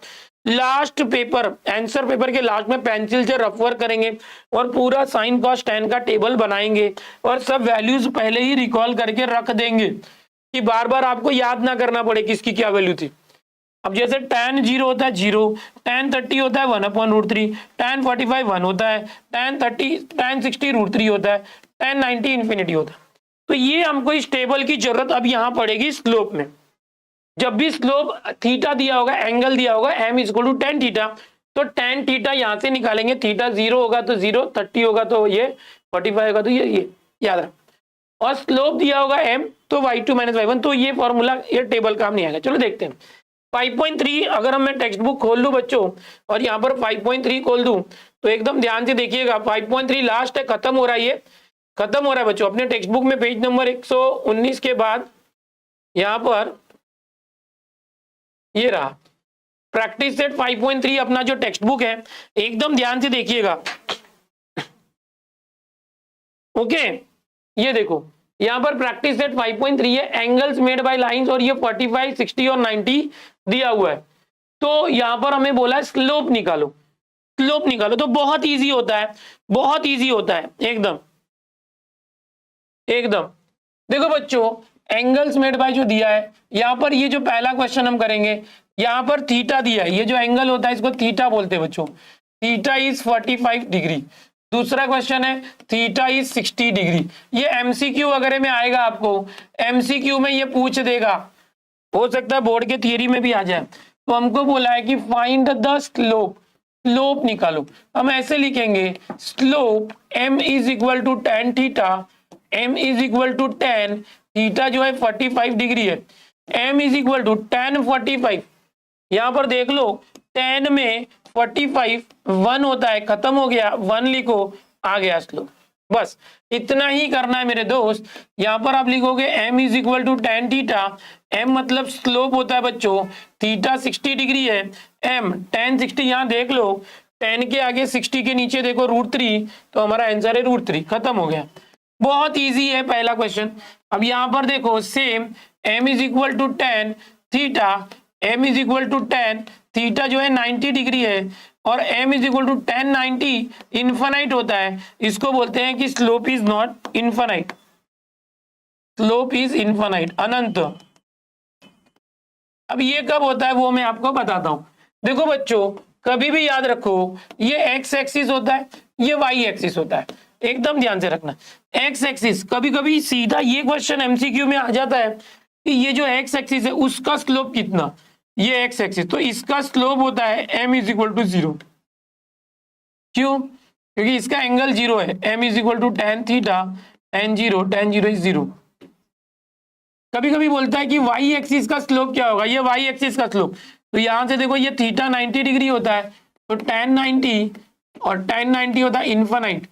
लास्ट पेपर, आंसर पेपर के लास्ट में पेंसिल से रफ वर्क करेंगे और पूरा साइन कॉस टैन का टेबल बनाएंगे और सब वैल्यूज पहले ही रिकॉल करके रख देंगे कि बार बार आपको याद ना करना पड़े किसकी क्या वैल्यू थी। अब जैसे tan 0 होता है 0, tan 30 होता है 1/√3, tan 45 1 होता है, tan 60 √3 होता है, tan 90 इन्फिनिटी होता है। तो ये हमको इस टेबल की जरूरत अब यहाँ पड़ेगी स्लोप में। जब भी स्लोप थीटा दिया होगा, एंगल दिया होगा m is equal to tan theta, तो tan थीटा यहाँ से निकालेंगे, थीटा 0 होगा तो 0, 30 होगा तो ये, 45 होगा तो ये याद रख, और स्लोप दिया होगा m तो y2 माइनस y1, तो ये फॉर्मूला, ये टेबल काम नहीं आएगा। चलो देखते हैं 5.3। अगर हम मैं टेक्स्ट बुक खोल लूँ बच्चों और यहाँ पर 5.3 खोल दूं तो एकदम ध्यान से देखिएगा, 5.3 लास्ट है, खत्म हो रहा है, ये खत्म हो रहा है बच्चों। अपने टेक्स्ट बुक में पेज नंबर 119 के बाद यहाँ पर ये रहा प्रैक्टिस सेट 5.3 अपना जो टेक्स्ट बुक है, एकदम ध्यान से देखिएगा। ओके, ये देखो यहाँ पर प्रैक्टिस सेट 5.3 है, एंगल्स मेड बाय लाइंस, और ये 45 60 और 90 दिया हुआ है। तो यहाँ पर हमें बोला है स्लोप निकालो, स्लोप निकालो, तो बहुत इजी होता है, बहुत इजी होता है, एकदम एकदम। देखो बच्चों, एंगल्स मेड बाय जो दिया है यहाँ पर, ये जो पहला क्वेश्चन हम करेंगे, यहाँ पर थीटा दिया है, ये जो एंगल होता है इसको थीटा बोलते हैं बच्चों, थीटा इज 45 डिग्री। दूसरा क्वेश्चन है थीटा इज 60 डिग्री। ये एमसीक्यू वगैरह में आएगा, आपको एमसीक्यू में ये पूछ देगा, हो सकता है बोर्ड के थियरी में भी आ जाए। तो हमको बोला है कि फाइंड द स्लोप, स्लोप निकालो। हम ऐसे लिखेंगे slope m is equal to tan theta, m is equal to tan theta जो है 45 डिग्री है, m is equal to tan 45। यहां पर देख लो tan में 45 1 होता है, खत्म हो गया, 1 लिखो, आ गया स्लोप। बस इतना ही करना है मेरे दोस्त। यहां पर आप लिखोगे m is equal to tan theta, m मतलब स्लोप होता है बच्चों, थीटा 60 डिग्री है, m tan 60, यहां देख लो tan के आगे 60 के नीचे देखो √3, तो हमारा आंसर है √3, खत्म हो गया। बहुत इजी है पहला क्वेश्चन। अब यहां पर देखो same m is equal to tan theta, m is equal to tan theta जो है 90 डिग्री है, और m is equal to tan 90 infinite होता है, इसको बोलते हैं कि slope is not infinite, slope is infinite, अनंत। अब ये कब होता है वो मैं आपको बताता हूं। देखो बच्चों कभी भी याद रखो, ये x एक्सिस होता है, ये y एक्सिस होता है, एकदम ध्यान से रखना। x एक्सिस कभी कभी सीधा ये क्वेश्चन एमसीक्यू में आ जाता है कि ये जो x एक्सिस है उसका स्लोप कितना, ये x एक्सिस, तो इसका स्लोप होता है m इज इक्वल टू 0। क्यों? क्योंकि इसका एंगल 0 है, m is equal to tan theta, tan 0 is 0। कभी कभी बोलता है कि y एक्सिस का स्लोप क्या होगा, ये y एक्सिस का स्लोप, तो यहां से देखो ये थीटा 90 डिग्री होता है, तो tan 90 और tan 90 होता है इनफाइनाइट,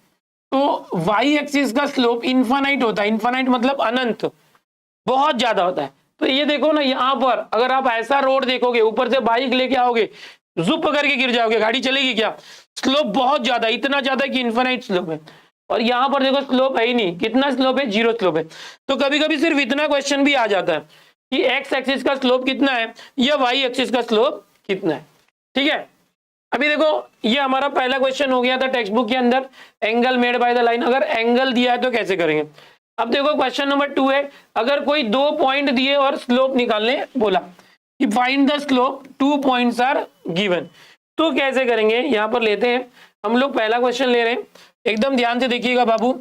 तो y एक्सिस का स्लोप इनफाइनाइट होता है, इनफाइनाइट मतलब अनंत, बहुत ज्यादा होता है। तो ये देखो ना, यहाँ पर अगर आप ऐसा रोड देखोगे, ऊपर से बाइक लेके आओगे, जुप करके गिर जाओगे, गाड़ी चलेगी क्या? स्लोप बहुत ज्यादा, इतना ज्यादा कि इनफाइनाइट स्लोप है। और यहाँ पर देखो स्लोप है ही नहीं, कितना स्लोप है? 0 स्लोप है। तो कभी कभी सिर्फ इतना क्वेश्चन भी आ जाता है कि एक्स एक्सिस का स्लोप कितना है या वाई एक्सिस का स्लोप कितना है। ठीक है, अभी देखो ये हमारा पहला क्वेश्चन हो गया था टेक्स्ट बुक के अंदर, angle made by the line. अगर एंगल दिया है तो कैसे करेंगे? अब देखो क्वेश्चन नंबर 2 है, अगर कोई 2 पॉइंट दिए और स्लोप निकालने बोला कि find the slope, 2 points are given, तो कैसे करेंगे? यहां पर लेते हैं हम लोग, पहला क्वेश्चन ले रहे हैं, एकदम ध्यान से देखिएगा बाबू।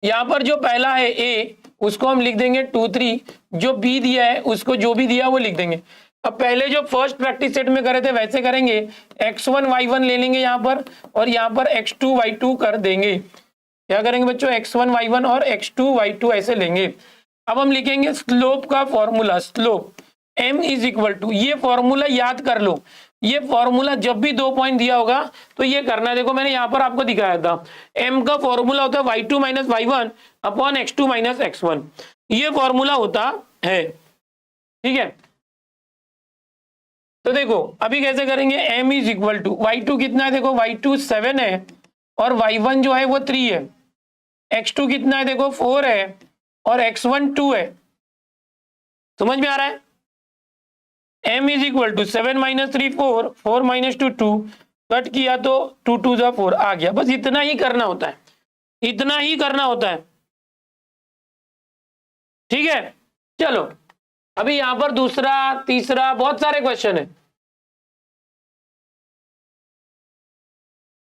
यहां पर जो पहला है ए, उसको हम लिख देंगे 2 3, जो बी दिया है उसको जो भी दिया वो लिख देंगे। अब पहले जो फर्स्ट प्रैक्टिस सेट में करे थे वैसे करेंगे, x1 y1 ले लेंगे यहाँ पर, और यहाँ पर x2 y2 कर देंगे। क्या करेंगे बच्चों? x1 y1 और x2 y2 ऐसे लेंगे। अब हम लिखेंगे स्लोप का formula, slope m is equal to, ये फॉर्मूला याद कर लो, ये फॉर्मूला जब भी 2 पॉइंट दिया होगा तो ये करना है। देखो मैंने यहाँ पर आपको दिखाया था, m का फॉर्मूला होता है y2 minus y1 upon x2 minus x1, ये फॉर्मूला होता है। ठीक है, तो देखो अभी कैसे करेंगे, m is equal to y2 कितना है? देखो y2 7 है और y1 जो है वो 3 है, x2 कितना है? देखो 4 है और x1 2 है। समझ में आ रहा है? m is equal to 7 minus 3 4, 4 minus 2 2, cut किया तो 2 2 जा 4 आ गया। बस इतना ही करना होता है, इतना ही करना होता है। ठीक है, चलो अभी यहां पर दूसरा तीसरा बहुत सारे क्वेश्चन है।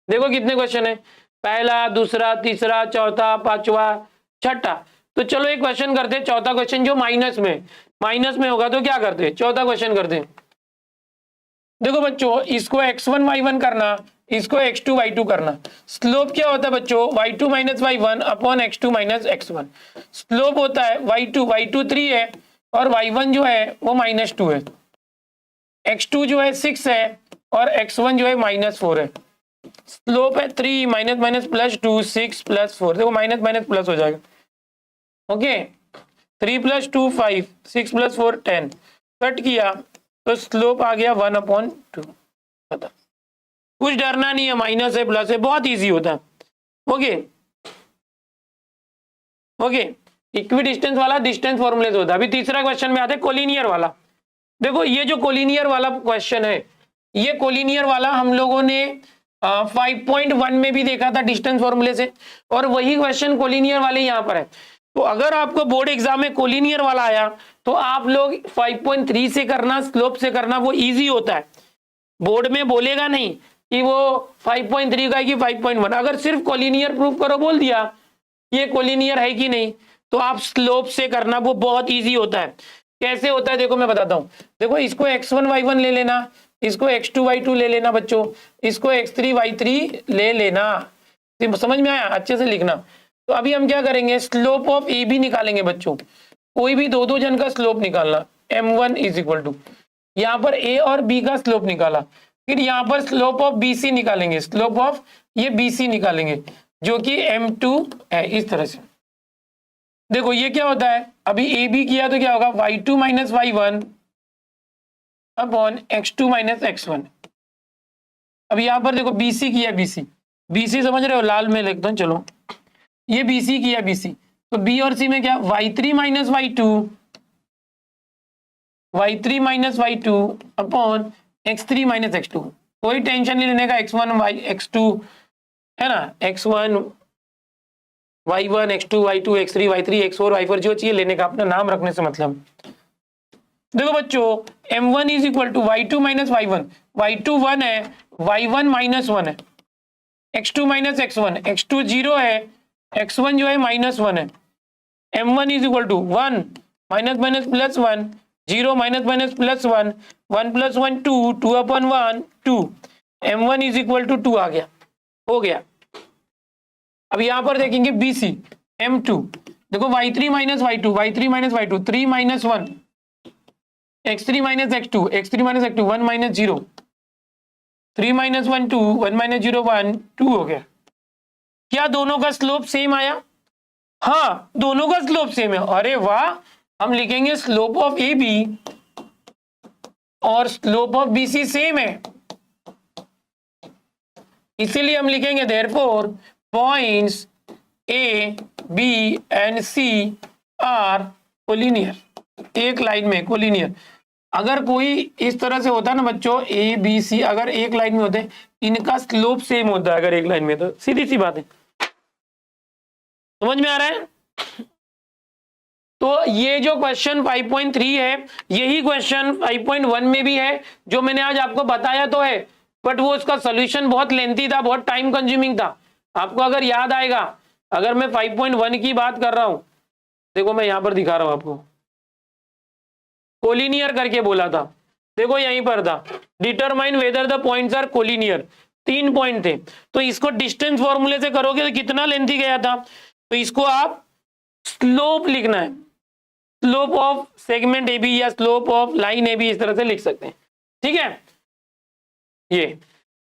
देखो कितने क्वेश्चन है, पहला दूसरा तीसरा चौथा पांचवा छठा। तो चलो एक क्वेश्चन करते हैं, चौथा क्वेश्चन जो माइनस में होगा तो क्या करते हैं? चौथा क्वेश्चन करते हैं। देखो बच्चों इसको x1 y1 करना, इसको x2 y2 करना। स्लोप क्या होता है बच्चों? y2 minus y1 upon x2 minus x1। Slope होता है y2 3 है और y1 जो है वो -2 है, x2 जो है 6 है और x1 जो है -4 है। स्लोप है 3 माइनस माइनस प्लस 2 6 प्लस 4, देखो माइनस माइनस प्लस हो जाएगा। ओके, 3 प्लस 2 5, 6 प्लस 4 10, कट किया तो स्लोप आ गया 1/2। पता कुछ डरना नहीं है, माइनस है प्लस है, बहुत इजी होता है। ओके ओके, इक्विडिस्टेंस वाला डिस्टेंस फॉर्मूले से होता है। अभी तीसरा क्वेश्चन में आते हैं कोलिनियर वाला। देखो ये जो कोलिनियर वाला क्वेश्चन है, ये कोलिनियर वाला हम लोगों ने 5.1 में भी देखा था डिस्टेंस फॉर्मूले से, और वही क्वेश्चन कोलिनियर वाले यहाँ पर है। तो अगर आपको बोर्ड एग्जाम में कोलिनियर वाला आया तो आप लोग 5.3 से करना, स्लोप से करना, वो इजी होता है। बोर्ड में बोलेगा नहीं कि वो 5.3 का है कि 5.1। अगर सिर्फ कोलिनियर प्रूफ करो, बोल दिया ये कोलिनियर है कि नहीं, तो आप स्लोप से करना, वो बहुत इजी होता है। कैसे होता है देखो मैं बताता हूं। देखो इसको x1 y1 ले लेना, इसको x2 y2 ले लेना बच्चों, इसको x3 y3 ले लेना। समझ में आया? अच्छे से लिखना। तो अभी हम क्या करेंगे, स्लोप ऑफ ए बी निकालेंगे बच्चों। कोई भी दो जन का स्लोप निकालना। m1 इज इक्वल टू, यहाँ पर ए और बी का स्लोप निकाला, फिर यहाँ पर स्लोप ऑफ बी सी निकालेंगे, स्लोप ऑफ ये बी सी निकालेंगे जो कि m2 है। इस तरह से देखो ये क्या होता है, अभी ए बी किया तो क्या होगा, y2 minus y1 upon x2 minus x1। अब यहाँ पर देखो BC किया, BC समझ रहे हो, लाल में लिखता हूँ। चलो ये BC किया, BC, तो B और C में क्या, y3 minus y2 upon x3 minus x2। कोई टेंशन नहीं लेने का, x1 x2 है ना, x1 y1 x2 y2 x3 y3 x4 y4 जो चाहिए लेने का, अपना नाम रखने से मतलब। देखो बच्चों m1 is equal to y2 minus y1, y2 1 है, y1 माइनस 1 है, x2 माइनस x1, x2 0 है, x1 जो है माइनस 1 है। m1 is equal to 1 minus minus plus 1, 0 minus minus plus 1, 1 plus 1 2, 2 upon 1 2, m1 is equal to 2 आ गया, हो गया। अब यहाँ पर देखेंगे BC m2, देखो y3 minus y2, y3 minus y2, 3 minus 1, x3 minus x2, x3 minus x2, 1 minus 0, 3 minus 1 2, 1 minus 0 1 2 हो गया। क्या दोनों का स्लोप सेम आया? हाँ दोनों का स्लोप सेम है। अरे वाह, हम लिखेंगे स्लोप ऑफ ए बी और slope of B C same है, इसीलिए हम लिखेंगे therefore points A B and C are collinear, एक लाइन में कोलिनियर। अगर कोई इस तरह से होता है ना बच्चों, ए बी सी अगर एक लाइन में होते, इनका स्लोप सेम होता है अगर एक लाइन में, तो सीधी सी बात है। समझ में आ रहा है? तो ये जो क्वेश्चन 5.3 है, यही क्वेश्चन 5.1 में भी है, जो मैंने आज आपको बताया तो है, बट वो उसका सोल्यूशन बहुत लेंथी था, बहुत टाइम कंज्यूमिंग था। आपको अगर याद आएगा, अगर मैं 5.1 की बात कर रहा हूं, देखो मैं यहां पर दिखा रहा हूं आपको, कोलिनियर करके बोला था, देखो यहीं पर था, determine whether the points are collinear, 3 point थे। तो इसको डिस्टेंस फॉर्मूले से करोगे तो कितना लेंथी गया था, तो इसको आप स्लोप लिखना है, slope of segment A B या slope of line A B, इस तरह से लिख सकते हैं। ठीक है, ये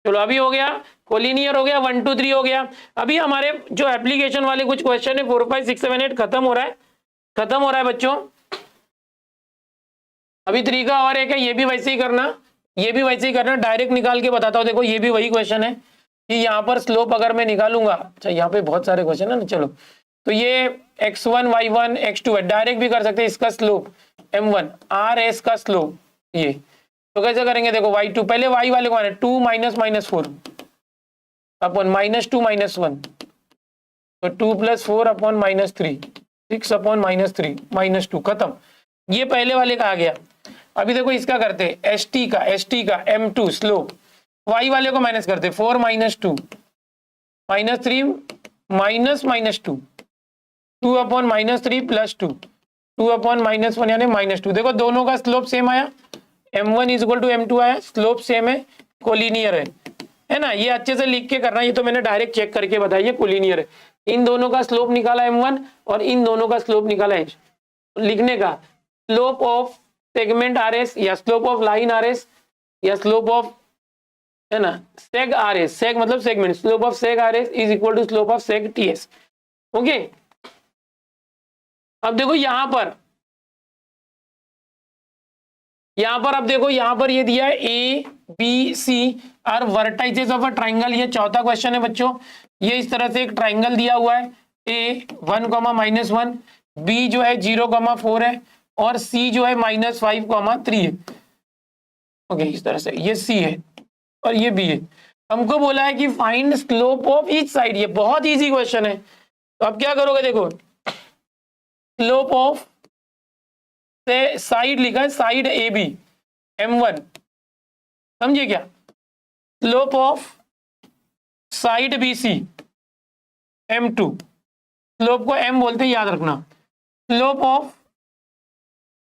चलो अभी हो गया, कोलिनियर हो गया, 1 2 3 हो गया। अभी हमारे जो एप्लीकेशन वाले कुछ क्वेश्चन है 4 5 6 7 8 खत्म हो रहा है बच्चों। अभी 3 का और एक है, ये भी वैसे ही करना, डायरेक्ट निकाल के बताता हूँ। देखो ये भी वही क्वेश्चन है कि यहाँ पर स्लोप अगर मैं निकालूंगा, अच्छा यहाँ पे बहुत सारे क्वेश्चन है ना, चलो तो ये x1 y1 x2 है, डायरेक्ट भी कर सकते हैं। इसका स्लोप m1 rs का स्लोप, ये तो कैसे करेंगे, देखो y2 पहले y वाले को आना 2 minus minus 4 upon minus 2 minus 1, तो 2 plus 4 upon minus 3, 6 upon minus 3 minus 2, खत्म। ये पहले वाले का आ गया। अभी देखो इसका करते st का m2 स्लोप, y वाले को माइनस करते 4 minus 2 minus 3 minus minus 2, 2 upon minus 3 plus 2, 2 upon minus 1 यानी माइनस 2। देखो दोनों का स्लोप सेम आया, m1 is equal to m2 आया, स्लोप सेम है, कोलिनियर है ना। ये अच्छे से लिख के करना, ये तो मैंने डायरेक्ट चेक करके बताया, ये कोलिनियर है। इन दोनों का स्लोप निकाला m1 और इन दोनों का स्लोप निकाला है। लिखने का स्लोप ऑफ सेगमेंट rs या स्लोप ऑफ लाइन rs या स्लोप ऑफ, है ना, सेग rs, सेग मतलब segment, slope of seg rs is equal to slope of seg ts। Okay, अब देखो यहां पर अब देखो यहाँ पर ये दिया है A B C are vertices of a triangle. ये चौथा क्वेश्चन है बच्चों। ये इस तरह से एक ट्राइंगल दिया हुआ है, ए 1,-1, बी जो है 0,4 है और सी जो है -5,3 है। ओके, इस तरह से ये सी है और ये बी है। हमको बोला है कि find slope of each side. ये बहुत इजी क्वेश्चन है। तो अब क्या करोगे, देखो स्लोप ऑफ से साइड लिखा है, साइड ए बी m1, समझिए क्या, slope of side B C m2, slope को m बोलते हैं याद रखना, स्लोप ऑफ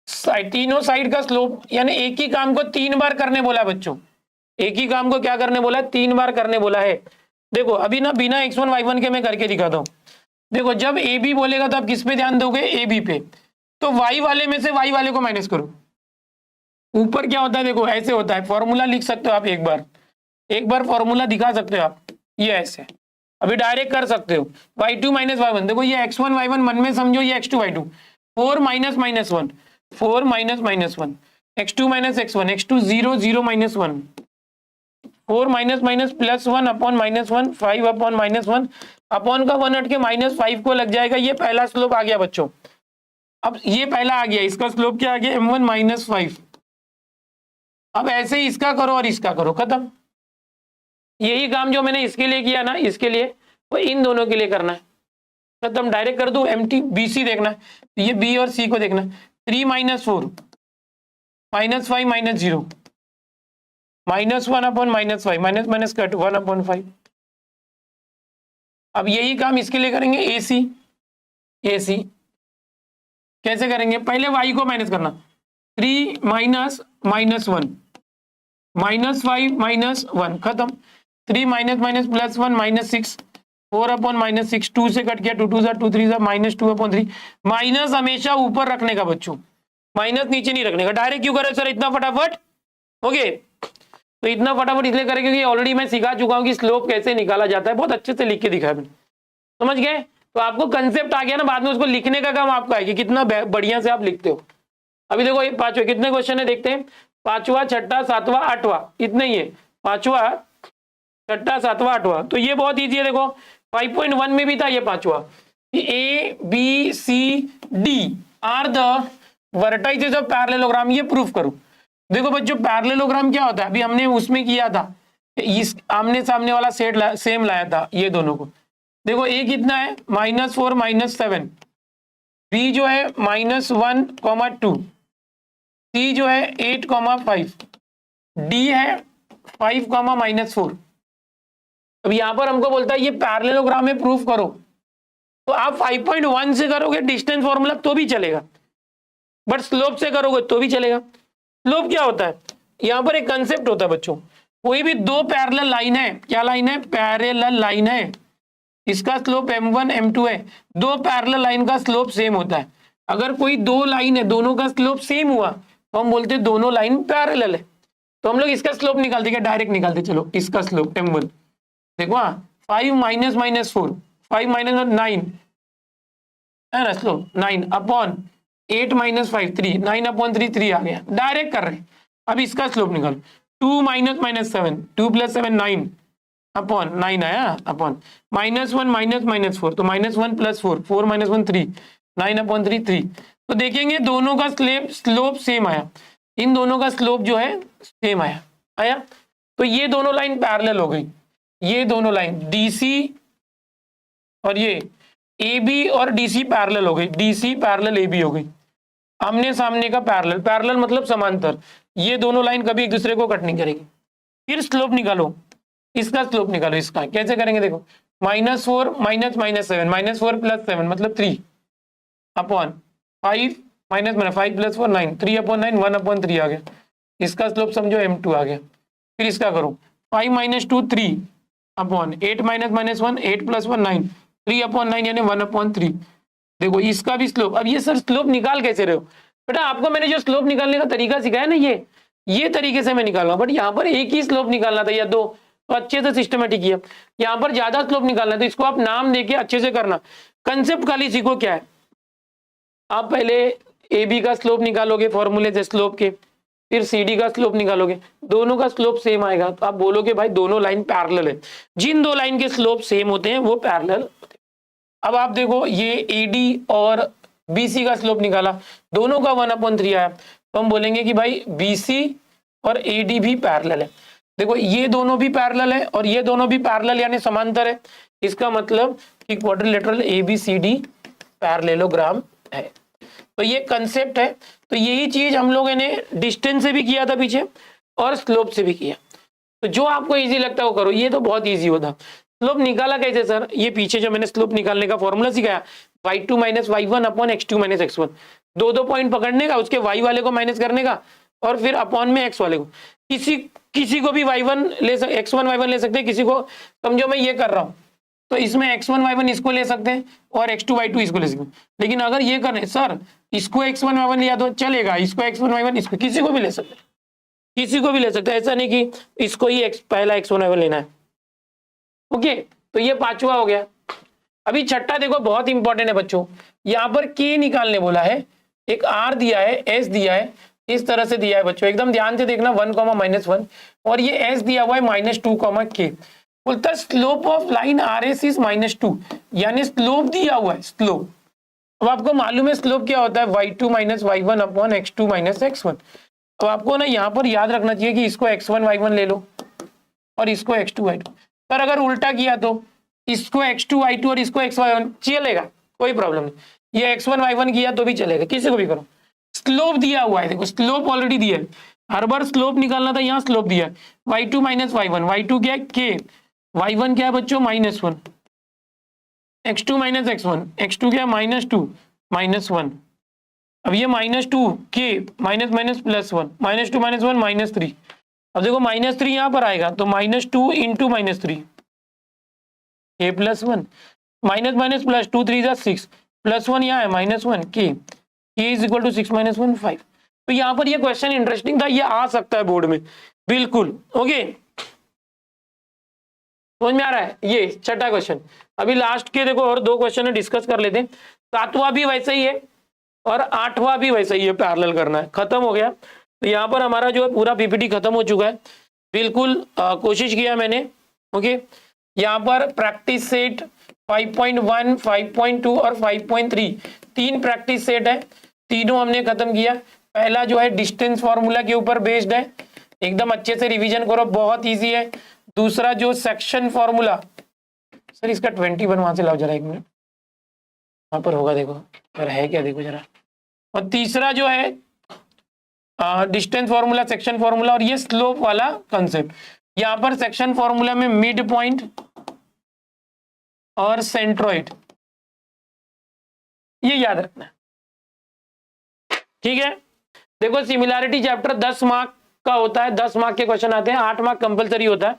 साइड, तीनों साइड का स्लोप, यानी एक ही काम को 3 बार करने बोला है बच्चों, एक ही काम को क्या करने बोला है, 3 बार करने बोला है। देखो अभी ना बिना x1 y1 के मैं करके दिखाता हूँ। देखो जब ए बी बोलेगा तो आप किस पे ध्यान दोगे, ए बी पे, तो y वाले में से y वाले को माइनस करो। ऊपर क्या होता है, देखो ऐसे होता है, फॉर्मूला लिख सकते हो आप, एक बार फॉर्मूला दिखा सकते हो आप, ये ऐसे अभी डायरेक्ट कर सकते हो, y2 माइनस y1, देखो ये x1 y1 मन में समझो, ये x2 y2, 4 minus minus 1, 4 minus minus 1, x2 minus x1, x2 0 0 minus 1, 4 minus minus plus 1 upon minus 1, 5 upon minus 1, upon का 1 हट के माइनस 5 को लग जाएगा। ये पहला स्लोप आ गया बच्चों। अब ये पहला आ गया, इसका स्लोप क्या आ गया, m1 माइनस 5। अब ऐसे ही इसका करो और इसका करो, खत्म। यही काम जो मैंने इसके लिए किया ना, इसके लिए वो इन दोनों के लिए करना है, खत्म। डायरेक्ट कर दूं, एमटी बी सी देखना है, ये बी और सी को देखना है। 3 minus 4 minus 5 minus 0 minus 1 upon minus 5, minus minus cut 1 upon 5। अब यही काम इसके लिए करेंगे, ए सी कैसे करेंगे, पहले y को माइनस करना, 3 माइनस माइनस 1 माइनस 5 माइनस 1, खत्म। 3 minus minus plus 1 minus 6, 4 upon minus 6, 2 से कट गया, 2 2 2 3 माइनस 2 अपॉन 3। माइनस हमेशा ऊपर रखने का बच्चों, माइनस नीचे नहीं रखने का। डायरेक्ट क्यों करे सर इतना फटाफट, ओके तो इतना फटाफट इसलिए करें क्योंकि ऑलरेडी मैं सिखा चुका हूँ कि स्लोप कैसे निकाला जाता है, बहुत अच्छे से लिख के दिखाया मैंने, समझ गए। तो आपको कंसेप्ट आ गया ना, बाद में उसको लिखने का काम आपका है कि कितना बढ़िया से आप लिखते हो। अभी देखो ये पांचवा, कितने क्वेश्चन है देखते हैं, 5वां 6वां 7वां 8वां, इतना ही है, 5वां 6वां 7वां 8वां। तो ये बहुत ईजी है, देखो 5.1 में भी था ये 5वां, A B C D are the vertices of parallelogram, ये प्रूफ करो। देखो बच्चों पैरेललोग्राम क्या होता है, अभी हमने उसमें किया था, इस आमने सामने वाला सेट सेम लाया था ये दोनों को। देखो ए कितना है, -4 -7, बी जो है -1, 2, सी जो है 8, 5, डी है 5, -4। अब यहां पर हमको बोलता है ये पैरेललोग्राम में प्रूफ करो, तो आप 5.1 से करोगे डिस्टेंस फॉर्मूला तो भी चलेगा, बट स्लोप से करोगे तो भी चलेगा। स्लोप क्या होता है, यहां पर एक कंसेप्ट होता है बच्चों, कोई भी दो पैरेलल लाइन है, क्या लाइन है, पैरेलल लाइन है, इसका स्लोप m1 m2 है, दो पैरेलल लाइन का स्लोप सेम होता है। अगर कोई दो लाइन है, दोनों का स्लोप सेम हुआ तो हम बोलते हैं दोनों लाइन पैरेलल है। तो हम लोग इसका स्लोप निकालते हैं, डायरेक्ट निकालते, चलो इसका स्लोप m1 देखो, 5 माइनस माइनस 4, 5 माइनस 9 है ना, स्लोप 9 अपॉन 8 माइनस 5 3, 9 अपॉन 3 3 आ गया, डायरेक्ट कर रहे हैं। अब इसका स्लोप निकालो, 2 माइनस माइनस 7, 2 प्लस 7 9 अपॉन 9 आया, अपॉन -1 माइनस माइनस 4, तो -1 प्लस 4, 4 माइनस 1 3, 9 अपॉन 3 3। तो देखेंगे दोनों का स्लोप सेम आया, इन दोनों का स्लोप जो है सेम आया। तो ये दोनों लाइन पैरेलल हो गई, ये दोनों लाइन DC और ये AB और DC पैरेलल हो गई, DC पैरेलल AB हो गई, आमने सामने का पैरेलल, पैरेलल मतलब समांतर, ये दोनों लाइन कभी एक दूसरे को कट नहीं करेगी। फिर स्लोप निकालो, इसका स्लोप निकालो, इसका कैसे करेंगे देखो, -4 माइनस माइनस 7, -4 प्लस 7 मतलब 3 upon 5 minus 5 plus 4 9, 3 upon 9 1 upon 3 आ गया, इसका स्लोप समझो m2 आ गया। फिर इसका करो 5 minus 2 3 upon 8 minus minus 1 8 plus 1 9, 3 upon 9 यानी 1 अपॉन 3। देखो इसका भी स्लोप। अब ये सर स्लोप निकाल कैसे रहे हो, बेटा आपको मैंने जो स्लोप निकालने का तरीका सिखाया ना, ये तरीके से मैं निकालूंगा, बट यहाँ पर एक ही स्लोप निकालना था या दो, तो अच्छे से सिस्टमेटिक किया। यहाँ पर ज्यादा स्लोप निकालना है तो इसको आप नाम देके अच्छे से करना, कंसेप्ट खाली सीखो क्या है। आप पहले ए बी का स्लोप निकालोगे फॉर्मूले से स्लोप के, फिर सी डी का स्लोप निकालोगे, दोनों का स्लोप सेम आएगा तो आप बोलोगे भाई दोनों लाइन पैरेलल है। जिन दो लाइन के स्लोप सेम होते हैं वो पैरेलल होते हैं। अब आप देखो ये ए डी और बी सी का स्लोप निकाला, दोनों का 1/3 आया, तो हम बोलेंगे कि भाई बी सी और ए डी भी पैरेलल है। देखो ये दोनों भी पैरेलल है और ये दोनों भी पैरेलल यानी समांतर है, इसका मतलब कि क्वाड्रिलेटरल ABCD पैरेललोग्राम है। तो ये कंसेप्ट है। तो यही चीज हम लोगों ने डिस्टेंस से भी किया था पीछे और स्लोप से भी किया। तो जो आपको इजी लगता है वो करो, ये तो बहुत इजी होता। स्लोप निकाला कैसे सर? ये पीछे जो मैंने स्लोप निकालने का फॉर्मूला सिखाया, y2 minus y1 upon x2 minus x1, दो पॉइंट पकड़ने का, उसके y वाले को माइनस करने का और फिर अपॉन में x वाले को। किसी को भी y1 ले सकते, x1 y1 ले सकते हैं, किसी को समझो मैं ये कर रहा हूँ तो इसमें x1 y1 इसको ले सकते हैं और x2 y2 इसको ले सकते हैं। लेकिन अगर ये करने सर इसको x1 y1 लिया तो चलेगा, इसको x1 y1 इसको, किसी को भी ले सकते हैं, किसी को भी ले सकते हैं, ऐसा नहीं कि इसको ही पहला x1 y1 लेना है। ओके, तो ये पांचवा हो गया। अभी छठा देखो, बहुत इंपॉर्टेंट है बच्चों, यहाँ पर k निकालने बोला है, एक r दिया है, s दिया है, इस तरह से दिया है बच्चों, एकदम ध्यान से देखना, 1,-1 और ये s दिया हुआ है -2,k। बोलता है slope of line RS is -2, यानी स्लोप दिया हुआ है, स्लोप। अब आपको मालूम है स्लोप क्या होता है, y2 minus y1 upon x2 minus x1। अब आपको ना यहाँ पर याद रखना चाहिए कि इसको x1 y1 ले लो और इसको x2 y2। पर अगर उल्टा किया तो इसको x2 y2 और इसको x y1, चलेगा, कोई प्रॉब्लम नहीं। ये x1 y1 किया तो भी चलेगा, किसी को भी करो। स्लोप दिया हुआ है, देखो स्लोप ऑलरेडी दिया है, हर बार स्लोप निकालना था, यहाँ स्लोप दिया है y2 माइनस y1, y2 क्या है k, y1 क्या है बच्चों -1, x2 माइनस x1, x2 क्या है -2 -1। अब ये -2 k माइनस माइनस +1, -2 -1 -3। अब देखो -3 यहाँ पर आएगा तो -2 इंटू -3 k +1 माइनस माइनस +2 3 6 +1 यहाँ है -1 k इज इक्वल टू 6 - 1 5। तो यहाँ पर ये क्वेश्चन इंटरेस्टिंग था, ये आ सकता है बोर्ड में बिल्कुल। ओके, समझ में आ रहा है? ये छठा क्वेश्चन। अभी लास्ट के देखो और दो क्वेश्चन डिस्कस कर लेते हैं। सातवां भी वैसा ही है और आठवां भी वैसा ही है, पैरेलल करना है, खत्म हो गया। तो यहाँ पर हमारा जो है पूरा पीपीटी खत्म हो चुका है, बिल्कुल कोशिश किया मैंने। ओके, यहाँ पर प्रैक्टिस सेट 5.1, 5.2 और 5.3 तीन प्रैक्टिस सेट है, तीनों हमने खत्म किया। पहला जो है डिस्टेंस फॉर्मूला के ऊपर बेस्ड है, एकदम अच्छे से रिवीजन करो, बहुत इजी है। दूसरा जो सेक्शन फॉर्मूला, सर इसका 21 वहां से लाओ जरा, एक मिनट वहां पर होगा, देखो पर है क्या, देखो जरा। और तीसरा जो है डिस्टेंस फॉर्मूला, सेक्शन फॉर्मूला और ये स्लोप वाला कंसेप्ट। यहाँ पर सेक्शन फॉर्मूला में मिड पॉइंट और सेंट्रोइड, ये याद रखना है, ठीक है। देखो सिमिलैरिटी चैप्टर 10 मार्क का होता है, 10 मार्क के क्वेश्चन आते हैं, 8 मार्क कंपलसरी होता है।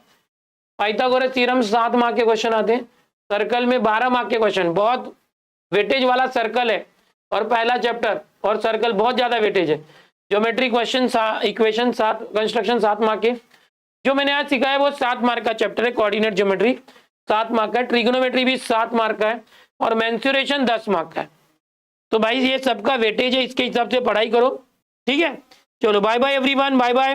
पाइथागोरस थ्योरम 7 मार्क के क्वेश्चन आते हैं, सर्कल में 12 मार्क के क्वेश्चन, बहुत वेटेज वाला सर्कल है और पहला चैप्टर, और सर्कल बहुत ज्यादा वेटेज है। Geometry question equation 7, construction 7 mark के। जो मैंने आज सिखाया वो 7 मार्क का चैप्टर है, कोऑर्डिनेट ज्योमेट्री 7 मार्क का है, ट्रिग्नोमेट्री भी 7 मार्क का है और मेंसुरेशन 10 मार्क का है। तो भाई ये सबका वेटेज है, इसके हिसाब से पढ़ाई करो, ठीक है। चलो bye bye everyone, bye bye.